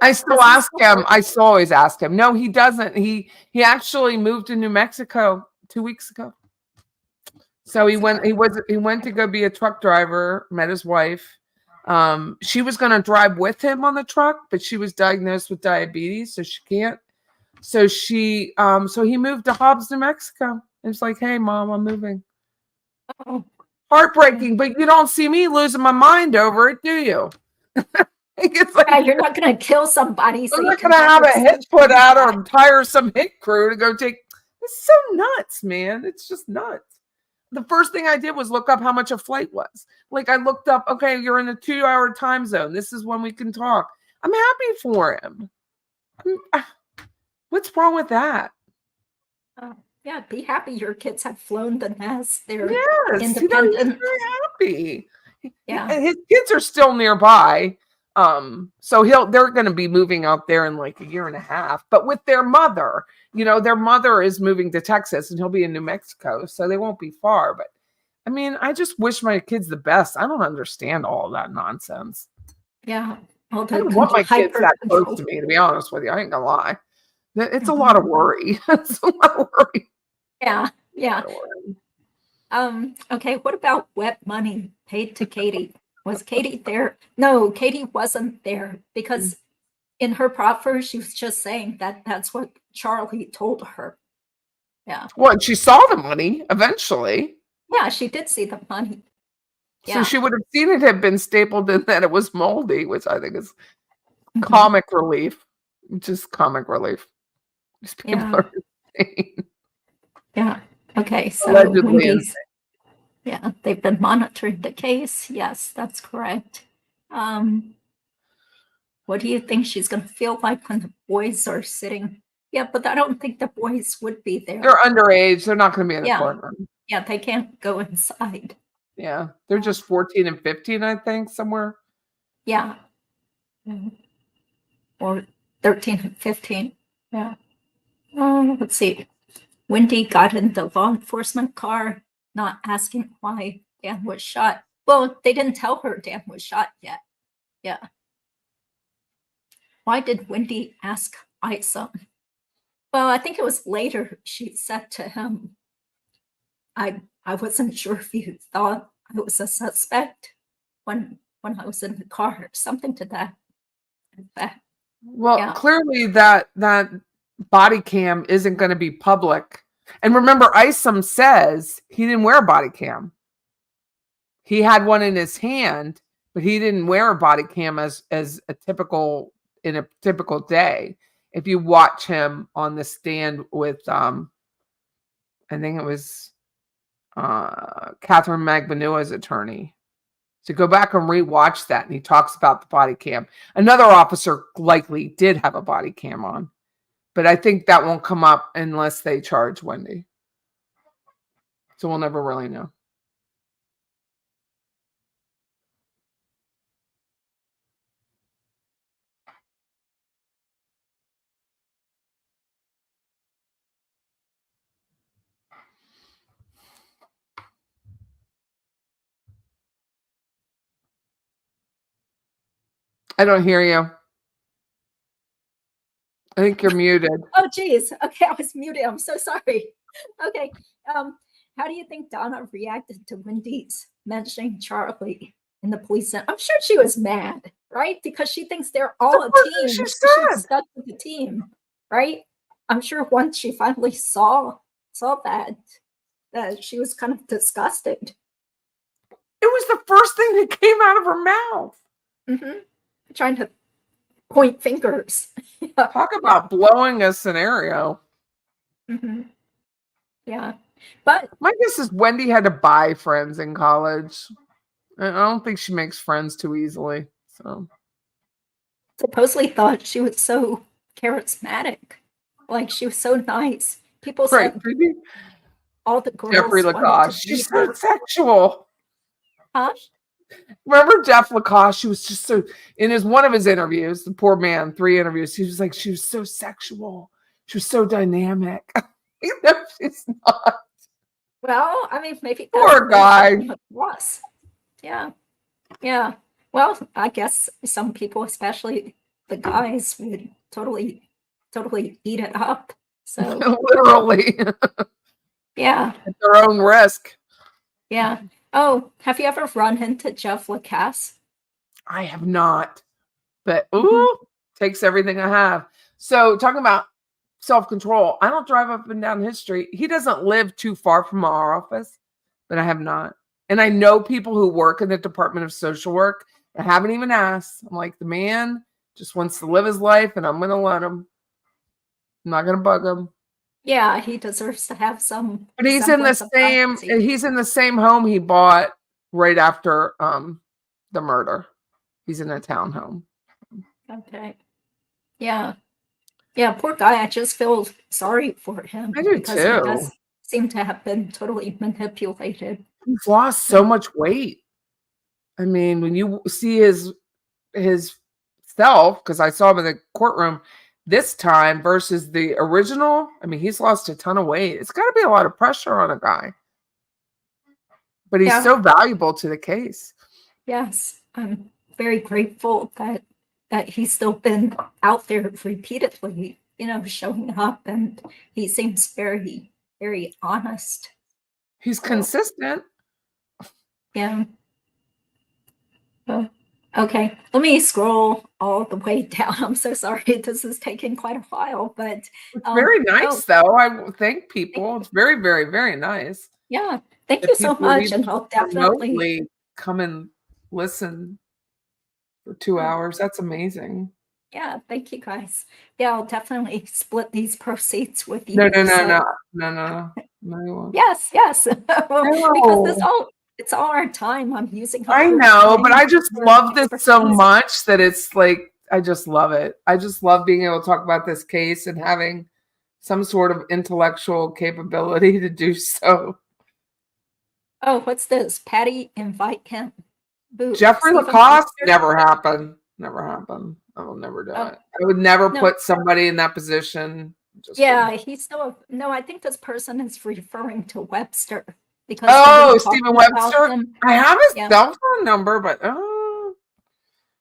I still does he ask still him. work? I still always ask him. No, he doesn't. He actually moved to New Mexico 2 weeks ago. So he went to go be a truck driver, met his wife. She was gonna drive with him on the truck, but she was diagnosed with diabetes, so she can't. So he moved to Hobbs, New Mexico. It's like, hey mom, I'm moving. Oh, Heartbreaking, but you don't see me losing my mind over it, do you? It's yeah, like you're not going to kill somebody so I'm you not can gonna have have your a hit social put out back. or hire some hit crew to go take. It's so nuts, man. It's just nuts. The first thing I did was look up how much a flight was. Like I looked up, okay, you're in a 2-hour time zone. This is when we can talk. I'm happy for him. What's wrong with that? Yeah, be happy your kids have flown the nest. They're Yes, he's independent. very happy. Yeah. And his kids are still nearby. So they're gonna be moving out there in like a year and a half, but with their mother, their mother is moving to Texas and he'll be in New Mexico, so they won't be far. But I mean, I just wish my kids the best. I don't understand all of that nonsense. Yeah. All I the don't want my kids hyper that close control. to me, to be honest with you. I ain't gonna lie. It's a lot Mhm. of worry. It's a lot of worry. Yeah. A lot Yeah. of worry. Okay, what about wet money paid to Katie? Was Katie there? No, Katie wasn't there because in her proffer, she was just saying that that's what Charlie told her. Yeah. Well, and she saw the money eventually. Yeah, she did see the money. So Yeah. she would have seen it had been stapled in that it was moldy, which I think is Mhm. comic relief. Just comic relief. These people Yeah. are insane. Yeah. Okay, so Allegedly insane. Wendy's, yeah, they've been monitoring the case. Yes, that's correct. Um, what do you think she's going to feel like when the boys are sitting? Yeah, but I don't think the boys would be They're there. underage. They're not going to be in the Yeah, courtroom. yeah, they can't go inside. Yeah. They're just 14 and 15, I think, somewhere. Yeah. Mhm. Or 13 and 15. Yeah. Let's see. Wendy got in the law enforcement car, not asking why Dan was shot. Well, they didn't tell her Dan was shot yet. Yeah. Why did Wendy ask Isa? Well, I think it was later she said to him, I wasn't sure if you thought I was a suspect when I was in the car, or something to that effect. Well, Yeah. clearly that body cam isn't going to be public. And remember, Isom says he didn't wear a body cam. He had one in his hand, but he didn't wear a body cam as a typical in a typical day. If you watch him on the stand with I think it was Catherine Magbanua's attorney. So go back and rewatch that, and he talks about the body cam. Another officer likely did have a body cam on, but I think that won't come up unless they charge Wendy. So we'll never really know. I don't hear you. I think you're muted. Oh, geez. Okay, I was muted. I'm so sorry. Okay. How do you think Donna reacted to Wendy's mentioning Charlie in the police center? I'm sure she was mad, right? Because she thinks they're all a What team. she She should said. stuck with the team, right? I'm sure once she finally saw that she was kind of disgusted. It was the first thing that came out of her mouth. Mm-hmm. Trying to point fingers. Talk about blowing a scenario. Mm-hmm. Yeah. But My guess is Wendy had to buy friends in college. I don't think she makes friends too easily. So supposedly thought she was so charismatic. Like, she was so nice. People Right. said all the Jeffrey girls wanted to Lacoste. meet She's so her. sexual. Huh? Remember Jeff Lacoste? She was just so, in one of his interviews, the poor man, 3 interviews, he was like, she was so sexual. She was so dynamic. She's not. Well, I mean, maybe that's Poor guy. what it was. Yeah. Yeah. Well, I guess some people, especially the guys, would totally eat it up. So Literally. yeah. At their own risk. Yeah. Oh, have you ever run into Jeff Lacasse? I have not. But takes everything I have. So talking about self-control, I don't drive up and down his street. He doesn't live too far from our office, but I have not. And I know people who work in the Department of Social Work. I haven't even asked. I'm like, the man just wants to live his life, and I'm going to let him. I'm not going to bug him. Yeah, he deserves to have some. But he's in the same. privacy. He's in the same home he bought right after the murder. He's in a townhome. Okay. Yeah. Yeah, poor guy. I just feel sorry for him. I do because too. he does seem to have been totally manipulated. He's lost so much weight. I mean, when you see his self, because I saw him in the courtroom this time versus the original, I mean, he's lost a ton of weight. It's got to be a lot of pressure on a guy. But he's so valuable to the case. Yes, I'm very grateful that he's still been out there repeatedly, showing up, and he seems very, very honest. He's consistent. Yeah. Okay, let me scroll all the way down. I'm so sorry. This is taking quite a while, but it's very nice, though. I thank people. It's very, very, very nice. Yeah, thank you so much, and I'll definitely come and listen for 2 hours. That's amazing. Yeah, thank you guys. Yeah, I'll definitely split these proceeds with you. No. Yes. Because it's all our time. I'm using. I know, but I just love this so much that it's like, I just love it. I just love being able to talk about this case and having some sort of intellectual capability to do so. Oh, what's this? Patty, invite him. Boo. Jeffrey Lacoste, never happened. Never happened. I will never do it. I would never put somebody in that position. He's still no. I think this person is referring to Webster. Because Stephen Webster. I have his cell phone number, but what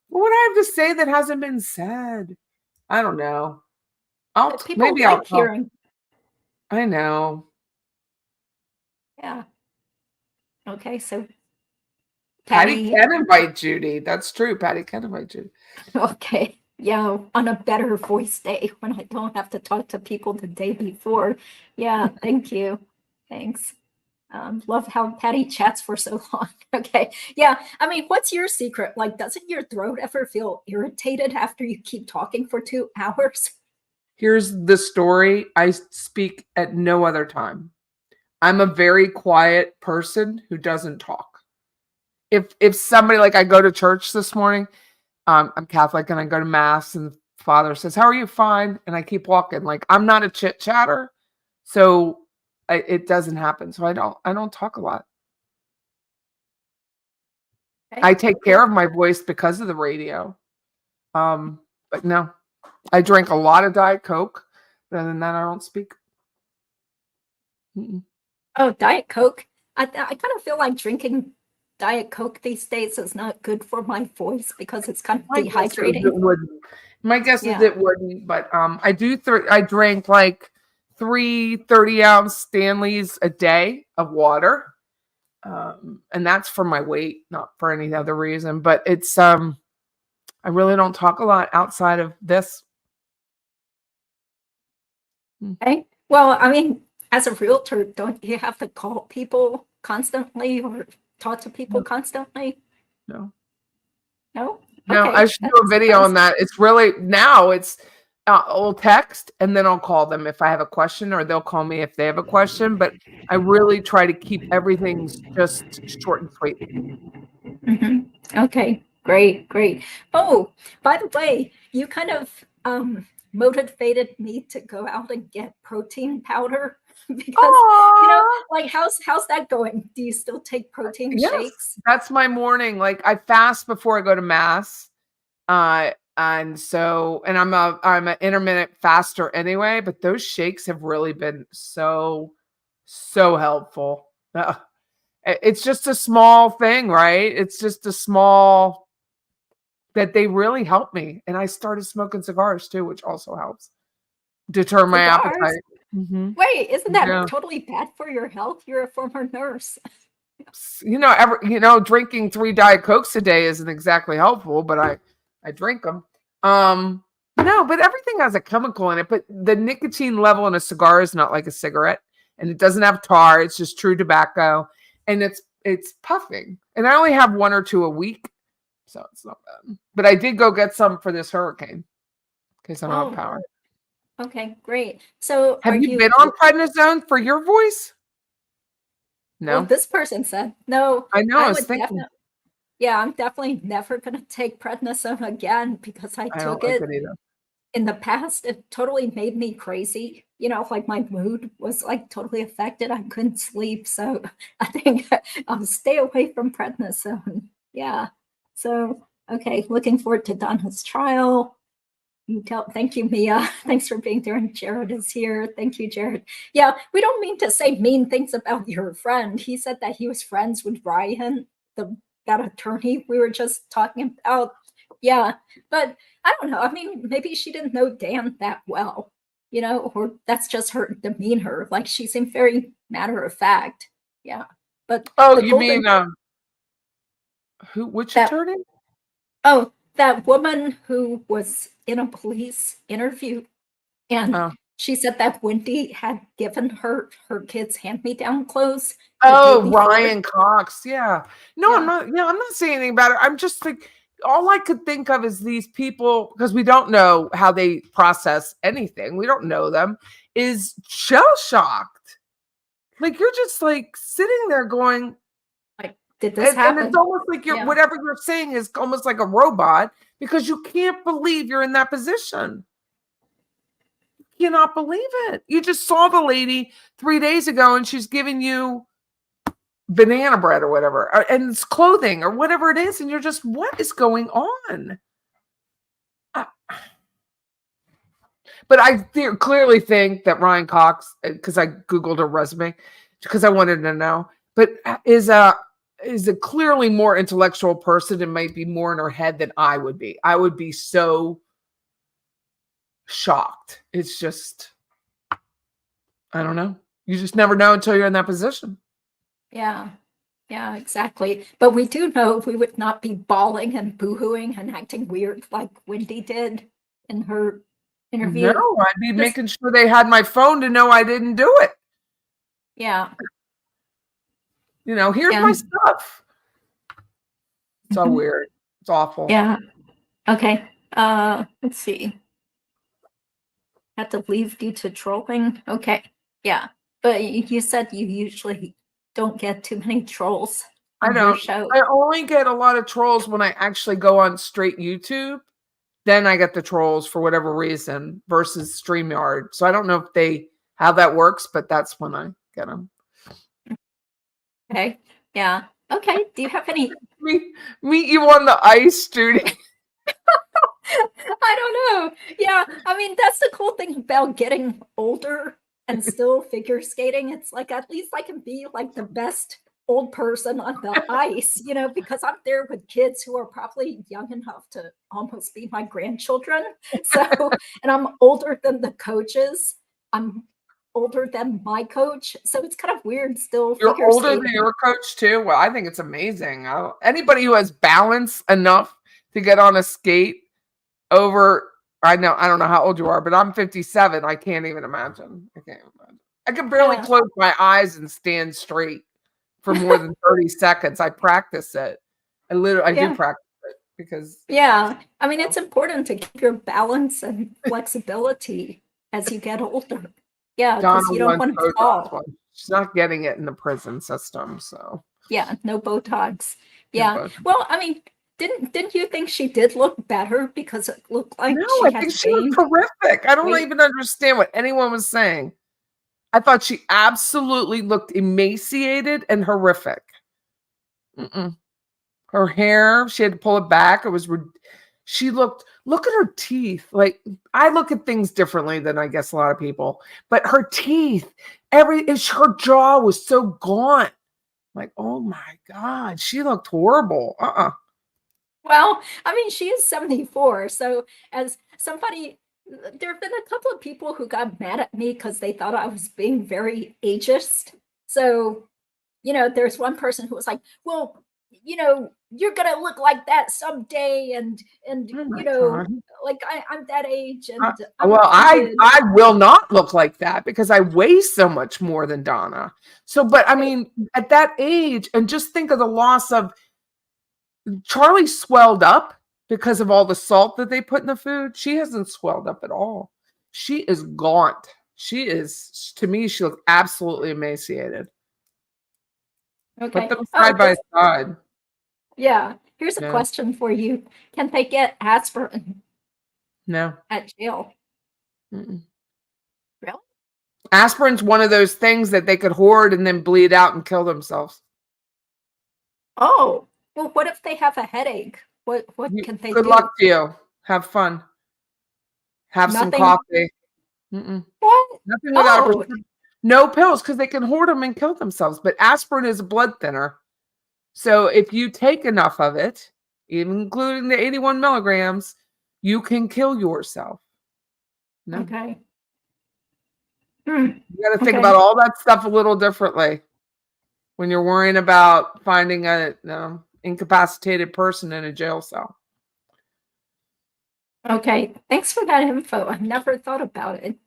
would I have to say that hasn't been said? I don't know. I'll hearing. I know. Yeah. Okay, so Patty can invite Judy. That's true. Patty can invite Judy. Okay. Yeah, on a better voice day when I don't have to talk to people the day before. Yeah, thank you. Thanks. Love how Patty chats for so long. Okay. Yeah. I mean, what's your secret? Like, doesn't your throat ever feel irritated after you keep talking for 2 hours? Here's the story. I speak at no other time. I'm a very quiet person who doesn't talk. If somebody, like, I go to church this morning, I'm Catholic and I go to mass and the father says, "How are you?" "Fine." And I keep walking. Like, I'm not a chit chatter. So it doesn't happen. So I don't talk a lot. Okay. I take care of my voice because of the radio. But no, I drink a lot of Diet Coke. Other than that, I don't speak. Oh, Diet Coke. I kind of feel like drinking Diet Coke these days is not good for my voice because it's kind of dehydrating. My guess is it wouldn't, but I drink like 3 30-ounce Stanleys a day of water. And that's for my weight, not for any other reason. But it's I really don't talk a lot outside of this. Okay. Well, I mean, as a realtor, don't you have to call people constantly or talk to people constantly? No. No? No, okay. I should do a video on that. It's really, now it's I'll text and then I'll call them if I have a question, or they'll call me if they have a question. But I really try to keep everything just short and sweet. Okay, great. Oh, by the way, you kind of motivated me to go out and get protein powder because, Aw. like how's that going? Do you still take protein Yes, shakes? that's my morning. Like I fast before I go to mass. And so, and I'm an intermittent faster anyway, but those shakes have really been so helpful. It's just a small thing, right? It's just a small that they really help me. And I started smoking cigars too, which also helps deter my Cigars? appetite. Mhm. Wait, isn't that Yeah. totally bad for your health? You're a former nurse. Drinking 3 Diet Cokes a day isn't exactly helpful, but I drink them. No, but everything has a chemical in it. But the nicotine level in a cigar is not like a cigarette, and it doesn't have tar. It's just true tobacco, and it's puffing. And I only have 1 or 2 a week, so it's not bad. But I did go get some for this hurricane in case I don't have Oh, power. okay, great. So are Have you you, been on prednisone for your voice? well, No, this person said, no, I know. I I was would thinking. definitely, yeah, I'm definitely never going to take prednisone again because I I don't took like it it either. in the past. It totally made me crazy. Like my mood was like totally affected. I couldn't sleep. So I think I'll stay away from prednisone. Yeah. So, okay, looking forward to Donna's trial. Thank you, Mia. Thanks for being there. And Jared is here. Thank you, Jared. Yeah, we don't mean to say mean things about your friend. He said that he was friends with Ryan, that attorney we were just talking about. Yeah, but I don't know. I mean, maybe she didn't know Dan that well, or that's just her demeanor. Like she seemed very matter of fact. Yeah, but Oh, the you mean golden which that attorney? oh that woman who was in a police interview. And Oh. she said that Wendy had given her kids hand-me-down clothes the day Oh, before. Ryan Cox. Yeah. No, Yeah, I'm not saying anything about it. I'm just like all I could think of is these people because we don't know how they process anything. We don't know them. Is shell shocked. Like you're just like sitting there going, like, did this and it's happen? almost like Yeah, whatever you're saying is almost like a robot because you can't believe you're in that position. Cannot believe it. You just saw the lady 3 days ago and she's giving you banana bread or whatever, and it's clothing or whatever it is. And you're just, what is going on? Uh, But I clearly think that Ryan Cox, because I Googled her resume, because I wanted to know, but is a clearly more intellectual person and might be more in her head than I would be. I would be so shocked. It's just, I don't know. You just never know until you're in that position. yeah, yeah, exactly. But we do know we would not be bawling and boohooing and acting weird like Wendy did in her No, interview. I'd be Just, making sure they had my phone to know I didn't do it. yeah. Here's my And stuff. It's so weird. It's awful. yeah. Okay. Let's see. Had to leave due to trolling. Okay. Yeah. But you said you usually don't get too many trolls I on your don't. show. I only get a lot of trolls when I actually go on straight YouTube. Then I get the trolls for whatever reason versus StreamYard. So I don't know if how that works, but that's when I get them. Okay. Yeah. Okay. Do you have any? Meet you on the ice, Judy. I don't know. Yeah. I mean, that's the cool thing about getting older and still figure skating. It's like at least I can be like the best old person on the ice, because I'm there with kids who are probably young enough to almost be my grandchildren. So, and I'm older than the coaches. I'm older than my coach. So it's kind of weird still You're figure older than skating. your coach too. Well, I think it's amazing. Anybody who has balance enough to get on a skate over, I don't know how old you are, but I'm 57. I can't even imagine. I can't imagine. I can barely Yeah. close my eyes and stand straight for more than 30 seconds. I practice it. I do Yeah. practice it because Yeah. I mean, it's important to keep your balance and flexibility as you get older. Yeah, Donna because you don't wants want to Botox. fall. She's not getting it in the prison system, so Yeah, no Botox. no Yeah. Botox. Well, I mean, Didn't you think she did look better because it looked like No, she I had think she looked gained horrific. I don't weight? even understand what anyone was saying. I thought she absolutely looked emaciated and horrific. Mm-mm. Her hair, she had to pull it back. She looked, look at her teeth. Like, I look at things differently than I guess a lot of people, but her teeth, her jaw was so gaunt. Like, oh my God, she looked horrible. Well, I mean, she is 74. So as somebody, there have been a couple of people who got mad at me because they thought I was being very ageist. So, there's one person who was like, well, you're gonna look like that someday, and Oh my God. like I'm that age Uh, and I'm well, offended. I will not look like that because I weigh so much more than Donna. So, but I mean, at that age, and just think of the loss of Charlie swelled up because of all the salt that they put in the food. She hasn't swelled up at all. She is gaunt. She is, to me, she looks absolutely emaciated. Put Okay. them Oh, side by side. yeah. Here's a Yeah. question for you. Can they get aspirin No. at jail? Mm-mm. Really? Aspirin's one of those things that they could hoard and then bleed out and kill themselves. Oh, well, what if they have a headache? What can they Good do? luck to you. Have fun. Have some Nothing. coffee. Mm-mm. What? Nothing without a Oh, prescription. No pills because they can hoard them and kill themselves. But aspirin is a blood thinner. So if you take enough of it, even including the 81 milligrams, you can kill yourself. No. okay. You got to think Okay. about all that stuff a little differently when you're worrying about finding a incapacitated person in a jail cell. Okay. Thanks for that info. I've never thought about it.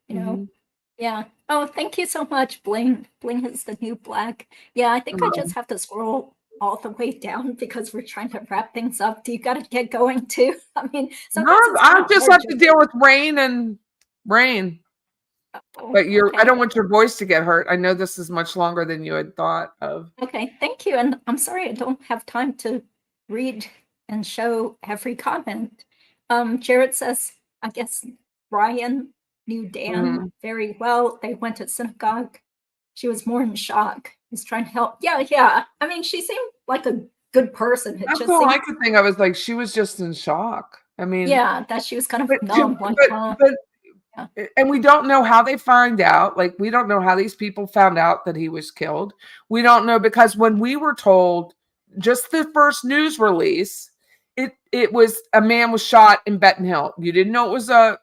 Mhm. Yeah. Oh, thank you so much. Bling. Bling is the new black. Yeah, I think I just have to scroll all the way down because we're trying to wrap things up. Do you got to get going too? I mean, No, sometimes it's I kind of just hard have to deal with rain. Oh, But I okay. don't want your voice to get hurt. I know this is much longer than you had thought of. Okay, thank you. And I'm sorry I don't have time to read and show every comment. Jared says, I guess Ryan knew Dan Mhm. very well. They went to synagogue. She was more in shock. He's trying to help. Yeah. I mean, she seemed like a good person. It That's just all seemed, I could think. I was like, she was just in shock. I mean, yeah, that she was kind of but numb, like, huh? but Yeah. and we don't know how they find out. Like, we don't know how these people found out that he was killed. We don't know because when we were told just the first news release, it was a man was shot in Benton Hill. You didn't know it was a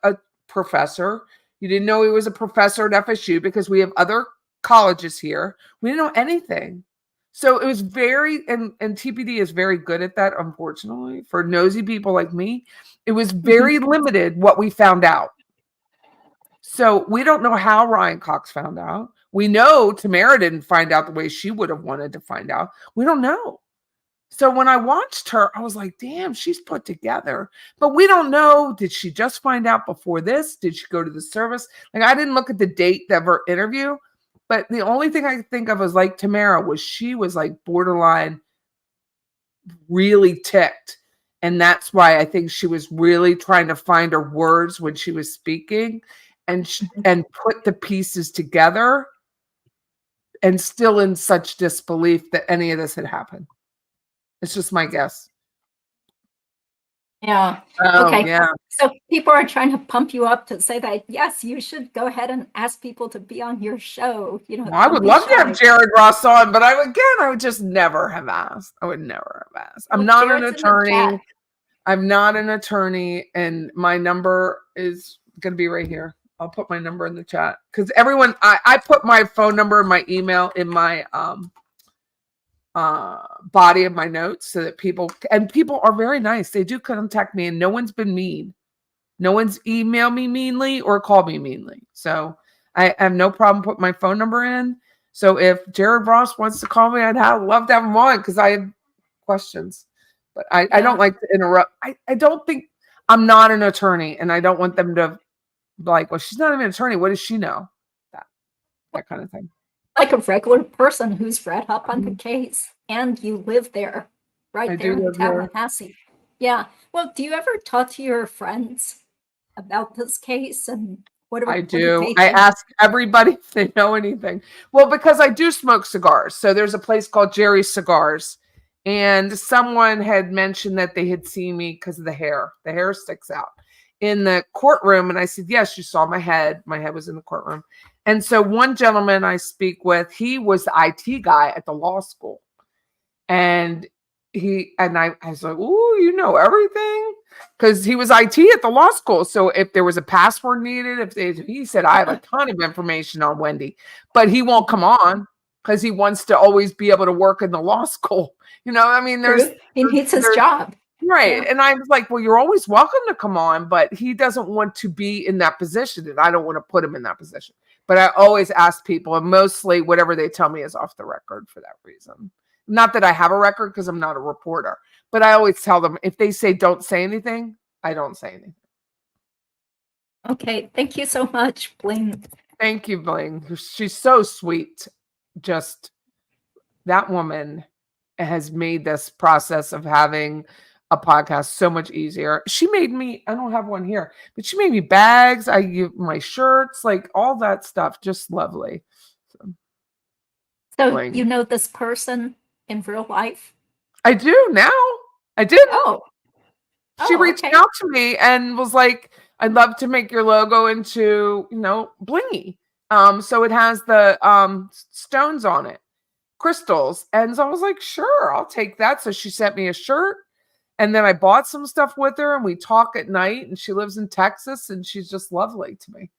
professor. You didn't know he was a professor at FSU because we have other colleges here. We didn't know anything. So it was and TPD is very good at that, unfortunately, for nosy people like me. It was very limited what we found out. So we don't know how Ryan Cox found out. We know Tamara didn't find out the way she would have wanted to find out. We don't know. So when I watched her, I was like, damn, she's put together. But we don't know. Did she just find out before this? Did she go to the service? Like, I didn't look at the date of her interview. But the only thing I could think of was like Tamara she was like borderline really ticked. And that's why I think she was really trying to find her words when she was speaking and put the pieces together and still in such disbelief that any of this had happened. It's just my guess. Yeah. Oh, Okay. yeah. So people are trying to pump you up to say that, yes, you should go ahead and ask people to be on your show. Well, I don't would be love to shy. have Jared Ross on, but I would just never have asked. I would never have asked. I'm Well, not Jared's an in the attorney. chat. I'm not an attorney, and my number is going to be right here. I'll put my number in the chat because everyone, I put my phone number and my email in my body of my notes so that people are very nice. They do contact me, and no one's been mean. No one's emailed me meanly or called me meanly. So I have no problem putting my phone number in. So if Jared Ross wants to call me, I'd love to have him on because I have questions. But I don't like to interrupt. I don't think I'm not an attorney, and I don't want them to be like, well, she's not even an attorney. What does she know? That kind of thing. Like a regular person who's read up on the case and you live there, right I there do in live here. Tallahassee. Yeah. Well, do you ever talk to your friends about this case and I what do do. they I think? ask everybody if they know anything. Well, because I do smoke cigars. So there's a place called Jerry's Cigars. And someone had mentioned that they had seen me because of the hair. The hair sticks out in the courtroom. And I said, yes, you saw my head. My head was in the courtroom. And so one gentleman I speak with, he was the IT guy at the law school. And I was like, "Ooh, you know everything," because he was IT at the law school. So if there was a password needed, he said, "I have a ton of information on Wendy," but he won't come on because he wants to always be able to work in the law school. I mean, True. He needs his there's job. right, Yeah. and I was like, "Well, you're always welcome to come on," but he doesn't want to be in that position, and I don't want to put him in that position. But I always ask people, and mostly whatever they tell me is off the record for that reason. Not that I have a record because I'm not a reporter, but I always tell them if they say don't say anything, I don't say anything. Okay. Thank you so much, Blaine. Thank you, Bling. She's so sweet. Just that woman has made this process of having a podcast so much easier. She made me, I don't have one here, but she made me bags. I give my shirts, like all that stuff. Just lovely. So Bling. you know this person in real life? I do now. I didn't. Oh. She Oh, reached okay. out to me and was like, I'd love to make your logo into, blingy. So it has the stones on it, crystals. And so I was like, sure, I'll take that. So she sent me a shirt. And then I bought some stuff with her and we talk at night. And she lives in Texas and she's just lovely to me.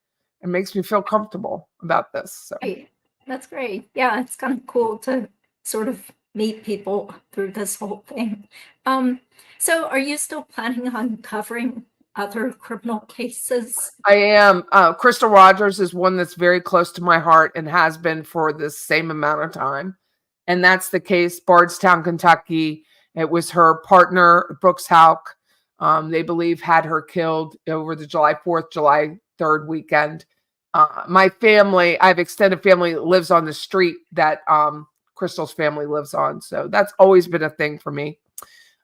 It makes me feel comfortable about this. So Great. That's great. Yeah, it's kind of cool to sort of meet people through this whole thing. So are you still planning on covering other criminal cases? I am. Crystal Rogers is one that's very close to my heart and has been for the same amount of time. And that's the case, Bardstown, Kentucky. It was her partner, Brooks Hauk. They believe had her killed over the July 4th, July 3rd weekend. My family, I have extended family that lives on the street that Crystal's family lives on. So that's always been a thing for me.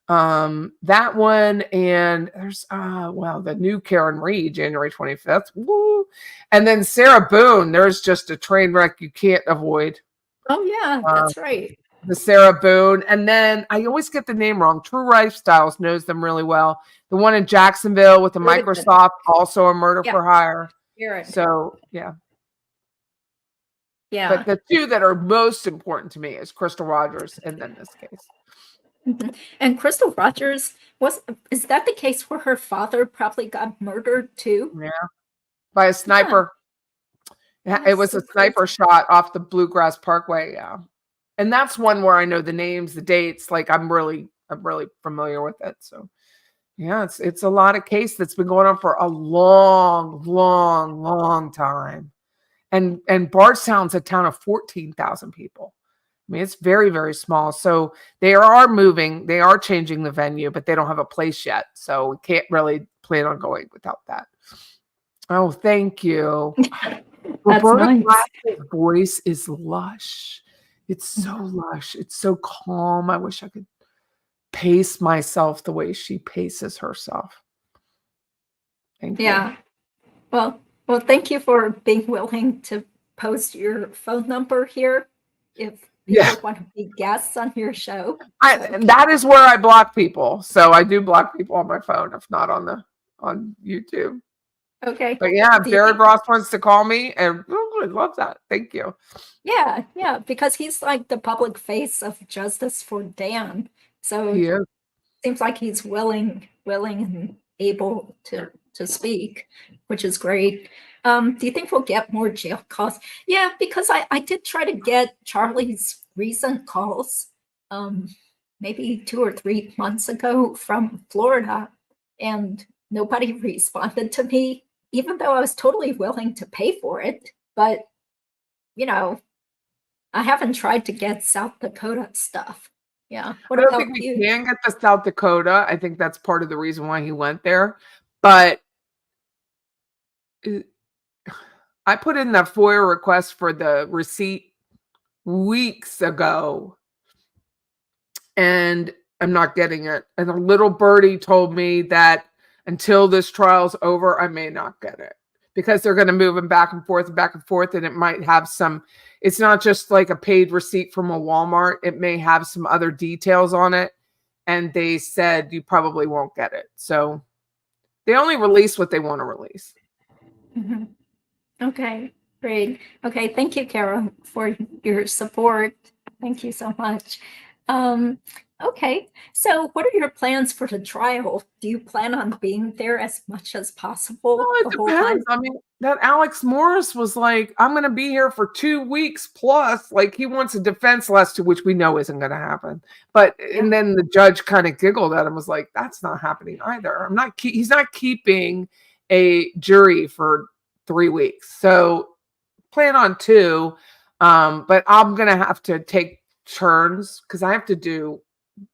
That one, and there's the new Karen Reed, January 25th. Woo. And then Sarah Boone, there's just a train wreck you can't avoid. Oh yeah, that's right. The Sarah Boone. And then I always get the name wrong. True Lifestyles knows them really well. The one in Jacksonville with the Microsoft, also a murder for hire. So yeah. Yeah. But the two that are most important to me is Crystal Rogers and then this case. Mhm. And Crystal Rogers is that the case where her father probably got murdered too? Yeah. By a sniper. Yeah, it was so a sniper shot off the Bluegrass Parkway. Yeah. And that's one where I know the names, the dates, like I'm really familiar with it. So yeah, it's a lot of case that's been going on for a long, long, long time. And Bardstown's a town of 14,000 people. I mean, it's very, very small. So they are moving, they are changing the venue, but they don't have a place yet. So we can't really plan on going without that. Oh, thank you. Roberta nice. Flack's voice is lush. It's so lush. It's so calm. I wish I could pace myself the way she paces herself. Thank you. Yeah. Well, thank you for being willing to post your phone number here if people want to be guests on your show. That is where I block people. So I do block people on my phone, if not on YouTube. Okay. But yeah, if Jared Ross wants to call me, and I love that. Thank you. Yeah, because he's like the public face of justice for Dan. So He is. Seems like he's willing and able to speak, which is great. Do you think we'll get more jail calls? Yeah, because I did try to get Charlie's recent calls, maybe 2 or 3 months ago from Florida, and nobody responded to me, even though I was totally willing to pay for it. But, I haven't tried to get South Dakota stuff. Yeah. I don't think we can get to South Dakota. I think that's part of the reason why he went there. But I put in that FOIA request for the receipt weeks ago. And I'm not getting it. And a little birdie told me that until this trial's over, I may not get it because they're going to move them back and forth and back and forth. And it might have some, it's not just like a paid receipt from a Walmart. It may have some other details on it. And they said you probably won't get it. So they only release what they want to release. Mhm. Okay, great. Okay, thank you, Kara, for your support. Thank you so much. Okay, so what are your plans for the trial? Do you plan on being there as much as possible Well, it the whole time? depends. I mean, that Alex Morris was like, I'm going to be here for 2 weeks plus. Like, he wants a defense lawsuit, which we know isn't going to happen. But, and then the judge kind of giggled at him, was like, that's not happening either. He's not keeping a jury for 3 weeks. So plan on 2. But I'm going to have to take turns because I have to do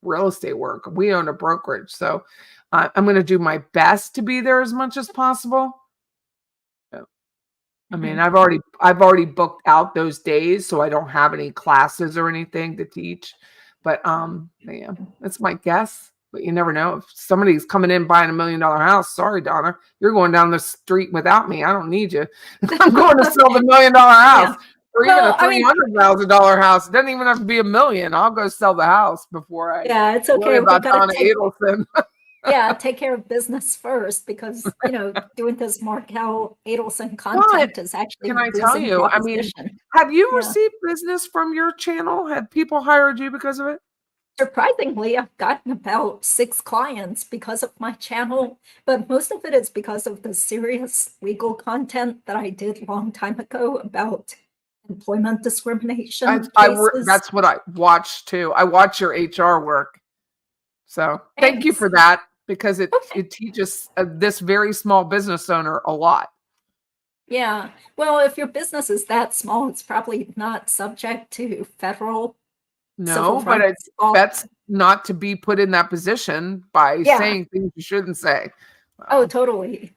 real estate work. We own a brokerage. So I'm going to do my best to be there as much as possible. I mean, I've already booked out those days, so I don't have any classes or anything to teach. But yeah, that's my guess. But you never know. If somebody's coming in buying $1 million house, sorry, Donna, you're going down the street without me. I don't need you. I'm going to sell the $1 million house. Or even a $300,000 house. It doesn't even have to be $1 million. I'll go sell the house before I it's okay. worry about Donna Adelson. Take care of business first because, doing this Markel Adelson content is actually. Can I tell you? I mean, have you received business from your channel? Have people hired you because of it? Surprisingly, I've gotten about 6 clients because of my channel, but most of it is because of the serious legal content that I did a long time ago about employment discrimination cases. That's what I watched too. I watch your HR work. So thank you for that because it teaches this very small business owner a lot. Yeah. Well, if your business is that small, it's probably not subject to federal. No, but that's not to be put in that position by saying things you shouldn't say. Oh, totally.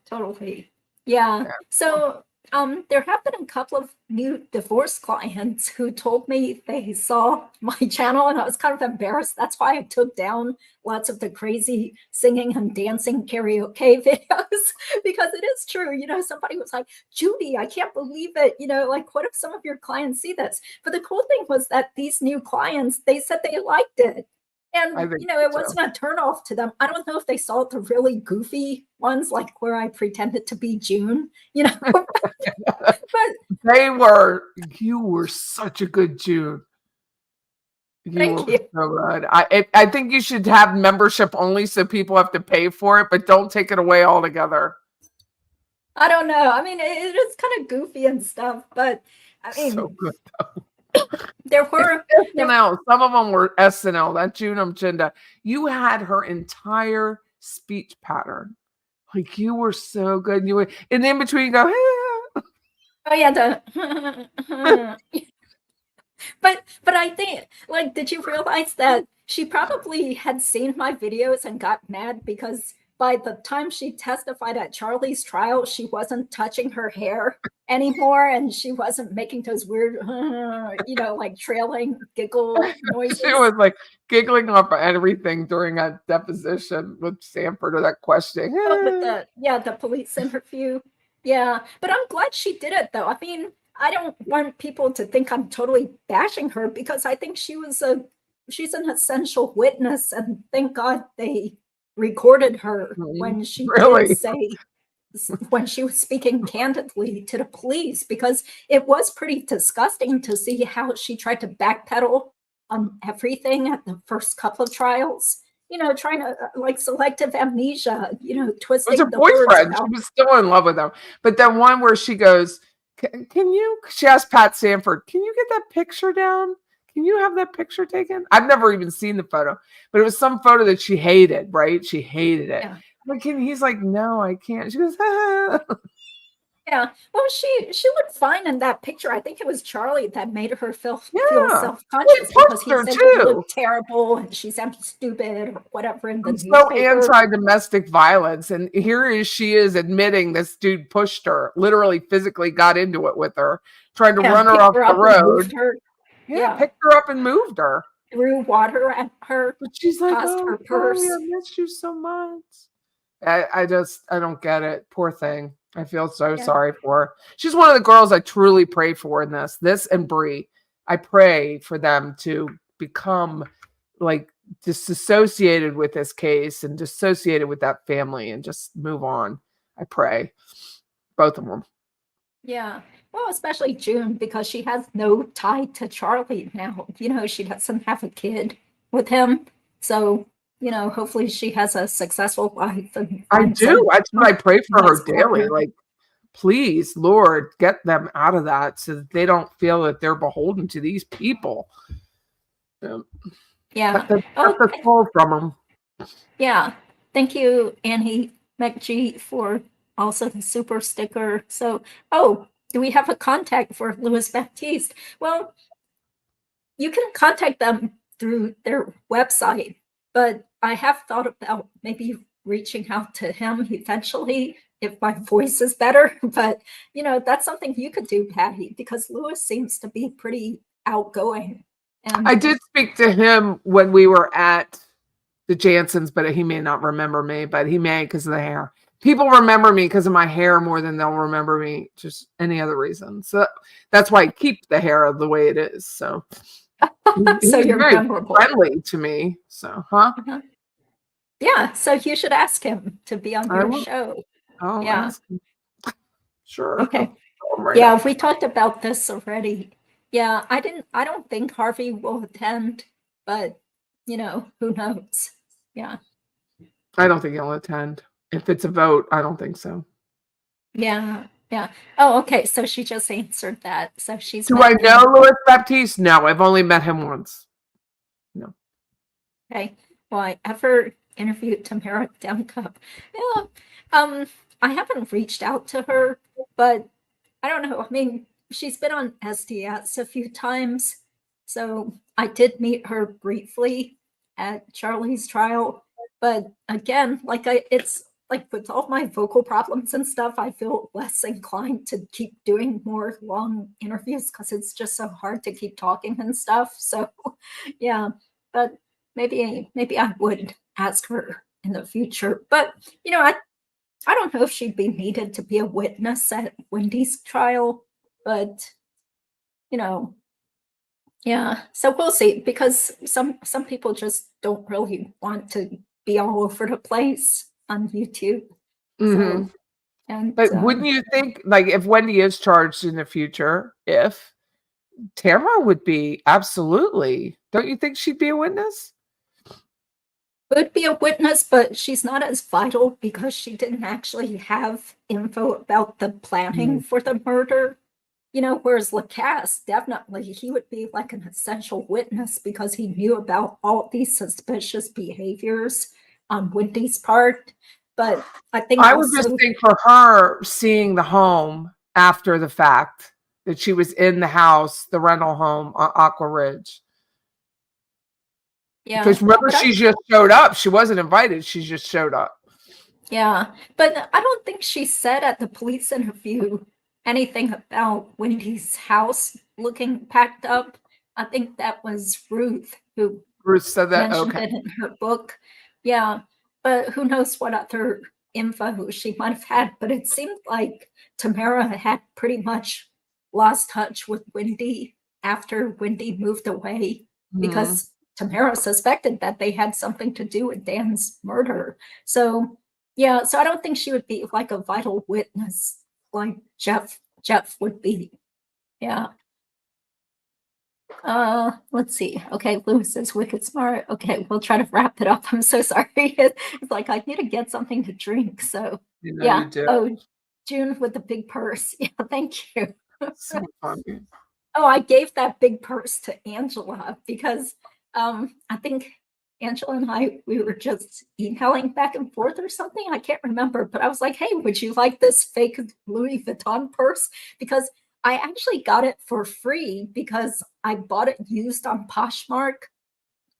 Yeah. So there have been a couple of new divorce clients who told me they saw my channel and I was kind of embarrassed. That's why I took down lots of the crazy singing and dancing karaoke videos because it is true. Somebody was like, Judy, I can't believe it. Like, what if some of your clients see this? But the cool thing was that these new clients, they said they liked it. And, it wasn't a turnoff to them. I don't know if they saw the really goofy ones, like where I pretended to be June, but you were such a good June. Thank you. So good. I think you should have membership only so people have to pay for it, but don't take it away altogether. I don't know. I mean, it is kind of goofy and stuff, but I mean, so good though. There were SNL. Some of them were SNL. That June Chinda. You had her entire speech pattern. Like you were so good. You were, and in between you go, oh yeah, but I think, like, did you realize that she probably had seen my videos and got mad because by the time she testified at Charlie's trial, she wasn't touching her hair anymore and she wasn't making those weird, like trailing giggle noises. She was like giggling off everything during a deposition with Sanford or that question. The police interview. Yeah, but I'm glad she did it though. I mean, I don't want people to think I'm totally bashing her because I think she's an essential witness and thank God they recorded her when she did say when she was speaking candidly to the police because it was pretty disgusting to see how she tried to backpedal on everything at the first couple of trials. Trying to like selective amnesia, twisting it was her boyfriend. She was still in love with him. But that one where she goes, she asked Pat Sanford, can you get that picture down? Can you have that picture taken? I've never even seen the photo, but it was some photo that she hated, right? She hated it. Yeah. Like, he's like, no, I can't. She goes, ah. Yeah. Well, she looked fine in that picture. I think it was Charlie that made her feel self-conscious because he said she looked terrible and she sounded stupid or whatever in the newspaper. So anti-domestic violence. And she is admitting this dude pushed her, literally physically got into it with her, trying to run her off the road. Yeah, picked her up and moved her. threw water at her, But she's like, tossed "Oh, her Charlie, purse. I missed you so much." I don't get it. Poor thing. I feel so Yeah. sorry for her. She's one of the girls I truly pray for in this and Bree. I pray for them to become like disassociated with this case and dissociated with that family and just move on. I pray. Both of them. Yeah. Well, especially June, because she has no tie to Charlie now. She doesn't have a kid with him. So, hopefully she has a successful life and I finds a do. That's what I pray for nice her daily. partner. Like, please, Lord, get them out of that so that they don't feel that they're beholden to these people. Yeah. Cut the soul from them. Yeah. Thank you, Annie McGee, for also the super sticker. So, do we have a contact for Louis Baptiste? Well, you can contact them through their website, but I have thought about maybe reaching out to him eventually if my voice is better. But, that's something you could do, Patty, because Louis seems to be pretty outgoing. And I did speak to him when we were at the Jansons, but he may not remember me, but he may because of the hair. People remember me because of my hair more than they'll remember me just any other reason. So that's why I keep the hair the way it is. So, so he's you're very memorable. friendly to me. So, Yeah, so you should ask him to be on your show. I'll Yeah. ask him. Sure. Okay. Right Yeah, up. we talked about this already. Yeah, I don't think Harvey will attend, but who knows? Yeah. I don't think he'll attend. If it's a vote, I don't think so. Yeah. Yeah. Oh, okay. So she just answered that. So she's Do met I him. know Louis Baptiste? No, I've only met him once. No. Okay. Well, I ever interviewed Tamara Demka. Yeah. I haven't reached out to her, but I don't know. I mean, she's been on SDS a few times. So I did meet her briefly at Charlie's trial. But again, it's like with all my vocal problems and stuff, I feel less inclined to keep doing more long interviews because it's just so hard to keep talking and stuff. So yeah, but maybe I would ask her in the future. But I don't know if she'd be needed to be a witness at Wendy's trial, but yeah. So we'll see, because some people just don't really want to be all over the place on YouTube. Mm-hmm. So, and But wouldn't you think, like, if Wendy is charged in the future, if Tamara would be absolutely, don't you think she'd be a witness? would be a witness, but she's not as vital because she didn't actually have info about the planning for the murder. Whereas Lacasse, definitely, he would be like an essential witness because he knew about all these suspicious behaviors on Wendy's part. But I think I would just think for her seeing the home after the fact, that she was in the house, the rental home on Aqua Ridge. Yeah. Because remember, she just showed up. She wasn't invited. She just showed up. Yeah. But I don't think she said at the police interview anything about Wendy's house looking packed up. I think that was Ruth who said that. mentioned Okay. it in her book. Yeah. But who knows what other info she might have had. But it seemed like Tamara had pretty much lost touch with Wendy after Wendy moved away, because Tamara suspected that they had something to do with Dan's murder. So yeah, so I don't think she would be like a vital witness like Jeff would be. Yeah. Let's see. Okay, Louis is wicked smart. Okay, we'll try to wrap it up. I'm so sorry. It's like I need to get something to drink. So yeah. You do. Oh, June with the big purse. Yeah, thank you. So funny. Oh, I gave that big purse to Angela because I think Angela and we were just emailing back and forth or something. I can't remember, but I was like, hey, would you like this fake Louis Vuitton purse? Because I actually got it for free because I bought it used on Poshmark.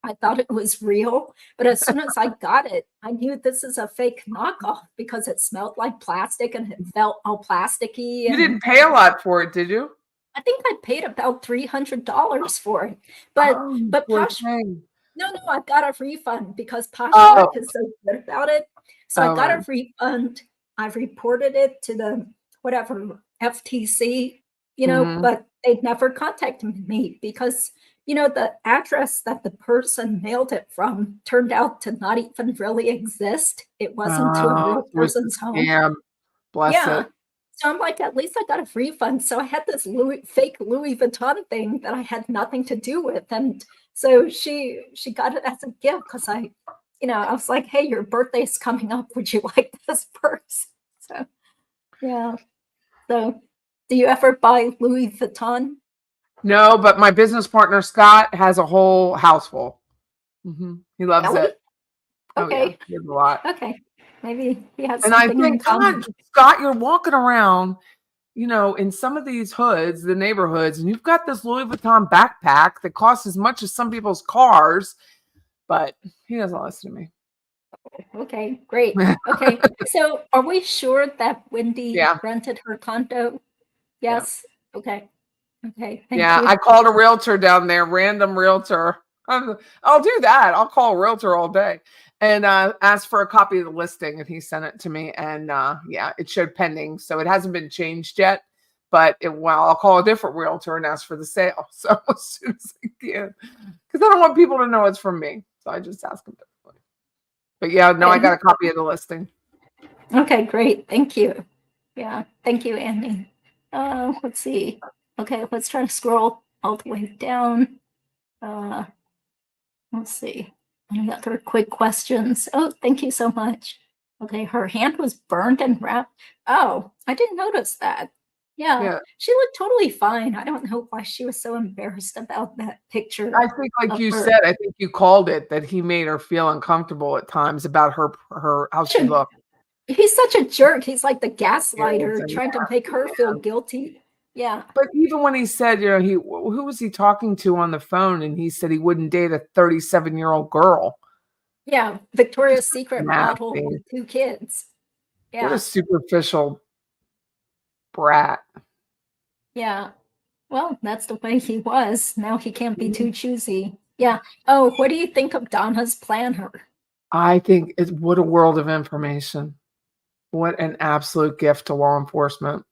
I thought it was real, but as soon as I got it, I knew this is a fake knockoff because it smelled like plastic and it felt all plasticky. You didn't pay a lot for it, did you? I think I paid about $300 for it. But Oh, you but poor Posh, thing. no, I got a refund because Oh, Poshmark is so good about it. So I oh, got right. a refund. I reported it to the whatever FTC, Mhm. but they never contacted me because the address that the person mailed it from turned out to not even really exist. It wasn't to a Oh, real it was person's a home. scam. Bless Yeah. it. So I'm like, at least I got a refund. So I had this fake Louis Vuitton thing that I had nothing to do with. And so she got it as a gift because I was like, hey, your birthday's coming up. Would you like this purse? So yeah. So do you ever buy Louis Vuitton? No, but my business partner Scott has a whole house full. He loves Really? it. Oh yeah, Okay. he has a lot. Okay. Maybe he has And I something in think, common. God, Scott, you're walking around, in some of these hoods, the neighborhoods, and you've got this Louis Vuitton backpack that costs as much as some people's cars, but he doesn't listen to me. Okay, great. Okay. So are we sure that Wendy Yeah, rented her condo? yeah. Yes. Okay. Okay. Thank Yeah, you. I called a realtor down there, random realtor. I'll do that. I'll call a realtor all day and ask for a copy of the listing, and he sent it to me. And yeah, it showed pending, so it hasn't been changed yet. But I'll call a different realtor and ask for the sale. So as soon as I can, because I don't want people to know it's from me, so I just ask them differently. But yeah, no, I got a copy of the listing. Okay, great. Thank you. Yeah. Thank you, Andy. Let's see. Okay, let's try to scroll all the way down. Uh, let's see. Any other quick questions? Oh, thank you so much. Okay, her hand was burned and wrapped. Oh, I didn't notice that. Yeah, Yeah, she looked totally fine. I don't know why she was so embarrassed about that picture I think, like of you her. said, I think you called it that he made her feel uncomfortable at times about her how Such she a- looked. He's such a jerk. He's like the Is, gaslighter and trying to make her feel guilty. Yeah. But even when he said, who was he talking to on the phone? And he said he wouldn't date a 37-year-old girl. Yeah, Victoria's Secret model Nasty. with 2 kids. What a Yeah, superficial brat. yeah. Well, that's the way he was. Now he can't be Mhm. too choosy. Yeah. Oh, what do you think of Donna's planner? I think what a world of information. What an absolute gift to law enforcement.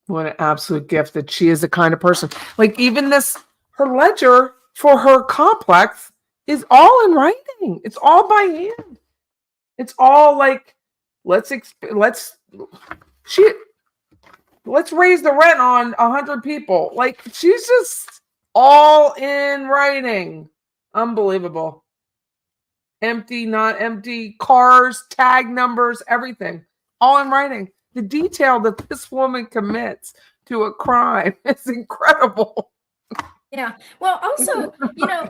What an absolute gift that she is the kind of person. Like even her ledger for her complex is all in writing. It's all by hand. It's all like let's she let's raise the rent on 100 people. Like she's just all in writing. Unbelievable. Empty, not empty, cars, tag numbers, everything. All in writing. The detail that this woman commits to a crime is incredible. Yeah. Well, also,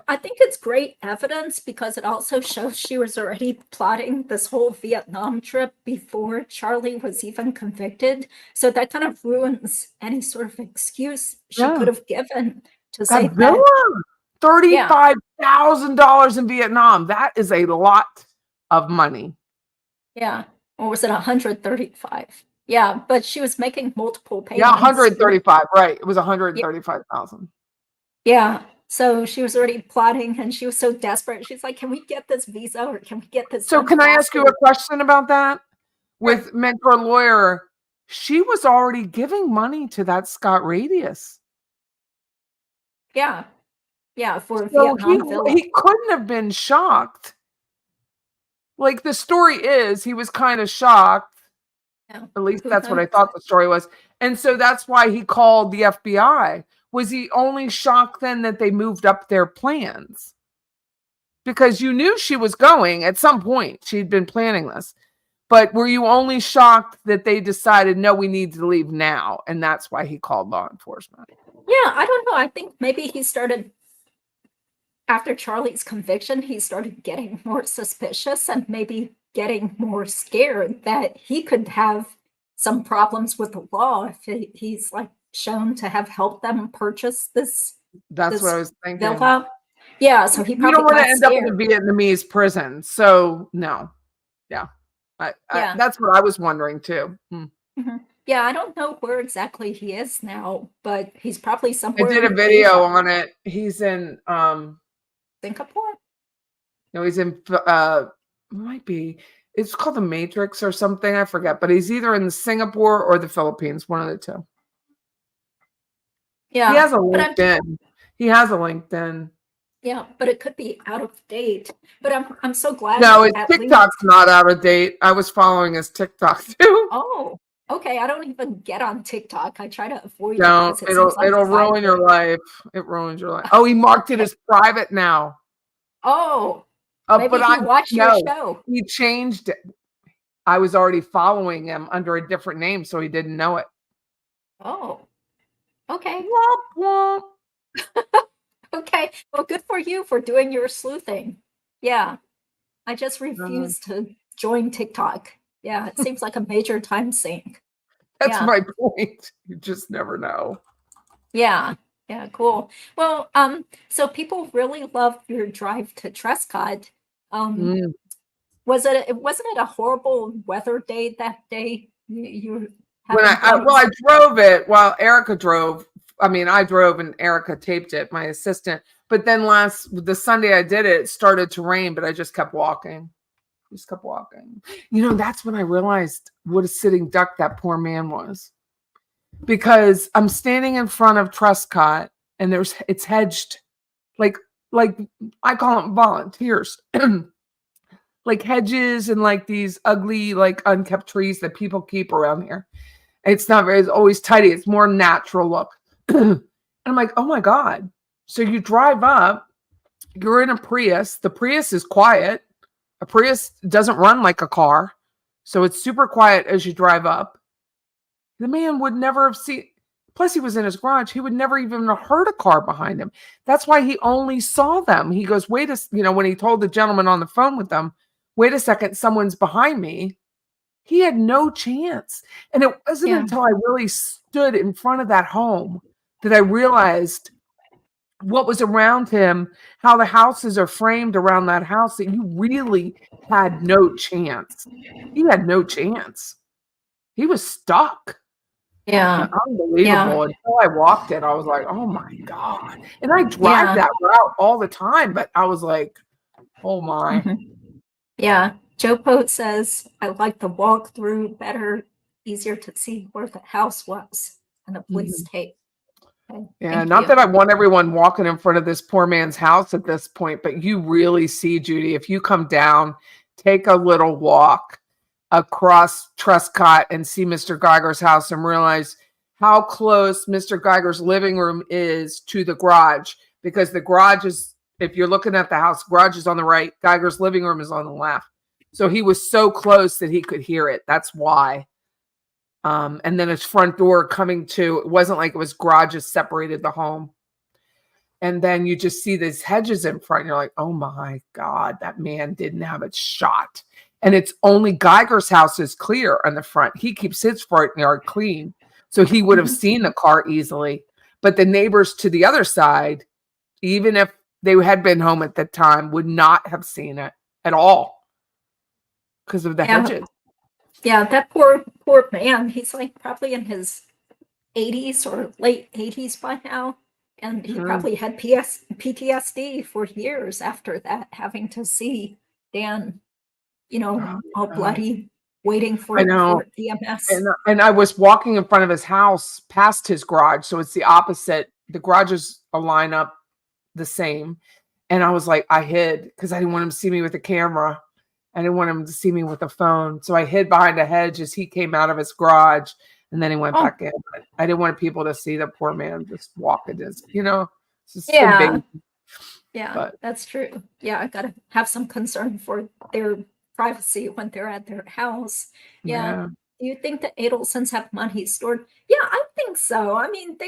I think it's great evidence because it also shows she was already plotting this whole Vietnam trip before Charlie was even convicted. So that kind of ruins any sort of excuse she Yeah. could have given to say That that, villa, yeah, $35,000 in Vietnam. That is a lot of money. yeah. Or was it 135? Yeah, but she was making multiple Yeah, payments. 135, right. It was Yeah. 135,000. Yeah. So she was already plotting and she was so desperate. She's like, can we get this visa or can we get this So done can I ask you a faster? question about that? Sure. With mentor lawyer, she was already giving money to that Scott Radius. Yeah. Yeah. For a So Vietnam villa. he couldn't have been shocked. Like the story is, he was kind of shocked. Yeah. At least Who that's what I knows? thought the story was. And so that's why he called the FBI. Was he only shocked then that they moved up their plans? Because you knew she was going at some point. She'd been planning this. But were you only shocked that they decided, no, we need to leave now? And that's why he called law enforcement. Yeah. I don't know. I think maybe he started after Charlie's conviction, he started getting more suspicious and maybe getting more scared that he could have some problems with the law if he's like shown to have helped them purchase That's what I this was thinking. villa. Yeah, so he You don't probably want to got end up in a scared. Vietnamese prison. So, no. Yeah. Yeah. That's what I was wondering too. Mhm. Yeah, I don't know where exactly he is now, but he's probably I somewhere did a in video Asia. on it. He's in Singapore? no, he's in might be, it's called the Matrix or something, I forget, but he's either in Singapore or the Philippines, one of the two. He Yeah, has a LinkedIn. He has a LinkedIn. yeah, but it could be out of date. But I'm so glad No, his at TikTok's least. not out of date. I was following his TikTok too. Oh, okay. I don't even get on TikTok. I try to avoid it Don't. because it seems like It'll ruin your private. life. It ruins your life. Oh, he marked it as private now. Oh, But maybe he I watched your no, show. he changed it. I was already following him under a different name, so he didn't know it. Oh, okay. Womp womp. Okay. Well, good for you for doing your sleuthing. Yeah. I just refuse to join TikTok. Yeah, it seems like a major time sink. That's Yeah. my point. You just never know. Yeah. Yeah, cool. Well, so people really love your drive to Trescott. Mm. Wasn't it a horrible weather day that day? You were When having well, I problems? drove it while Erica drove. I mean, I drove and Erica taped it, my assistant. But then the Sunday I did it, it started to rain, but I just kept walking. Just kept walking. That's when I realized what a sitting duck that poor man was. Because I'm standing in front of Trescott and it's hedged like I call them volunteers. Like hedges and like these ugly, like unkept trees that people keep around here. It's not very, it's always tidy. It's more natural look. And I'm like, oh my God. So you drive up, you're in a Prius. The Prius is quiet. A Prius doesn't run like a car. So it's super quiet as you drive up. The man would never have seen, plus he was in his garage. He would never even have heard a car behind him. That's why he only saw them. He goes, when he told the gentleman on the phone with them, wait a second, someone's behind me. He had no chance. And it wasn't Yeah. until I really stood in front of that home that I realized what was around him, how the houses are framed around that house, that you really had no chance. He had no chance. He was stuck. Yeah. Yeah. Unbelievable. Until I walked it, I was like, oh my God. And I drive Yeah. that route all the time, but I was like, oh my. Mhm. Yeah. Joe Pote says, I like the walkthrough better, easier to see where the house was and the police Mhm. tape. Okay, Yeah, thank not you. that I want everyone walking in front of this poor man's house at this point, but you really see, Judy, if you come down, take a little walk across Trescott and see Mr. Geiger's house and realize how close Mr. Geiger's living room is to the garage, because the garage is, if you're looking at the house, garage is on the right, Geiger's living room is on the left. So he was so close that he could hear it. That's why. And then his front door coming to, it wasn't like it was garages separated the home. And then you just see these hedges in front. And you're like, oh my God, that man didn't have it shot. And it's only Geiger's house is clear on the front. He keeps his front yard clean. So he would have Mhm. seen the car easily. But the neighbors to the other side, even if they had been home at the time, would not have seen it at all because of the Yeah. hedges. Yeah, that poor man. He's like probably in his 80s or late 80s by now. And he Mhm. probably had PTSD for years after that, having to see Dan, Oh, all God. bloody, waiting I for know. EMS. And I was walking in front of his house past his garage. So it's the opposite. The garages line up the same. And I was like, I hid because I didn't want him to see me with a camera. I didn't want him to see me with a phone. So I hid behind a hedge as he came out of his garage, and then he went Oh, back in. But I didn't want people to see the poor man just walking his, it's just so yeah. big. Yeah, But that's true. Yeah, I gotta have some concern for their privacy when they're at their house. Yeah. yeah. Do you think the Adelsons have money stored? Yeah, I think so. I mean,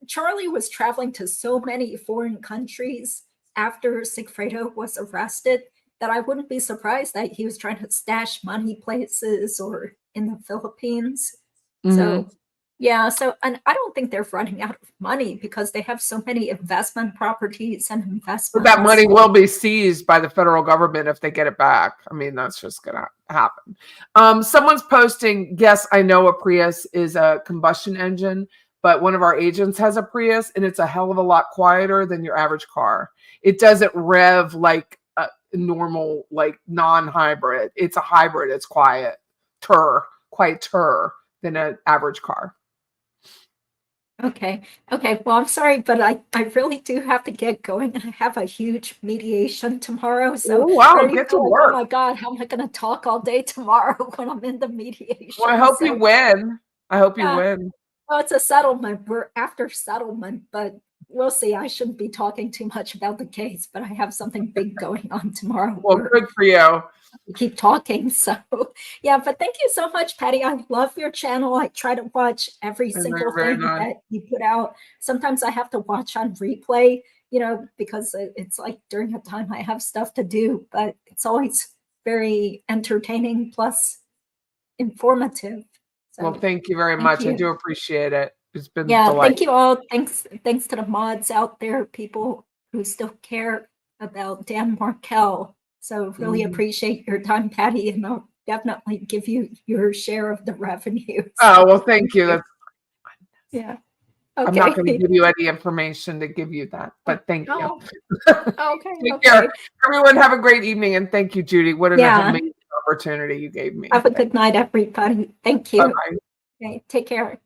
Charlie was traveling to so many foreign countries after Sigfredo was arrested that I wouldn't be surprised that he was trying to stash money places or in the Philippines. Mhm. So Yeah, so, and I don't think they're running out of money because they have so many investment properties and But that investments. money will be seized by the federal government if they get it back. I mean, that's just going to happen. Someone's posting, yes, I know a Prius is a combustion engine, but one of our agents has a Prius and it's a hell of a lot quieter than your average car. It doesn't rev like a normal, like non-hybrid. It's a hybrid. It's quieter than an average car. Okay. Okay. Well, I'm sorry, but I really do have to get going. I have a huge mediation tomorrow. So Oh, wow, I already get to feel like, work. oh my God, how am I going to talk all day tomorrow when I'm in the mediation? Well, I hope you win. I hope you Yeah. win. Well, it's a settlement. We're after settlement, but we'll see. I shouldn't be talking too much about the case, but I have something big going on tomorrow. Well, good for you. Keep talking. So yeah, but thank you so much, Patty. I love your channel. I try to watch every single Very thing nice. that you put out. Sometimes I have to watch on replay, because it's like during a time I have stuff to do, but it's always very entertaining plus informative. So Well, thank you very much. I do appreciate it. It's been yeah, delightful. thank you all. Thanks to the mods out there, people who still care about Dan Markel. So really appreciate your time, Patty, and I'll definitely give you your share of the revenue. Oh, well, thank you. Yeah. I'm not Okay. going to give you any information to give you that, but thank you. Oh, okay. Take care. Everyone have a great evening, and thank you, Judy. What an Yeah. amazing opportunity you gave me. Have a good night, everybody. Thank you. Bye-bye. Okay, take care.